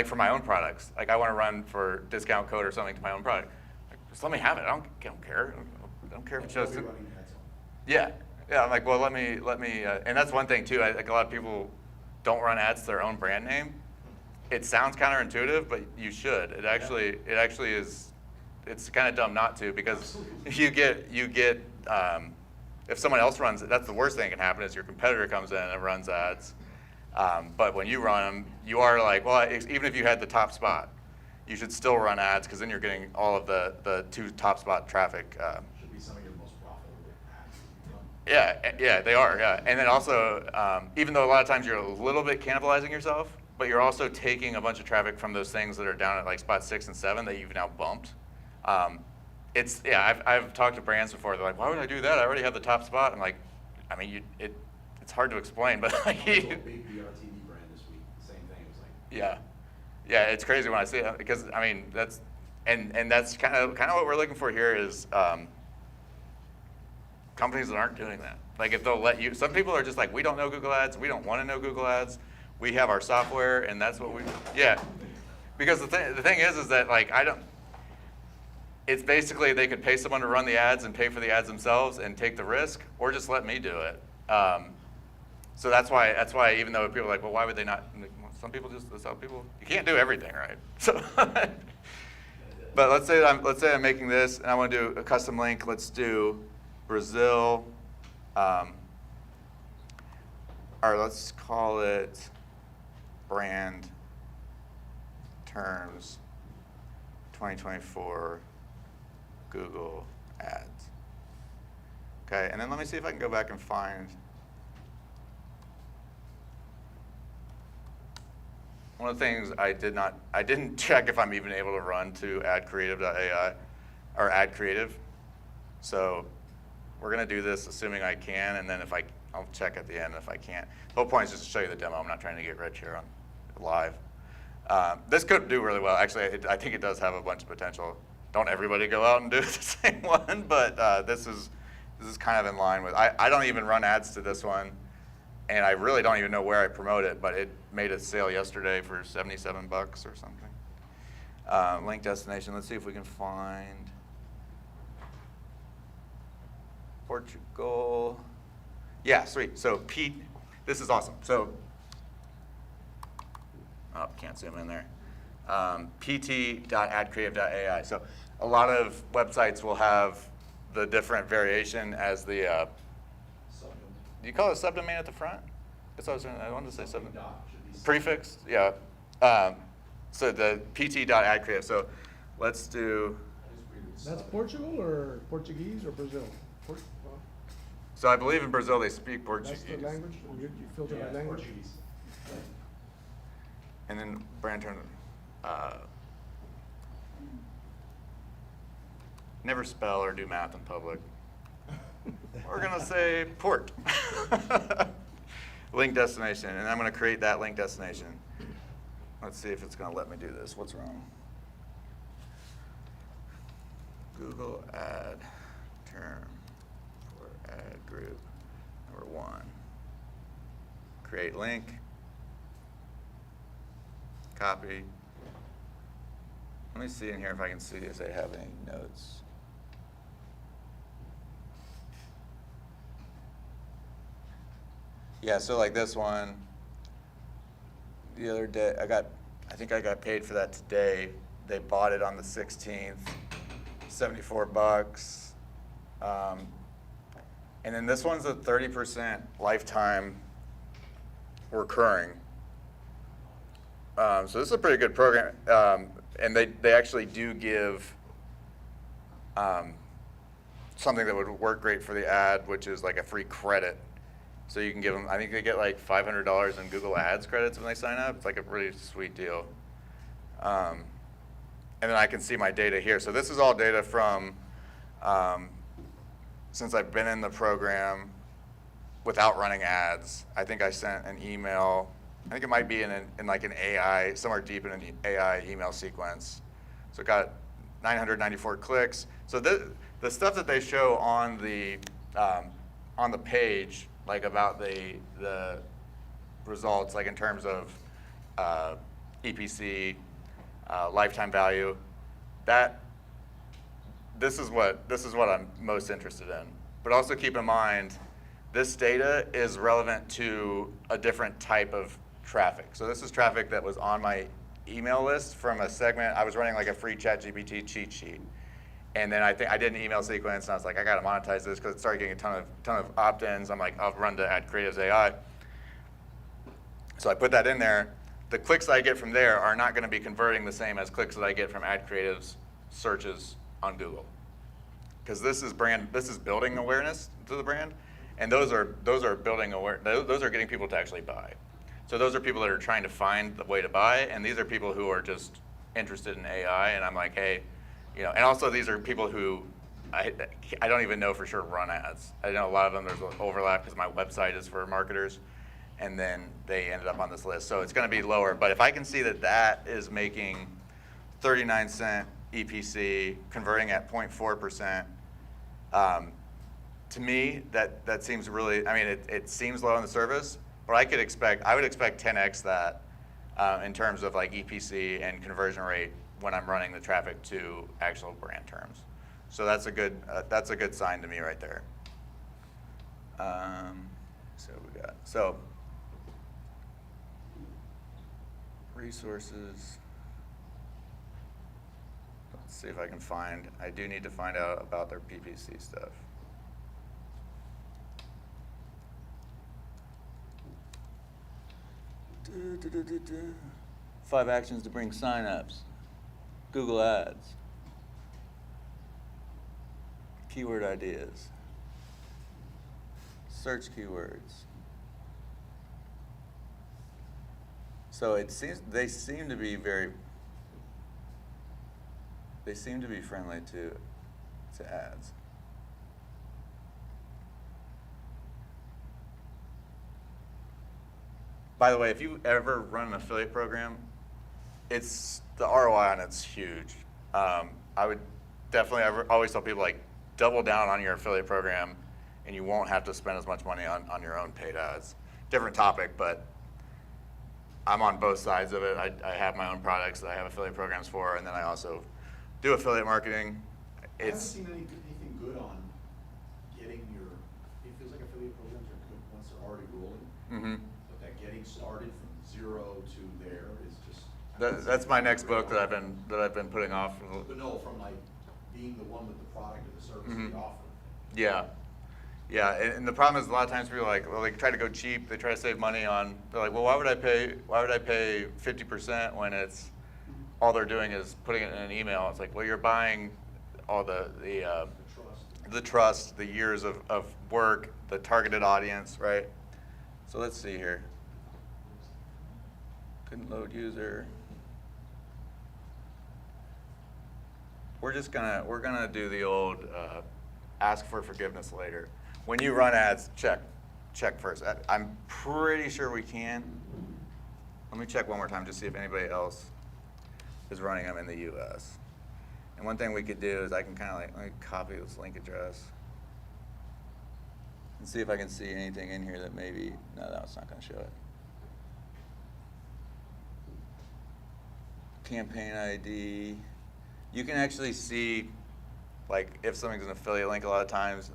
for my own products. Like, I want to run for discount code or something to my own product. Like, just let me have it. I don't care. I don't care if it shows. Yeah. Yeah, I'm like, well, let me, and that's one thing too. Like, a lot of people don't run ads to their own brand name. It sounds counterintuitive, but you should. It actually is. It's kind of dumb not to, because you get if someone else runs it, that's the worst thing that can happen is your competitor comes in and runs ads. But when you run them, you are like, well, even if you had the top spot, you should still run ads, because then you're getting all of the 2 top spot traffic. Should be some of your most profitable ads. Yeah, they are, yeah. And then also, even though a lot of times you're a little bit cannibalizing yourself, but you're also taking a bunch of traffic from those things that are down at like spot 6 and 7 that you've now bumped. I've talked to brands before. They're like, why would I do that? I already have the top spot. I'm like, I mean, it's hard to explain, but like, I told a big BRTV brand this week, same thing. It was like, yeah, it's crazy when I see it, because I mean that's kind of what we're looking for here is companies that aren't doing that. Like, if they'll let you. Some people are just like, we don't know Google Ads. We don't want to know Google Ads. We have our software, and that's what we. Yeah, because the thing is that like it's basically they could pay someone to run the ads and pay for the ads themselves and take the risk, or just let me do it. So that's why even though people are like, well, why would they not? Some people that's how people. You can't do everything, right? So, but let's say I'm making this and I want to do a custom link. Let's do Brazil, or let's call it brand terms 2024 Google Ads. Okay, and then let me see if I can go back and find one of the things I didn't check if I'm even able to run to adcreative.ai or add creative. So we're gonna do this assuming I can, and then I'll check at the end if I can't. The whole point is just to show you the demo. I'm not trying to get rich here on live. This could do really well. Actually, I think it does have a bunch of potential. Don't everybody go out and do the same one, but this is kind of in line with. I don't even run ads to this one, and I really don't even know where I promote it, but it made a sale yesterday for $77 or something. Link destination. Let's see if we can find Portugal. Yeah, sweet. So Pete, this is awesome. So, oh, can't zoom in there. pt.adcreative.ai. So a lot of websites will have the different variation as the, do you call it subdomain at the front? That's what I wanted to say subdomain. Prefix, yeah. So the pt.adcreative. So let's do. That's Portugal or Portuguese or Brazil? So I believe in Brazil they speak Portuguese. That's the language? You filter by language? Portuguese. And then brand term. Never spell or do math in public. We're gonna say port. Link destination, and I'm gonna create that link destination. Let's see if it's gonna let me do this. What's wrong? Google ad term for ad group number 1. Create link. Copy. Let me see in here if I can see if they have any notes. Yeah, so like this one, the other day, I think I got paid for that today. They bought it on the 16th, $74. And then this one's a 30% lifetime recurring. So this is a pretty good program. And they actually do give something that would work great for the ad, which is like a free credit. So you can give them, I think they get like $500 in Google Ads credits when they sign up. It's like a really sweet deal. And then I can see my data here. So this is all data from since I've been in the program without running ads. I think I sent an email I think it might be in like an AI, somewhere deep in an AI email sequence. So it got 994 clicks. So the stuff that they show on the page, like about the results, like in terms of EPC, lifetime value, this is what I'm most interested in. But also keep in mind, this data is relevant to a different type of traffic. So this is traffic that was on my email list from a segment. I was running like a free ChatGPT cheat sheet. And then I did an email sequence, and I was like, I gotta monetize this because it started getting a ton of opt-ins. I'm like, I'll run to Ad Creatives AI. So I put that in there. The clicks that I get from there are not gonna be converting the same as clicks that I get from Ad Creatives searches on Google. Because this is building awareness to the brand, and those are building those are getting people to actually buy. So those are people that are trying to find the way to buy, and these are people who are just interested in AI, and I'm like, hey, you know, and also these are people who I don't even know for sure run ads. I know a lot of them, there's overlap because my website is for marketers, and then they ended up on this list. So it's gonna be lower, but if I can see that is making 39-cent EPC, converting at 0.4%, to me, that seems really, I mean, it seems low on the surface, but I would expect 10x that in terms of like EPC and conversion rate when I'm running the traffic to actual brand terms. So that's a good sign to me right there. So resources. Let's see if I can find. I do need to find out about their PPC stuff. Five actions to bring signups. Google Ads. Keyword ideas. Search keywords. So they seem to be friendly to ads. By the way, if you ever run an affiliate program, the ROI on it's huge. I would definitely always tell people, like, double down on your affiliate program and you won't have to spend as much money on your own paid ads. Different topic, but I'm on both sides of it. I have my own products that I have affiliate programs for, and then I also do affiliate marketing. I haven't seen anything good on getting it feels like affiliate programs are good once they're already rolling. Mm-hmm. But that getting started from 0 to there is just. That's my next book that I've been putting off. But no, from like being the one with the product or the service Mm-hmm. they offer. Yeah. Yeah, and the problem is a lot of times people are like, well, they try to go cheap, they try to save money on, they're like, well, why would I pay 50% when all they're doing is putting it in an email? It's like, well, you're buying all the trust, the years of work, the targeted audience, right? So let's see here. Couldn't load user. We're gonna do the old ask for forgiveness later. When you run ads, check first. I'm pretty sure we can. Let me check one more time, just see if anybody else is running them in the US. And one thing we could do is I can kind of let me copy this link address and see if I can see anything in here that maybe, no, that's not gonna show it. Campaign ID. You can actually see, like, if something's an affiliate link a lot of times,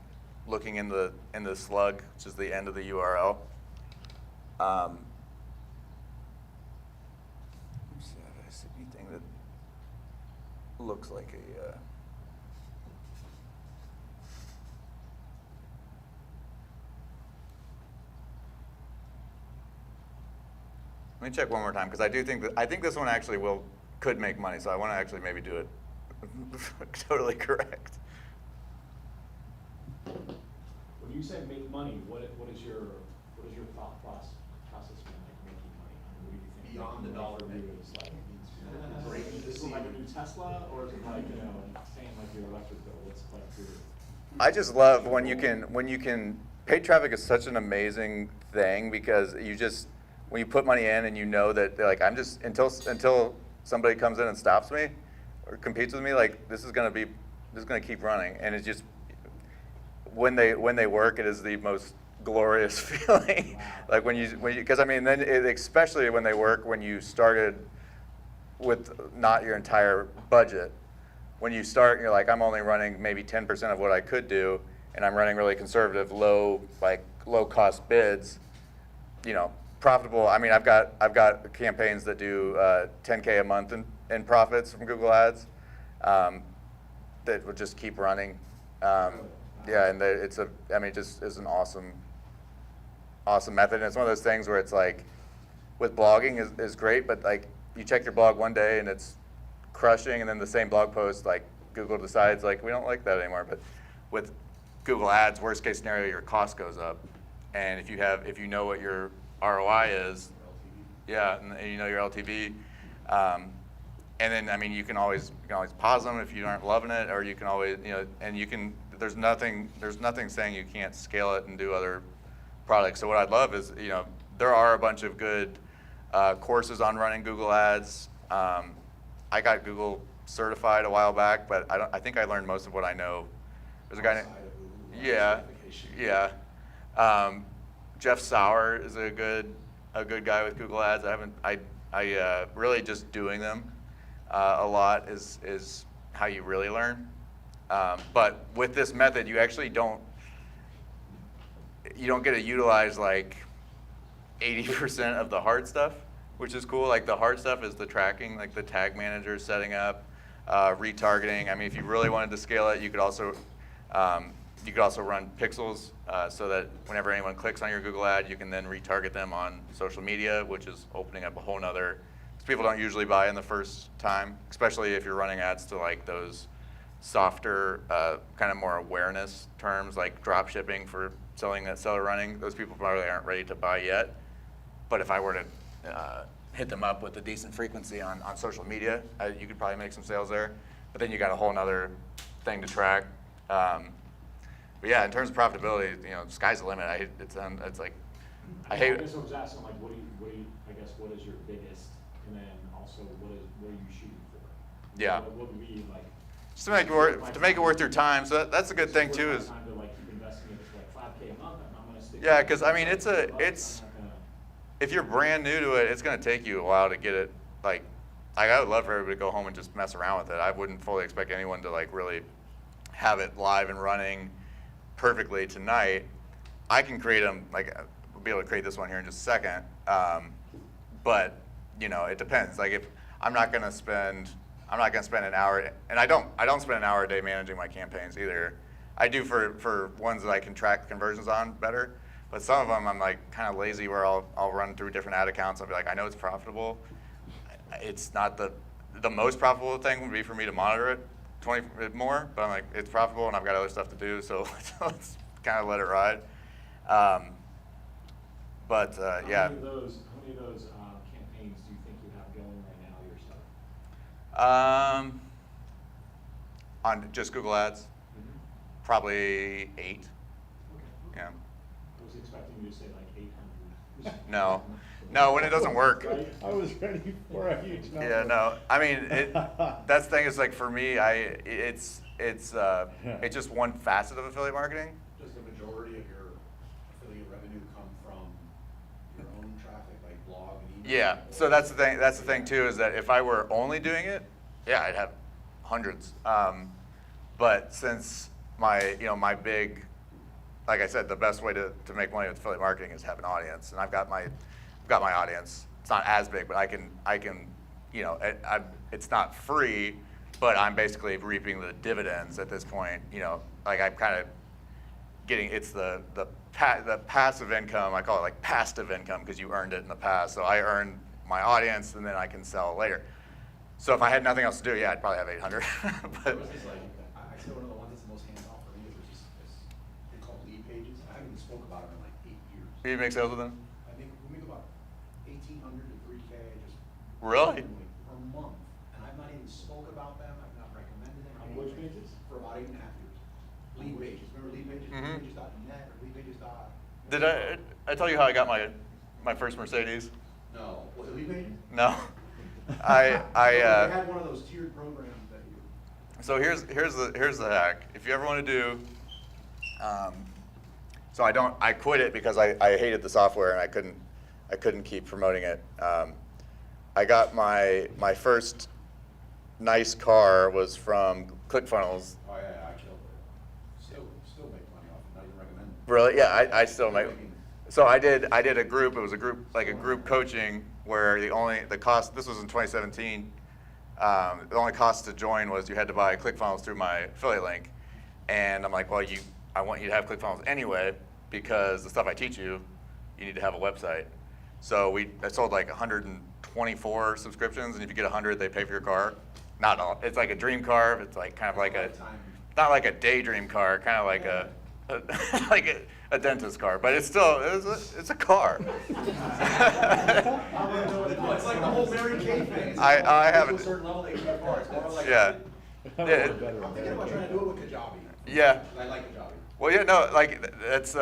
looking in the slug, which is the end of the URL. Let's see if I see anything that looks like a. Let me check one more time because I think this one actually could make money, so I want to actually maybe do it totally correct. When you say make money, what is your thought process when like making money? What do you think? Beyond the dollar for you making. is like, Breaking the is it like a ceiling. new Tesla, or is it like, paying like your electric bill? What's like your? I just love when you can paid traffic is such an amazing thing because when you put money in and you know that they're like, I'm just, until somebody comes in and stops me or competes with me, like this is gonna keep running. And it's just, when they work, it is the most glorious feeling. Like when you, because I mean, then especially when they work, when you started with not your entire budget. When you start, you're like, I'm only running maybe 10% of what I could do, and I'm running really conservative, low cost bids, you know, profitable. I mean, I've got campaigns that do 10K a month in profits from Google Ads that would just keep running. Yeah, and just is an awesome method. And it's one of those things where it's like, with blogging is great, but like you check your blog one day and it's crushing, and then the same blog post, like Google decides like we don't like that anymore. But with Google Ads, worst case scenario, your cost goes up, and if you know what your ROI is, yeah, and you know your LTV, and then I mean you can always pause them if you aren't loving it, or you can always, you know, and you can. There's nothing saying you can't scale it and do other products. So what I'd love is, you know, there are a bunch of good courses on running Google Ads. I got Google certified a while back, but I think I learned most of what I know. There's a guy named Jeff Sauer is a good guy with Google Ads. I really just doing them a lot is how you really learn. But with this method, you actually don't get to utilize like 80% of the hard stuff, which is cool. Like the hard stuff is the tracking, like the tag manager setting up, retargeting. I mean, if you really wanted to scale it, you could also run pixels so that whenever anyone clicks on your Google ad, you can then retarget them on social media, which is opening up a whole nother. People don't usually buy in the first time, especially if you're running ads to like those softer, kind of more awareness terms like drop shipping for selling that seller running. Those people probably aren't ready to buy yet. But if I were to hit them up with a decent frequency on social media, you could probably make some sales there. But then you got a whole nother thing to track. But yeah, in terms of profitability, you know, sky's the limit. I hate. I guess I was asking, like, what is your biggest, and then also what are you shooting for? Yeah. What would be like? Just to make it worth your time. So that's a good thing too. Is time to like keep investing in it for like $5K a month. I'm gonna stick. Yeah, because I mean, if you're brand new to it, it's going to take you a while to get it. Like I would love for everybody to go home and just mess around with it. I wouldn't fully expect anyone to like really have it live and running perfectly tonight. I can create them, like we'll be able to create this one here in just a second. But you know, it depends. Like if I'm not going to spend an hour, and I don't spend an hour a day managing my campaigns either. I do for ones that I can track conversions on better. But some of them I'm like kind of lazy where I'll run through different ad accounts. I'll be like, I know it's profitable. It's not the most profitable thing would be for me to monitor it 20 more, but I'm like, it's profitable and I've got other stuff to do, so let's kind of let it ride. Yeah. How many of those campaigns do you think you have going right now yourself? On just Google Ads, probably 8. Okay. Yeah. I was expecting you to say like 800. No, when it doesn't work. I was ready for a huge number. Yeah, no. I mean, that's the thing is like for me, it's just one facet of affiliate marketing. Does the majority of your affiliate revenue come from your own traffic, like blog and email? Yeah. So that's the thing. That's the thing too is that if I were only doing it, yeah, I'd have hundreds. But since my big, like I said, the best way to make money with affiliate marketing is have an audience, and I've got my audience. It's not as big, but I can, it's not free, but I'm basically reaping the dividends at this point. You know, like I'm kind of getting, it's the passive income. I call it like passive income because you earned it in the past. So I earn my audience, and then I can sell later. So if I had nothing else to do, yeah, I'd probably have 800. But I say one of the ones that's the most hands-off for me is they're called lead pages. I haven't even spoke about them in like 8 years. do you make sales with them? We make about 1,800 to 3K just Really? per month, and I've not even spoke about them. I've not recommended them. On which pages? For about 8.5 years. Lead pages. Remember lead pages? Mhm. Leadpages.net or leadpages. Did I tell you how I got my my first Mercedes? No, was it eBay? No. They had one of those tiered programs that you. So here's the hack. If you ever want to do, so I quit it because I hated the software and I couldn't keep promoting it. I got my first nice car was from ClickFunnels. Oh yeah, I killed it. Still make money off it. Not even recommend it. Really? Yeah, I still make. So I did a group. It was a group coaching where the cost. This was in 2017. The only cost to join was you had to buy ClickFunnels through my affiliate link, and I'm like, well, I want you to have ClickFunnels anyway because the stuff I teach you need to have a website. So I sold like 124 subscriptions, and if you get 100, they pay for your car. Not all. It's like a dream car. It's like kind of like not like a daydream car, kind of like like a dentist car, but it's still it's a car. It's like the whole Mary Kay thing. I haven't. To a certain level, they give you a car. It's more like. Yeah. I'm thinking about trying to do it with Kajabi. Yeah. I like Kajabi. Well, yeah, no, like that's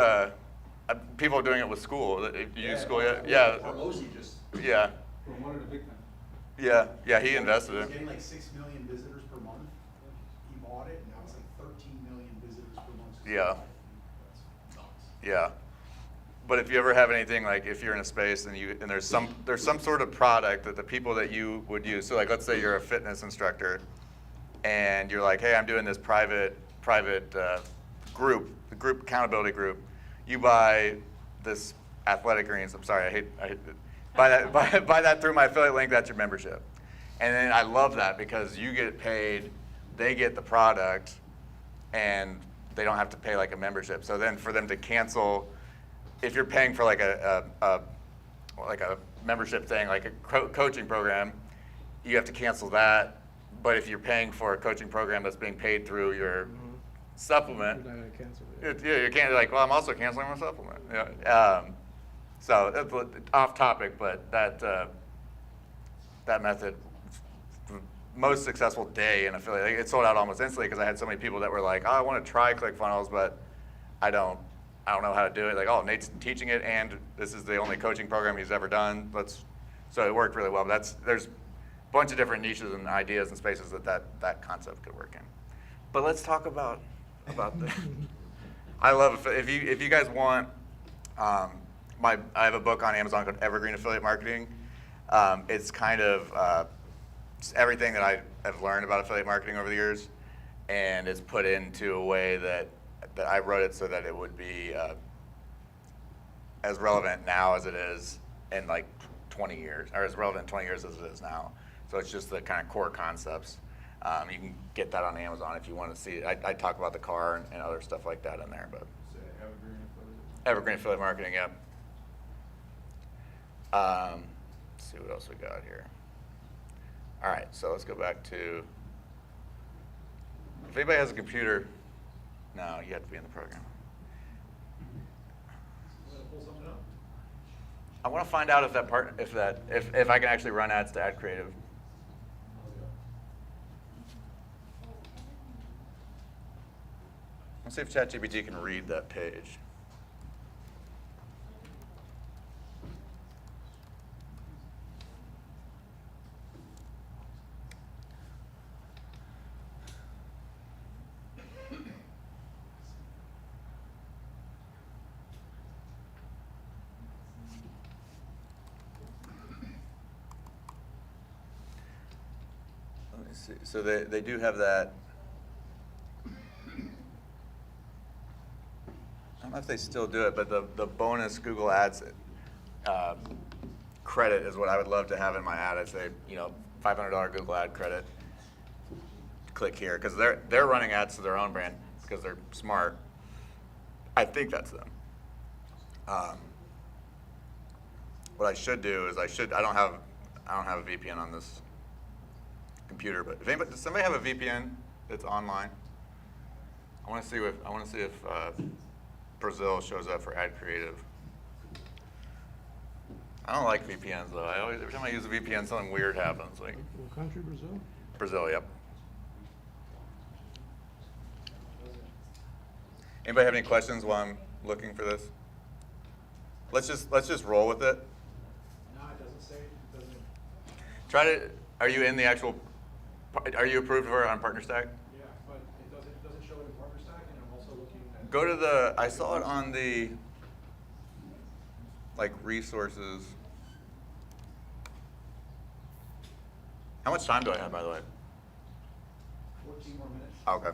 people are doing it with school. You use school yet? Yeah. Or Ozzy just. Yeah. From one of the big time. Yeah, he invested in He's it. getting like 6 million visitors per month. He bought it, and now it's like 13 million visitors per month. Yeah. That's nuts. Yeah. But if you ever have anything, like if you're in a space and there's some sort of product that the people that you would use, so like let's say you're a fitness instructor and you're like, hey, I'm doing this private group, the group accountability group. You buy this athletic greens. I'm sorry, I hate buy that through my affiliate link. That's your membership. And then I love that because you get paid, they get the product, and they don't have to pay like a membership. So then for them to cancel, if you're paying for like a membership thing, like a coaching program, you have to cancel that. But if you're paying for a coaching program that's being paid through your supplement, You're not gonna cancel you can't be like, well, I'm also canceling my supplement. Yeah. So that's off topic, but that method, most successful day in affiliate, it sold out almost instantly because I had so many people that were like, oh, I want to try ClickFunnels, but I don't know how to do it. Like, oh, Nate's teaching it, and this is the only coaching program he's ever done. So it worked really well. But there's a bunch of different niches and ideas and spaces that concept could work in. But let's talk about the. I love if you guys want. I have a book on Amazon called Evergreen Affiliate Marketing. It's kind of just everything that I have learned about affiliate marketing over the years, and it's put into a way that I wrote it so that it would be as relevant now as it is in like 20 years, or as relevant in 20 years as it is now. So it's just the kind of core concepts. You can get that on Amazon if you want to see it. I talk about the car and other stuff like that in there, but. Evergreen Affiliate Marketing, yeah. Let's see what else we got here. All right, so let's go back to, if anybody has a computer, no, you have to be in the program. I want to find out if I can actually run ads to Ad Creative. Let's see if ChatGPT can read that page. Let me see. So they do have that. I don't know if they still do it, but the bonus Google Ads credit is what I would love to have in my ad. I'd say, $500 Google ad credit. Click here, because they're running ads to their own brand because they're smart. I think that's them. What I should do is I don't have a VPN on this computer, but does somebody have a VPN that's online? I want to see if Brazil shows up for Ad Creative. I don't like VPNs though. Every time I use a VPN, something weird happens. Like What country, Brazil? Brazil, yep. Anybody have any questions while I'm looking for this? Let's just roll with it. Are you in the actual, are you approved for it on Partner Stack? Yeah, but it doesn't show it in Partner Stack, and I'm also looking at. Go to the, I saw it on the, like, resources. How much time do I have, by the way? 14 more minutes. Okay.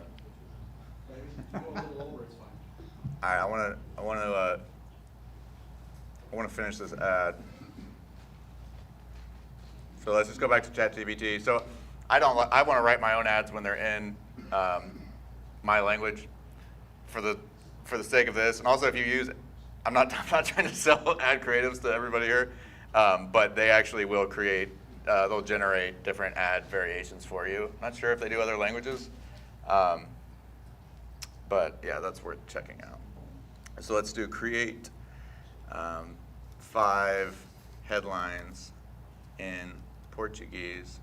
But if you go a little over, it's fine. All right, I want to finish this ad. So let's just go back to ChatGPT. So I want to write my own ads when they're in my language for the sake of this. And also, if you use, I'm not trying to sell ad creatives to everybody here, but they actually will create, they'll generate different ad variations for you. Not sure if they do other languages, but yeah, that's worth checking out. So let's do create 5 headlines in Portuguese.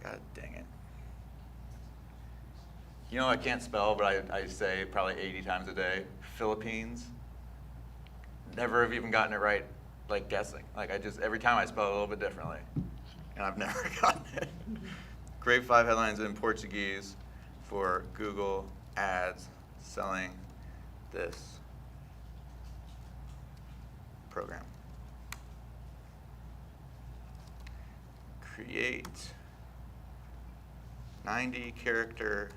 God dang it. You know, I can't spell, but I say probably 80 times a day. Philippines. Never have even gotten it right, like guessing. Like every time I spell it a little bit differently. And I've never gotten it. Create 5 headlines in Portuguese for Google Ads selling this program. Create 90 character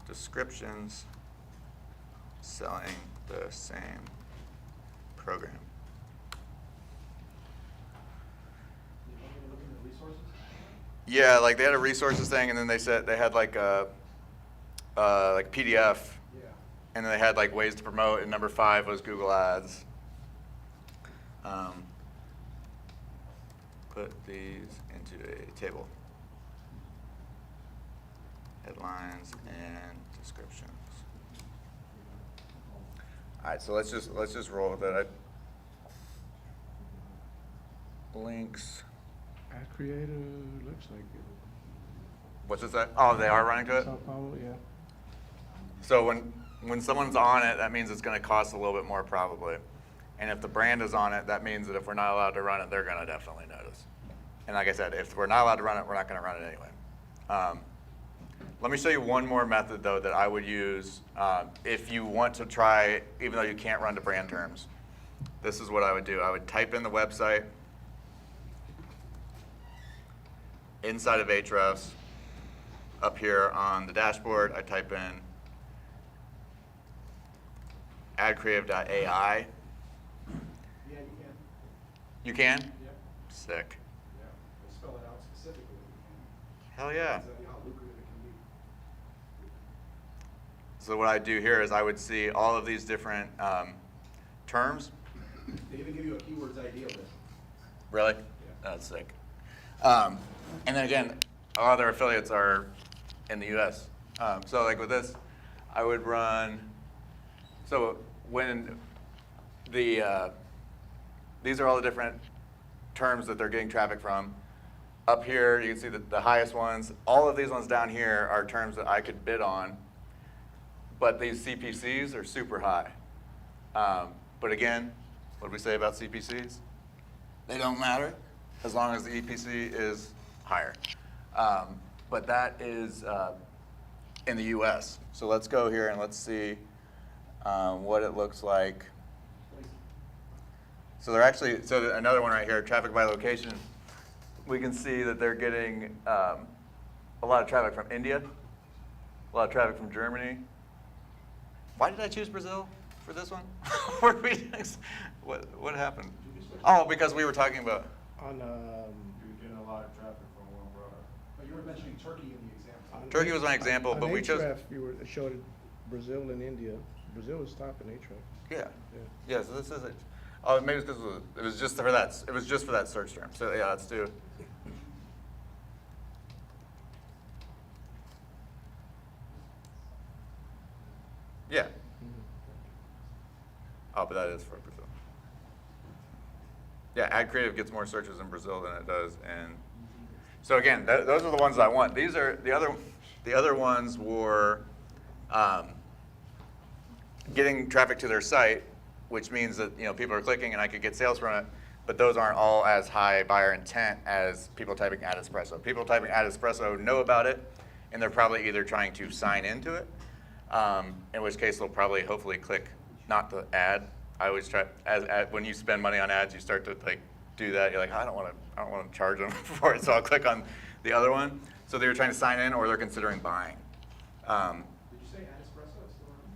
descriptions selling the same program. Looking at resources? Yeah, like they had a resources thing, and then they said they had like a PDF, Yeah. and then they had like ways to promote, and number 5 was Google Ads. Put these into a table. Headlines and descriptions. All right, so let's just roll with it. Links. Ad creator, looks like it. What's it say? Oh, they are running to it? Sao Paulo, yeah. So when someone's on it, that means it's going to cost a little bit more probably. And if the brand is on it, that means that if we're not allowed to run it, they're going to definitely notice. And like I said, if we're not allowed to run it, we're not going to run it anyway. Let me show you one more method, though, that I would use if you want to try, even though you can't run to brand terms. This is what I would do. I would type in the website. Inside of Ahrefs, up here on the dashboard, I type in adcreative.ai. Yeah, you can. You can? Yep. Sick. Yeah. We'll spell it out specifically. Hell yeah. How lucrative it can be. So what I do here is I would see all of these different terms. They even give you a keywords ID list. Really? Yeah. That's sick. And then again, a lot of their affiliates are in the US. So like with this, I would run, so when these are all the different terms that they're getting traffic from. Up here, you can see the highest ones. All of these ones down here are terms that I could bid on, but these CPCs are super high. But again, what did we say about CPCs? They don't matter as long as the EPC is higher. But that is in the US. So let's go here and let's see what it looks like. So they're actually, so another one right here, traffic by location. We can see that they're getting a lot of traffic from India, a lot of traffic from Germany. Why did I choose Brazil for this one? What happened? Oh, because we were talking about. On You're getting a lot of traffic from one product. But you were mentioning Turkey in the example. Turkey was my example, but we chose. You showed Brazil and India. Brazil was top in Ahrefs. Yeah. Yeah. So this is it. Oh, maybe it's because it was just for that. It was just for that search term. So yeah, let's do. Yeah. Oh, but that is for Brazil. Yeah, Ad Creative gets more searches in Brazil than it does in. So again, those are the ones that I want. These are the other ones were getting traffic to their site, which means that people are clicking and I could get sales from it. but those aren't all as high buyer intent as people typing add espresso. People typing add espresso know about it, and they're probably either trying to sign into it, in which case they'll probably hopefully click not the ad. I always try, when you spend money on ads, you start to like do that. You're like, I don't want to charge them for it, so I'll click on the other one. So they're trying to sign in, or they're considering buying. Did you say Ad Espresso is still on?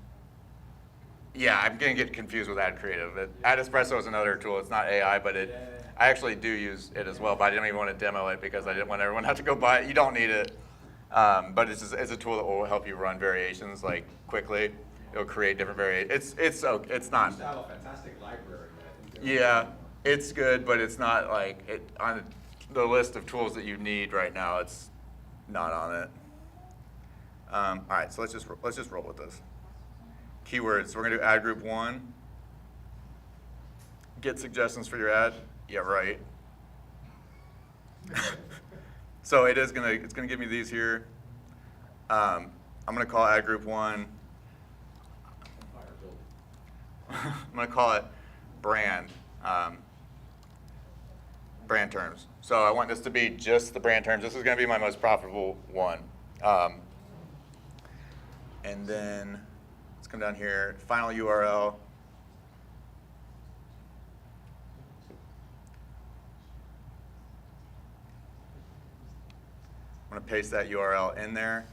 Yeah, I'm gonna get confused with Ad Creative. Ad Espresso is another tool. It's not AI, but I actually do use it as well. But I didn't even want to demo it because I didn't want everyone to have to go buy it. You don't need it, but it's a tool that will help you run variations like quickly. It'll create different variations. It's not. You used to have a fantastic library. Yeah, it's good, but it's not like it on the list of tools that you need right now. It's not on it. All right, so let's just roll with this. Keywords. So we're gonna do ad group 1. Get suggestions for your ad. Yeah, right. So it's gonna give me these here. I'm gonna call ad group 1. I'm gonna call it brand. Brand terms. So I want this to be just the brand terms. This is gonna be my most profitable one. And then let's come down here, final URL. I'm gonna paste that URL in there.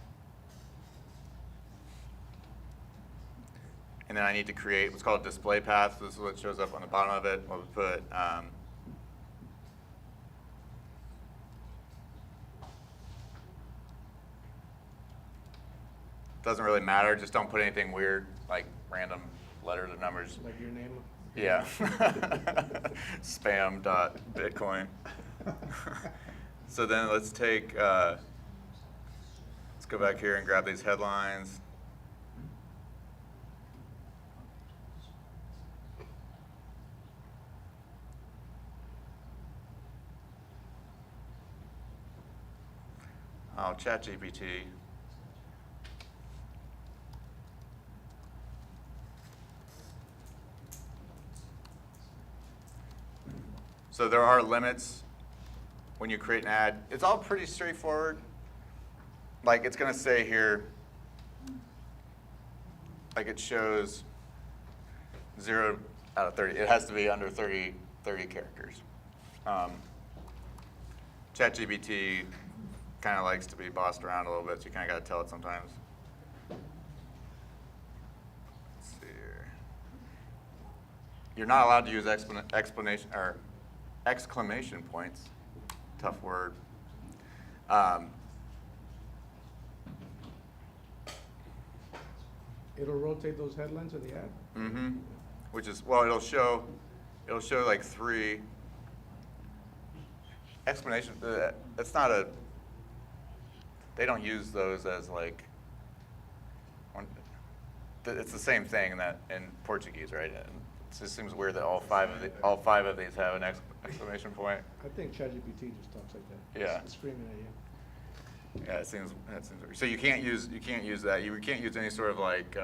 And then I need to create what's called a display path. This is what shows up on the bottom of it. We'll put doesn't really matter. Just don't put anything weird like random letters or numbers. Like your name? Yeah. Spam.bitcoin. So then let's take, let's go back here and grab these headlines. Oh, ChatGPT. So there are limits when you create an ad. It's all pretty straightforward. Like it's gonna say here, like it shows 0 out of 30. It has to be under 30 characters. ChatGPT kind of likes to be bossed around a little bit, so you kind of got to tell it sometimes. Let's see here. You're not allowed to use explanation or exclamation points. Tough word. It'll rotate those headlines of the ad? Mm-hmm. Which is, well, it'll show like 3 explanation. It's not a, they don't use those as like, it's the same thing in Portuguese, right? And it just seems weird that all five of these have an exclamation point. I think ChatGPT just talks like that. Yeah. It's screaming at you. Yeah, it seems weird. So you can't use that. You can't use any sort of like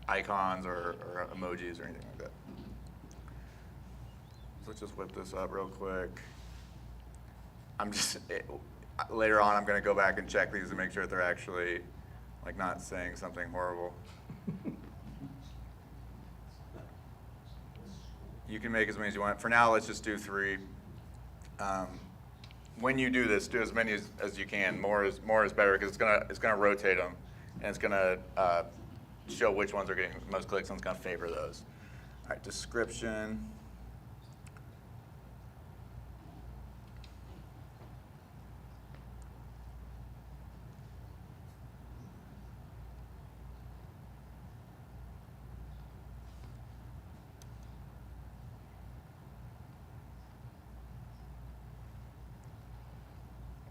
icons or emojis or anything like that. So let's just whip this up real quick. Later on, I'm going to go back and check these and make sure that they're actually like not saying something horrible. You can make as many as you want. For now, let's just do 3. When you do this, do as many as you can. More is better because it's gonna rotate them, and it's gonna show which ones are getting the most clicks, and it's gonna favor those. All right, description.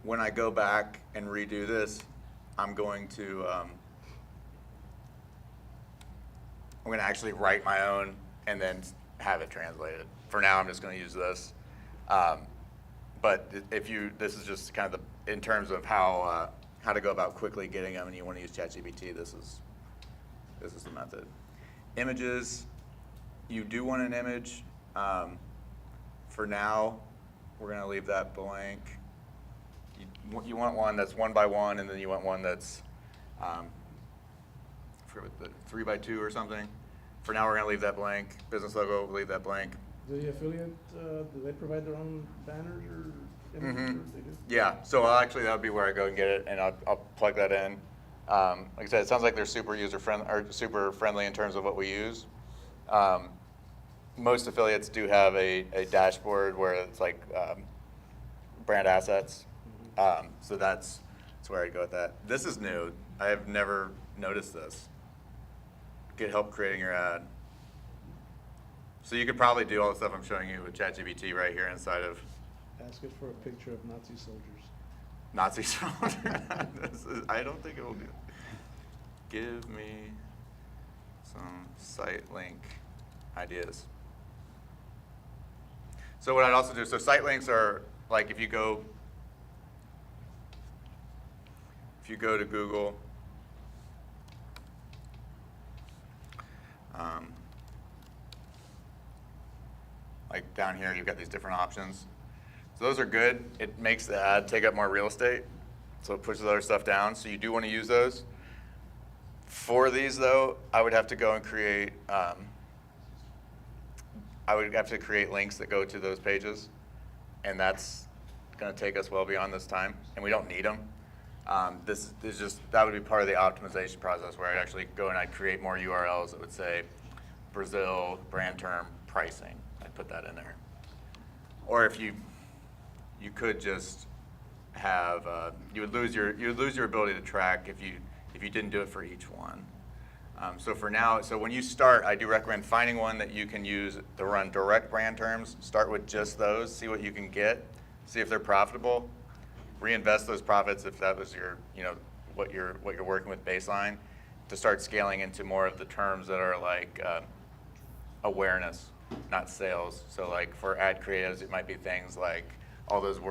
When I go back and redo this, I'm going to actually write my own and then have it translated. For now, I'm just going to use this. But this is just kind of in terms of how to go about quickly getting them, and you want to use ChatGPT, this is the method. Images, you do want an image For now, we're gonna leave that blank. You want one that's 1 by 1, and then you want one that's, I forget what 3 by 2 or something. For now, we're gonna leave that blank. Business logo, leave that blank. Do the affiliate, do they provide their own banners or images? Or they do? Yeah, so actually that would be where I go and get it, and I'll plug that in. Like I said, it sounds like they're super user-friendly, or super friendly in terms of what we use. Most affiliates do have a dashboard where it's like brand assets. So that's where I'd go with that. This is new. I have never noticed this. Get help creating your ad. So you could probably do all the stuff I'm showing you with ChatGPT right here inside of Ask it for a picture of Nazi soldiers. Nazi soldier. I don't think it will do. Give me some site link ideas. So what I'd also do, so site links are like if you go to Google, like down here, you've got these different options. So those are good. It makes the ad take up more real estate, so it pushes other stuff down. So you do want to use those. For these, though, I would have to go and create. I would have to create links that go to those pages, and that's going to take us well beyond this time, and we don't need them. This is just, that would be part of the optimization process where I'd actually go and I'd create more URLs that would say Brazil, brand term, pricing. I'd put that in there. Or if you could just have, you would lose your ability to track if you didn't do it for each one. So for now, so when you start, I do recommend finding one that you can use to run direct brand terms. Start with just those, see what you can get, see if they're profitable. Reinvest those profits if that was your, what you're working with baseline, to start scaling into more of the terms that are like awareness, not sales. So like for ad creatives, it might be things like all those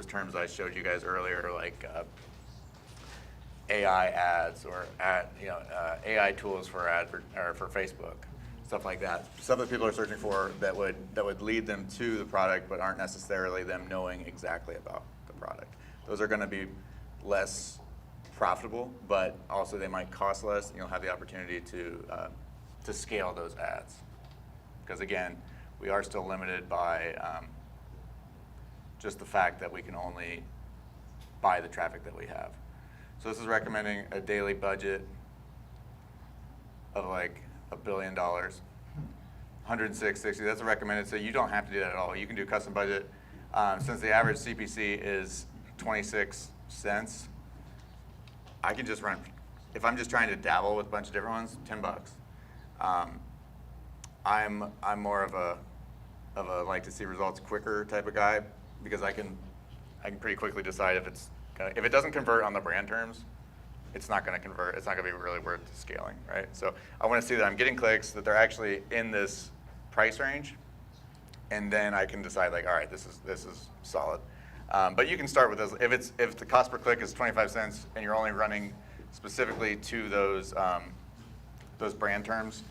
terms I showed you guys earlier, like AI ads or AI tools for for Facebook, stuff like that. Stuff that people are searching for that would lead them to the product, but aren't necessarily them knowing exactly about the product. Those are going to be less profitable, but also they might cost less, and you'll have the opportunity to scale those ads. Because again, we are still limited by just the fact that we can only buy the traffic that we have. So this is recommending a daily budget of like $1 billion. 106.60, that's a recommended, so you don't have to do that at all. You can do custom budget. Since the average CPC is 26 cents, I can just run, if I'm just trying to dabble with a bunch of different ones, $10. I'm more of a like to see results quicker type of guy, because I can pretty quickly decide if it doesn't convert on the brand terms, it's not going to convert. It's not going to be really worth scaling, right? So I want to see that I'm getting clicks, that they're actually in this price range, and then I can decide like, all right, this is solid. But you can start with this. If the cost per click is 25 cents and you're only running specifically to those brand terms,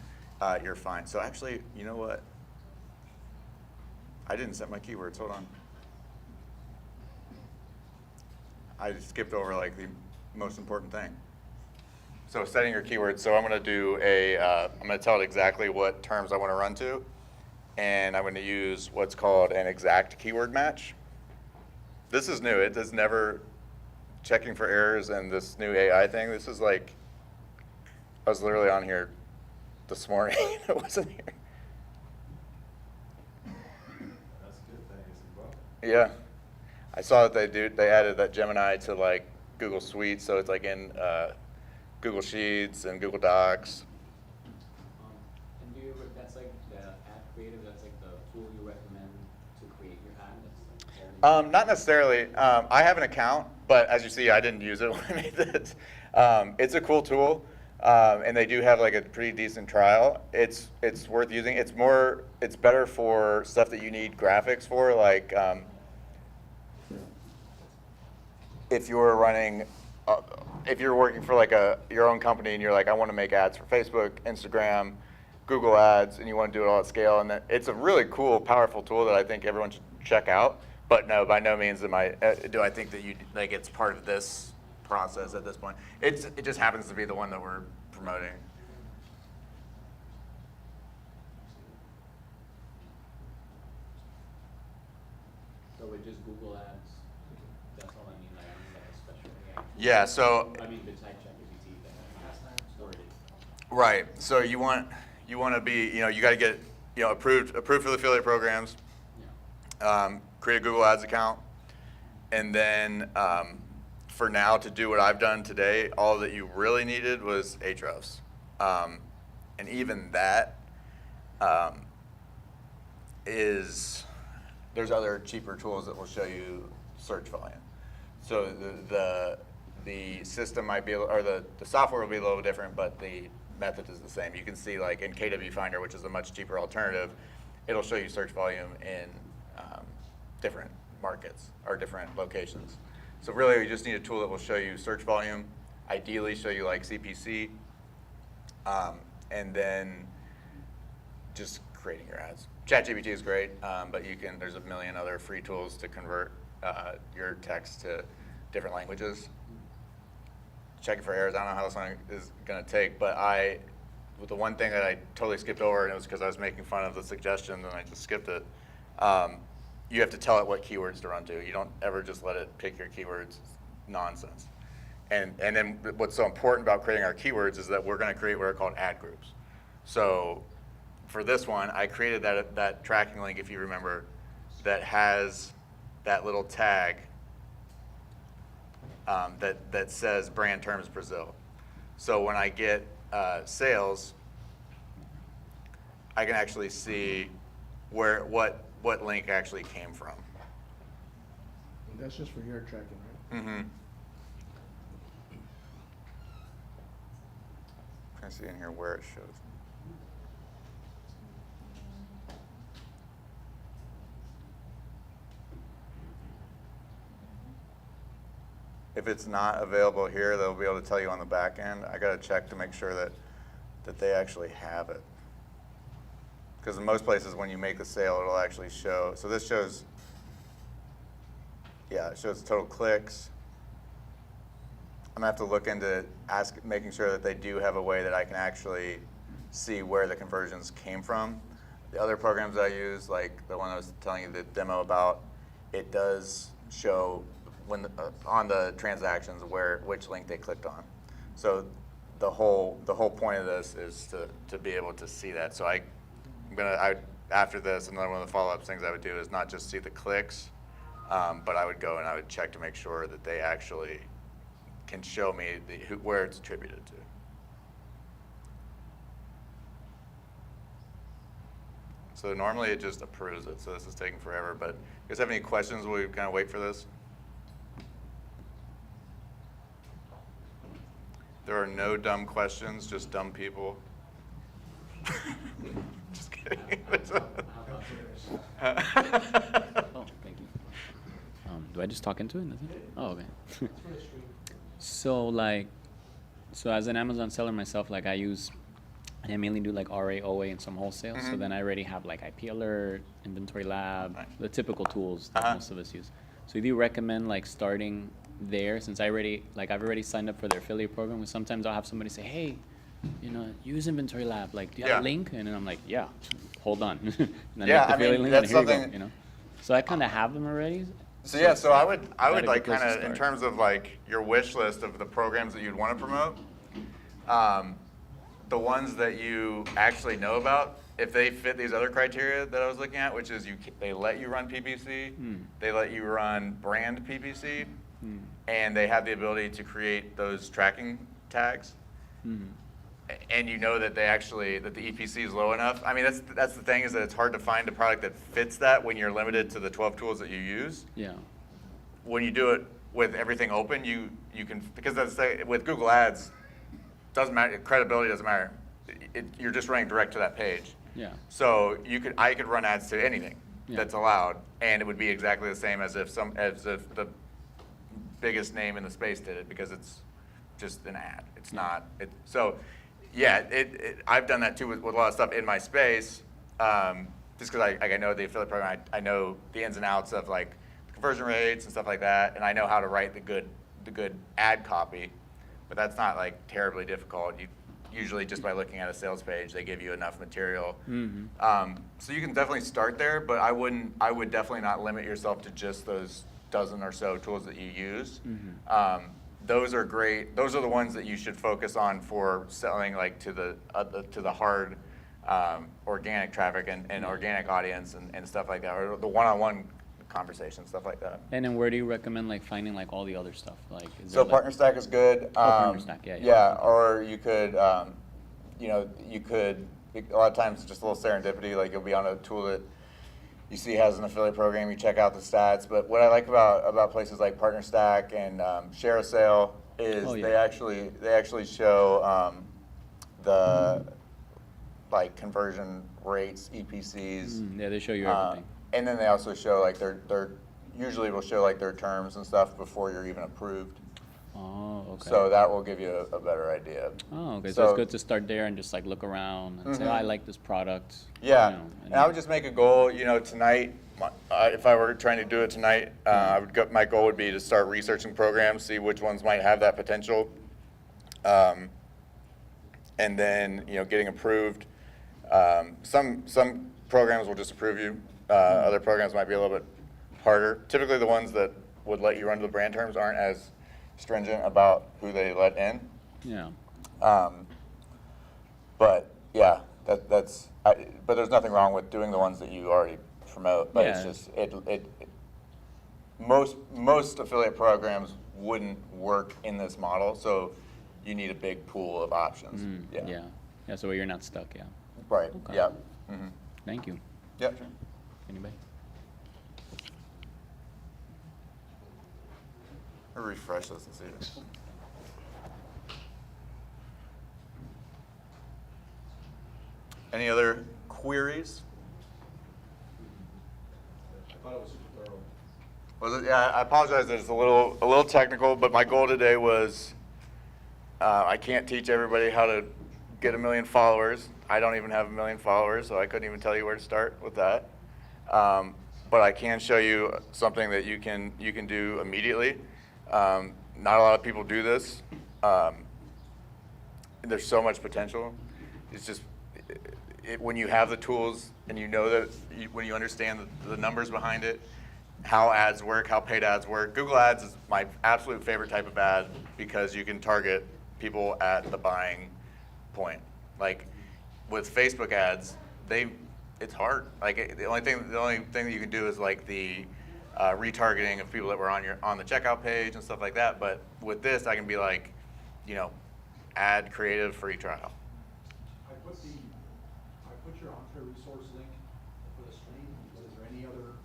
you're fine. So actually, you know what? I didn't set my keywords. Hold on. I skipped over like the most important thing. So setting your keywords. So I'm going to do I'm going to tell it exactly what terms I want to run to, and I'm going to use what's called an exact keyword match. This is new. It does never checking for errors and this new AI thing. This is like, I was literally on here this morning. It wasn't here. That's a good thing, isn't it? Yeah. I saw that they added that Gemini to like Google Suite, so it's like in Google Sheets and Google Docs. And that's like the ad creative, that's like the tool you recommend to create your ad? That's like Not necessarily. I have an account, but as you see, I didn't use it when I made this. It's a cool tool, and they do have like a pretty decent trial. It's worth using. It's better for stuff that you need graphics for, like if you're running, if you're working for like your own company and you're like, I want to make ads for Facebook, Instagram, Google Ads and you want to do it all at scale, and it's a really cool, powerful tool that I think everyone should check out. But no, by no means do I think that it's part of this process at this point. It just happens to be the one that we're promoting. So with just Google Ads, that's all I mean, like, I mean, like a special AI. Yeah, so. I mean, besides ChatGPT, that stored it. Right. So you want to be, you got to get, approved for the affiliate programs. Create a Google Ads account, and then for now to do what I've done today, all that you really needed was Ahrefs, and even that there's other cheaper tools that will show you search volume. So the system might be, or the software will be a little different, but the method is the same. You can see, like in KW Finder, which is a much cheaper alternative, it'll show you search volume in different markets or different locations. So really, you just need a tool that will show you search volume, ideally show you like CPC, and then just creating your ads. ChatGPT is great, but there's a million other free tools to convert your text to different languages. Checking for errors, I don't know how this one is going to take, but the one thing that I totally skipped over, and it was because I was making fun of the suggestion and I just skipped it, you have to tell it what keywords to run to. You don't ever just let it pick your keywords. It's nonsense. And then what's so important about creating our keywords is that we're going to create what are called ad groups. So for this one, I created that tracking link, if you remember, that has that little tag that says brand terms Brazil. So when I get sales, I can actually see what link actually came from. And that's just for your tracking, right? Mm-hmm. Can I see in here where it shows? If it's not available here, they'll be able to tell you on the back end. I got to check to make sure that they actually have it. Because in most places, when you make the sale, it'll actually show. So this shows, it shows total clicks. I'm gonna have to look into making sure that they do have a way that I can actually see where the conversions came from. The other programs I use, like the one I was telling you the demo about, it does show when on the transactions which link they clicked on. So the whole point of this is to be able to see that. So after this, another one of the follow-up things I would do is not just see the clicks, but I would go and I would check to make sure that they actually can show me where it's attributed to. So normally it just approves it, so this is taking forever, but you guys have any questions while we kind of wait for this? There are no dumb questions, just dumb people. Just kidding. Oh, thank you. Do I just talk into it? Oh, okay. So as an Amazon seller myself, like I mainly do like RA, OA, and some wholesale. So then I already have like IP Alert, Inventory Lab, the typical tools that most of us use. So do you recommend like starting there, since I've already signed up for their affiliate program, and sometimes I'll have somebody say, hey, use Inventory Lab, like, do you have a link? And then I'm like, yeah, hold on. And then Yeah, the affiliate link, that's and here something. You go, So I kind of have them already. So yeah, so I would like place to kind of in start. terms of like your wish list of the programs that you'd want to promote, the ones that you actually know about, if they fit these other criteria that I was looking at, which is they let you run PPC, they let you run brand PPC, and they have the ability to create those tracking tags, and you know that that the EPC is low enough. I mean, that's the thing, is that it's hard to find a product that fits that when you're limited to the 12 tools that you use. Yeah. When you do it with everything open, you can, because with Google Ads, doesn't matter, credibility doesn't matter. You're just running direct to that page. Yeah. So I could run ads to anything that's allowed, and it would be exactly the same as if the biggest name in the space did it, because it's just an ad. It's not. So Yeah, I've done that too with a lot of stuff in my space, just because I know the affiliate program, I know the ins and outs of like conversion rates and stuff like that, and I know how to write the good ad copy, but that's not like terribly difficult. You usually just by looking at a sales page, they give you enough material. So you can definitely start there, but I would definitely not limit yourself to just those dozen or so tools that you use. Those are great. Those are the ones that you should focus on for selling like to the hard organic traffic and organic audience and stuff like that, or the one-on-one conversation, stuff like that. And then where do you recommend like finding like all the other stuff? Like, is So there, like, PartnerStack is good. PartnerStack, yeah. Yeah, or you could, you could, a lot of times it's just a little serendipity, like you'll be on a tool that you see has an affiliate program, you check out the stats. But what I like about places like PartnerStack and Share a Sale is they actually show the like conversion rates, EPCs. Yeah, they show you everything. And then they also show like their usually will show like their terms and stuff before you're even approved. Oh, okay. So that will give you a better idea. Oh, okay. So it's good to start there and just like look around and say, I like this product. Yeah, You know, and I would just make a goal. Tonight, if I were trying to do it tonight, my goal would be to start researching programs, see which ones might have that potential, and then getting approved. Some programs will just approve you. Other programs might be a little bit harder. Typically, the ones that would let you run the brand terms aren't as stringent about who they let in. Yeah. But yeah, but there's nothing wrong with doing the ones that you already promote. But it's just most affiliate programs wouldn't work in this model, so you need a big pool of options. Yeah. So you're not stuck. Yeah. Right. Okay. Yeah. Thank you. Yep. Sure. Anybody? I'll refresh this and see this. Any other queries? I thought it was super thorough. Was it? Yeah, I apologize that it's a little technical, but my goal today was I can't teach everybody how to get 1 million followers. I don't even have 1 million followers, so I couldn't even tell you where to start with that. But I can show you something that you can do immediately. Not a lot of people do this. There's so much potential. It's just when you have the tools and you know that when you understand the numbers behind it, how ads work, how paid ads work. Google Ads is my absolute favorite type of ad because you can target people at the buying point. Like with Facebook ads, it's hard. Like the only thing that you can do is like the retargeting of people that were on the checkout page and stuff like that. But with this, I can be like, add creative free trial. I put your Entre resource link for the stream. Is there any other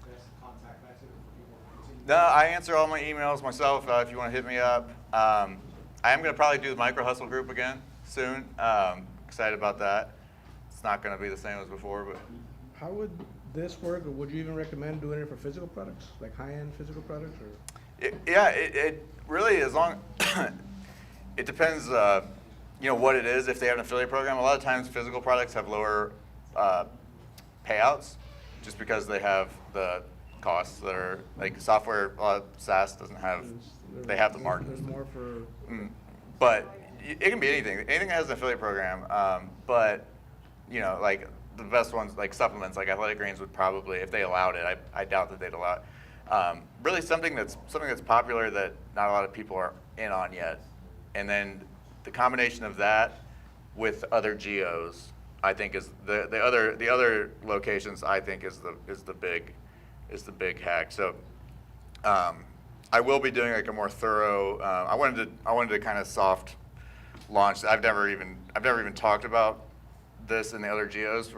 best contact method for people to continue? No, I answer all my emails myself. If you want to hit me up, I am going to probably do the micro hustle group again soon. Excited about that. It's not going to be the same as before, but. How would this work, or would you even recommend doing it for physical products, like high-end physical products, or? It really, as long, it depends, what it is. If they have an affiliate program, a lot of times physical products have lower payouts, just because they have the costs that are like software. A lot of SaaS doesn't have. They have the margins. There's more for. But it can be anything. Anything that has an affiliate program. But like the best ones, like supplements, like Athletic Greens would probably, if they allowed it. I doubt that they'd allow it. Really something that's popular that not a lot of people are in on yet. And then the combination of that with other geos, I think is the other locations, I think is the big hack. So I will be doing like a more thorough. I wanted to kind of soft launch. I've never even talked about this in the other geos.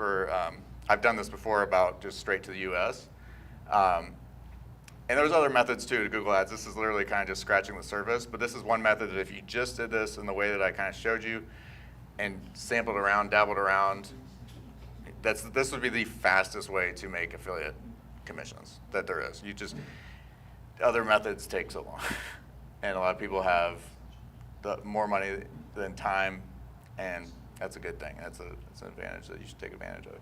I've done this before about just straight to the U.S. And there's other methods too to Google Ads. This is literally kind of just scratching the surface, but this is one method that if you just did this in the way that I kind of showed you and sampled around, dabbled around, this would be the fastest way to make affiliate commissions that there is. Other methods take so long. And a lot of people have more money than time And that's a good thing. That's an advantage that you should take advantage of.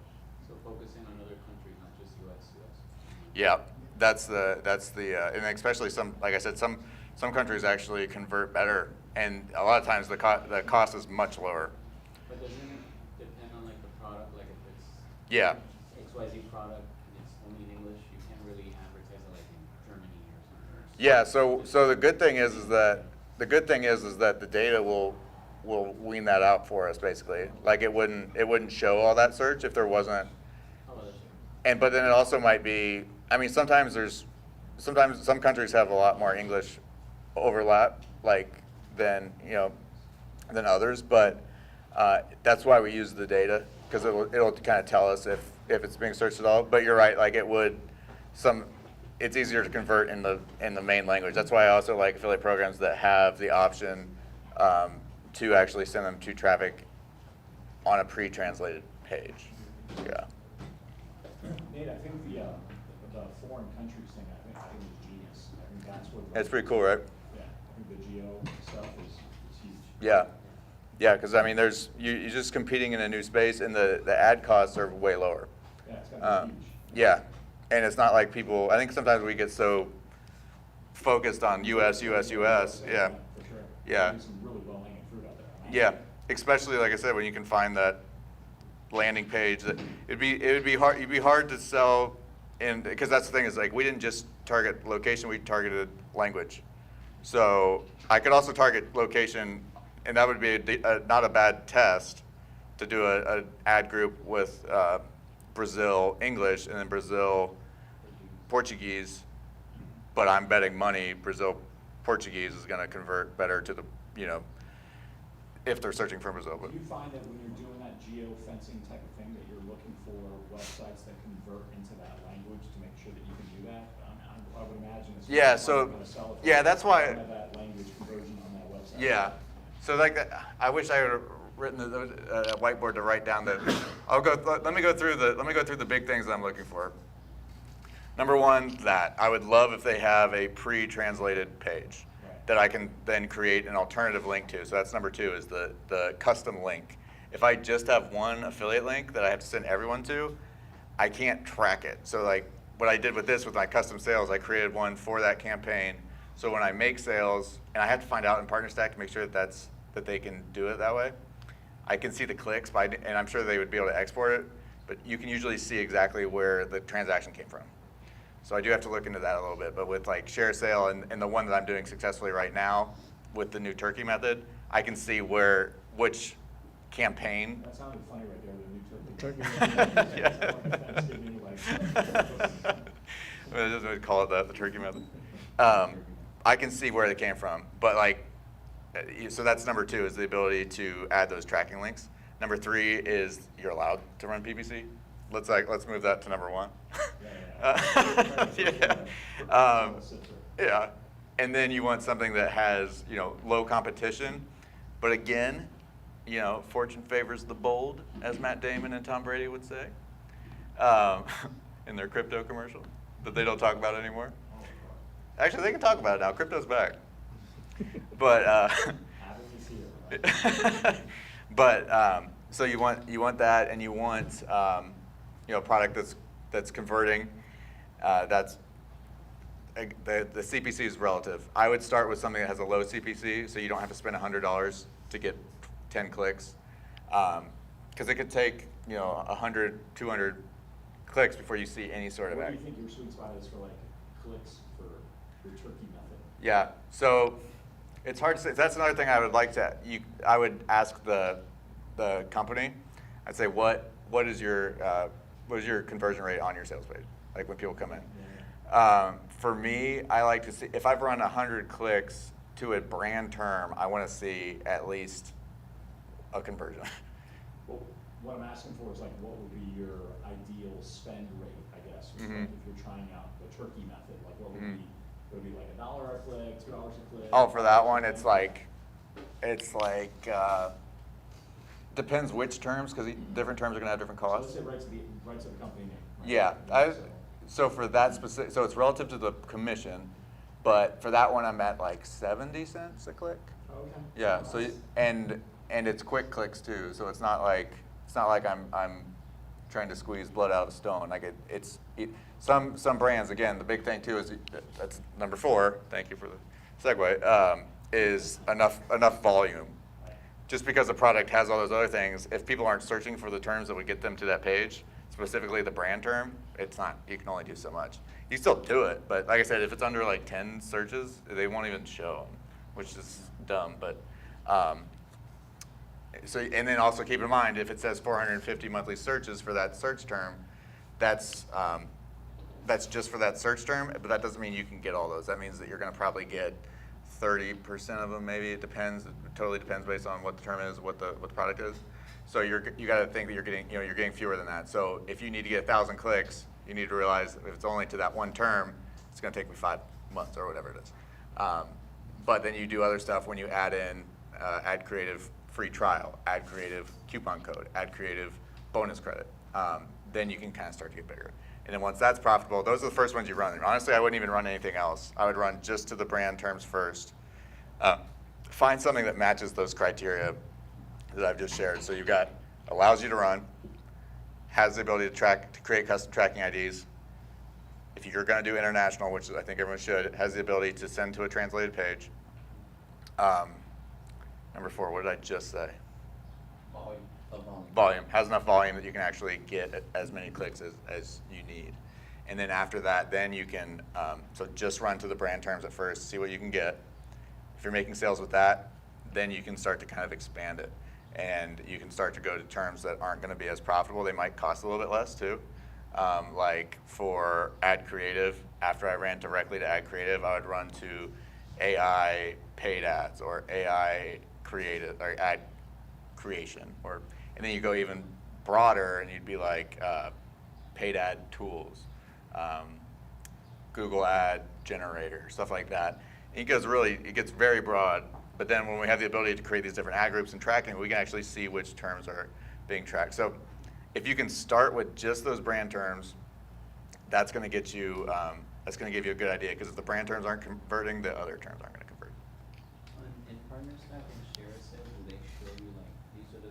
So focusing on other countries, not just US. Yeah, that's the and especially like I said, some countries actually convert better, and a lot of times the cost is much lower. But doesn't it depend on like the product, like if it's Yeah. XYZ product and it's only in English, you can't really advertise it like in Germany or something. Yeah, so the good thing is that the data will wean that out for us basically. Like it wouldn't show all that search if there wasn't. But then it also might be, I mean, sometimes some countries have a lot more English overlap than others, but that's why we use the data, because it'll kind of tell us if it's being searched at all. But you're right, like it's easier to convert in the main language. That's why I also like affiliate programs that have the option to actually send them to traffic on a pre-translated page. Yeah. Nate, I think the foreign countries thing, I think is genius. I think that's what. It's pretty cool, right? Yeah, I think the geo stuff is huge. Yeah. Yeah, because I mean, you're just competing in a new space, and the ad costs are way lower. Yeah, it's gotta be huge. Yeah, and it's not like people. I think sometimes we get so focused on US. Yeah. For sure. Yeah. There's some really low-hanging fruit out there. Yeah, especially like I said, when you can find that landing page, that it'd be hard to sell, because that's the thing is like we didn't just target location, we targeted language. So I could also target location, and that would be not a bad test to do an ad group with Brazil English and then Brazil Portuguese. But I'm betting money Brazil Portuguese is going to convert better to the if they're searching for Brazil. Do you find that when you're doing that geo-fencing type of thing, that you're looking for websites that convert into that language to make sure that you can do that? I would imagine it's Yeah, so that's why that language conversion on that website. Yeah, so like that, I wish I would have written a whiteboard to write down the. Let me go through the big things I'm looking for. Number one, that I would love if they have a pre-translated page that I can then create an alternative link to. So that's number two, is the custom link. If I just have one affiliate link that I have to send everyone to, I can't track it. So like what I did with my custom sales, I created one for that campaign. So when I make sales, and I have to find out in PartnerStack to make sure that they can do it that way, I can see the clicks, and I'm sure they would be able to export it, but you can usually see exactly where the transaction came from. So I do have to look into that a little bit, but with like share sale and the one that I'm doing successfully right now with the new turkey method, I can see which campaign. That sounded funny right there, the new turkey method. We call it the turkey method. I can see where they came from, but so that's number two, is the ability to add those tracking links. Number three is you're allowed to run PPC. Let's move that to number one. Yeah. And then you want something that has low competition, but again, fortune favors the bold, as Matt Damon and Tom Brady would say, in their crypto commercial that they don't talk about anymore. Actually, they can talk about it now. Crypto's back. But so you want that, and you want a product that's converting. That's the CPC is relative. I would start with something that has a low CPC, so you don't have to spend $100 to get 10 clicks, because it could take 100, 200 clicks before you see any sort of What act. do you think your sweet spot is for clicks for your turkey method? Yeah, so it's hard to say. That's another thing I would like to. I would ask the company. I'd say what is your conversion rate on your sales page, like when people come in. For me, I like to see if I've run 100 clicks to a brand term, I want to see at least a conversion. Well, what I'm asking for is what would be your ideal spend rate, I guess, if you're trying out the turkey method, what would be? Would it be $1 a click, $2 a click? Oh, for that one, it's depends which terms, because different terms are going to have different So costs. let's say right to the company name. Right? Yeah, so for that specific, so it's relative to the commission, but for that one, I'm at 70 cents a click. Okay. Yeah. So and and it's quick clicks too. So it's not like I'm trying to squeeze blood out of a stone. Like some brands, again, the big thing too is that's number 4. Thank you for the segue. Is enough volume. Just because the product has all those other things, if people aren't searching for the terms that would get them to that page, specifically the brand term, it's not. You can only do so much. You still do it, but like I said, if it's under like 10 searches, they won't even show them, which is dumb. But so, and then also keep in mind, if it says 450 monthly searches for that search term, that's just for that search term, but that doesn't mean you can get all those. That means that you're going to probably get 30% of them, maybe. It depends. It totally depends based on what the term is, what the product is. So you got to think that you're getting fewer than that. So if you need to get 1,000 clicks, you need to realize if it's only to that one term, it's going to take me 5 months or whatever it is. But then you do other stuff when you add in ad creative free trial, ad creative coupon code, ad creative bonus credit. Then you can kind of start to get bigger. And then once that's profitable, those are the first ones you run. And honestly, I wouldn't even run anything else. I would run just to the brand terms first. Find something that matches those criteria that I've just shared. So you've got allows you to run, has the ability to create custom tracking IDs. If you're going to do international, which I think everyone should, it has the ability to send to a translated page. Number 4, what did I just say? Volume. Has enough volume that you can actually get as many clicks as you need. And then after that, then you can, so just run to the brand terms at first, see what you can get. If you're making sales with that, then you can start to kind of expand it. And you can start to go to terms that aren't going to be as profitable. They might cost a little bit less too. Like for ad creative, after I ran directly to ad creative, I would run to AI paid ads or AI creative or ad creation, and then you go even broader and you'd be like paid ad tools, Google ad generator, stuff like that. It gets very broad. But then when we have the ability to create these different ad groups and tracking, we can actually see which terms are being tracked. So if you can start with just those brand terms, that's going to get you. That's going to give you a good idea, because if the brand terms aren't converting, the other terms aren't going to convert. In partner stack and share sale, do they show you like these are the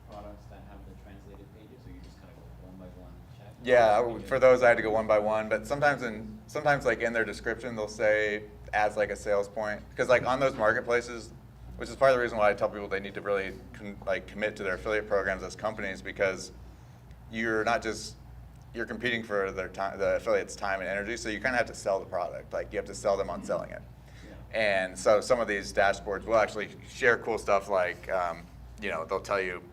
products that have the translated pages, or you just kind of go one by one check? Yeah, for those I had to go one by one, but sometimes like in their description they'll say as like a sales point, because like on those marketplaces, which is part of the reason why I tell people they need to really commit to their affiliate programs as companies, because you're competing for their time, the affiliate's time and energy, so you kind of have to sell the product. Like you have to sell them on selling it. Yeah. And so some of these dashboards will actually share cool stuff like, they'll tell you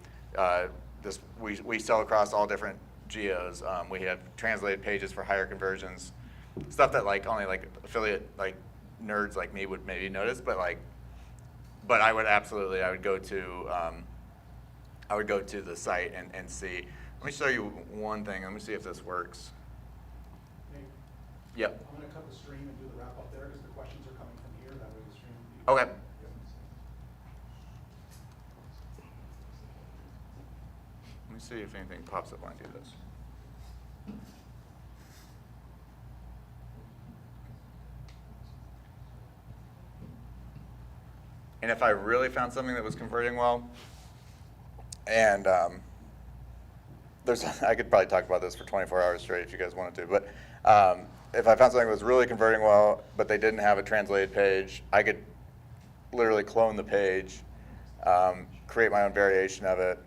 we sell across all different geos. We have translated pages for higher conversions, stuff that like only like affiliate like nerds like me would maybe notice, but I would go to the site and see. Let me show you one thing. Let me see if this works. Nate, Yep. I'm going to cut the stream and do the wrap up there because the questions are coming from here. That way the stream. Okay. Let me see if anything pops up when I do this. And if I really found something that was converting well, and I could probably talk about this for 24 hours straight if you guys wanted to, but if I found something that was really converting well, but they didn't have a translated page, I could literally clone the page, create my own variation of it,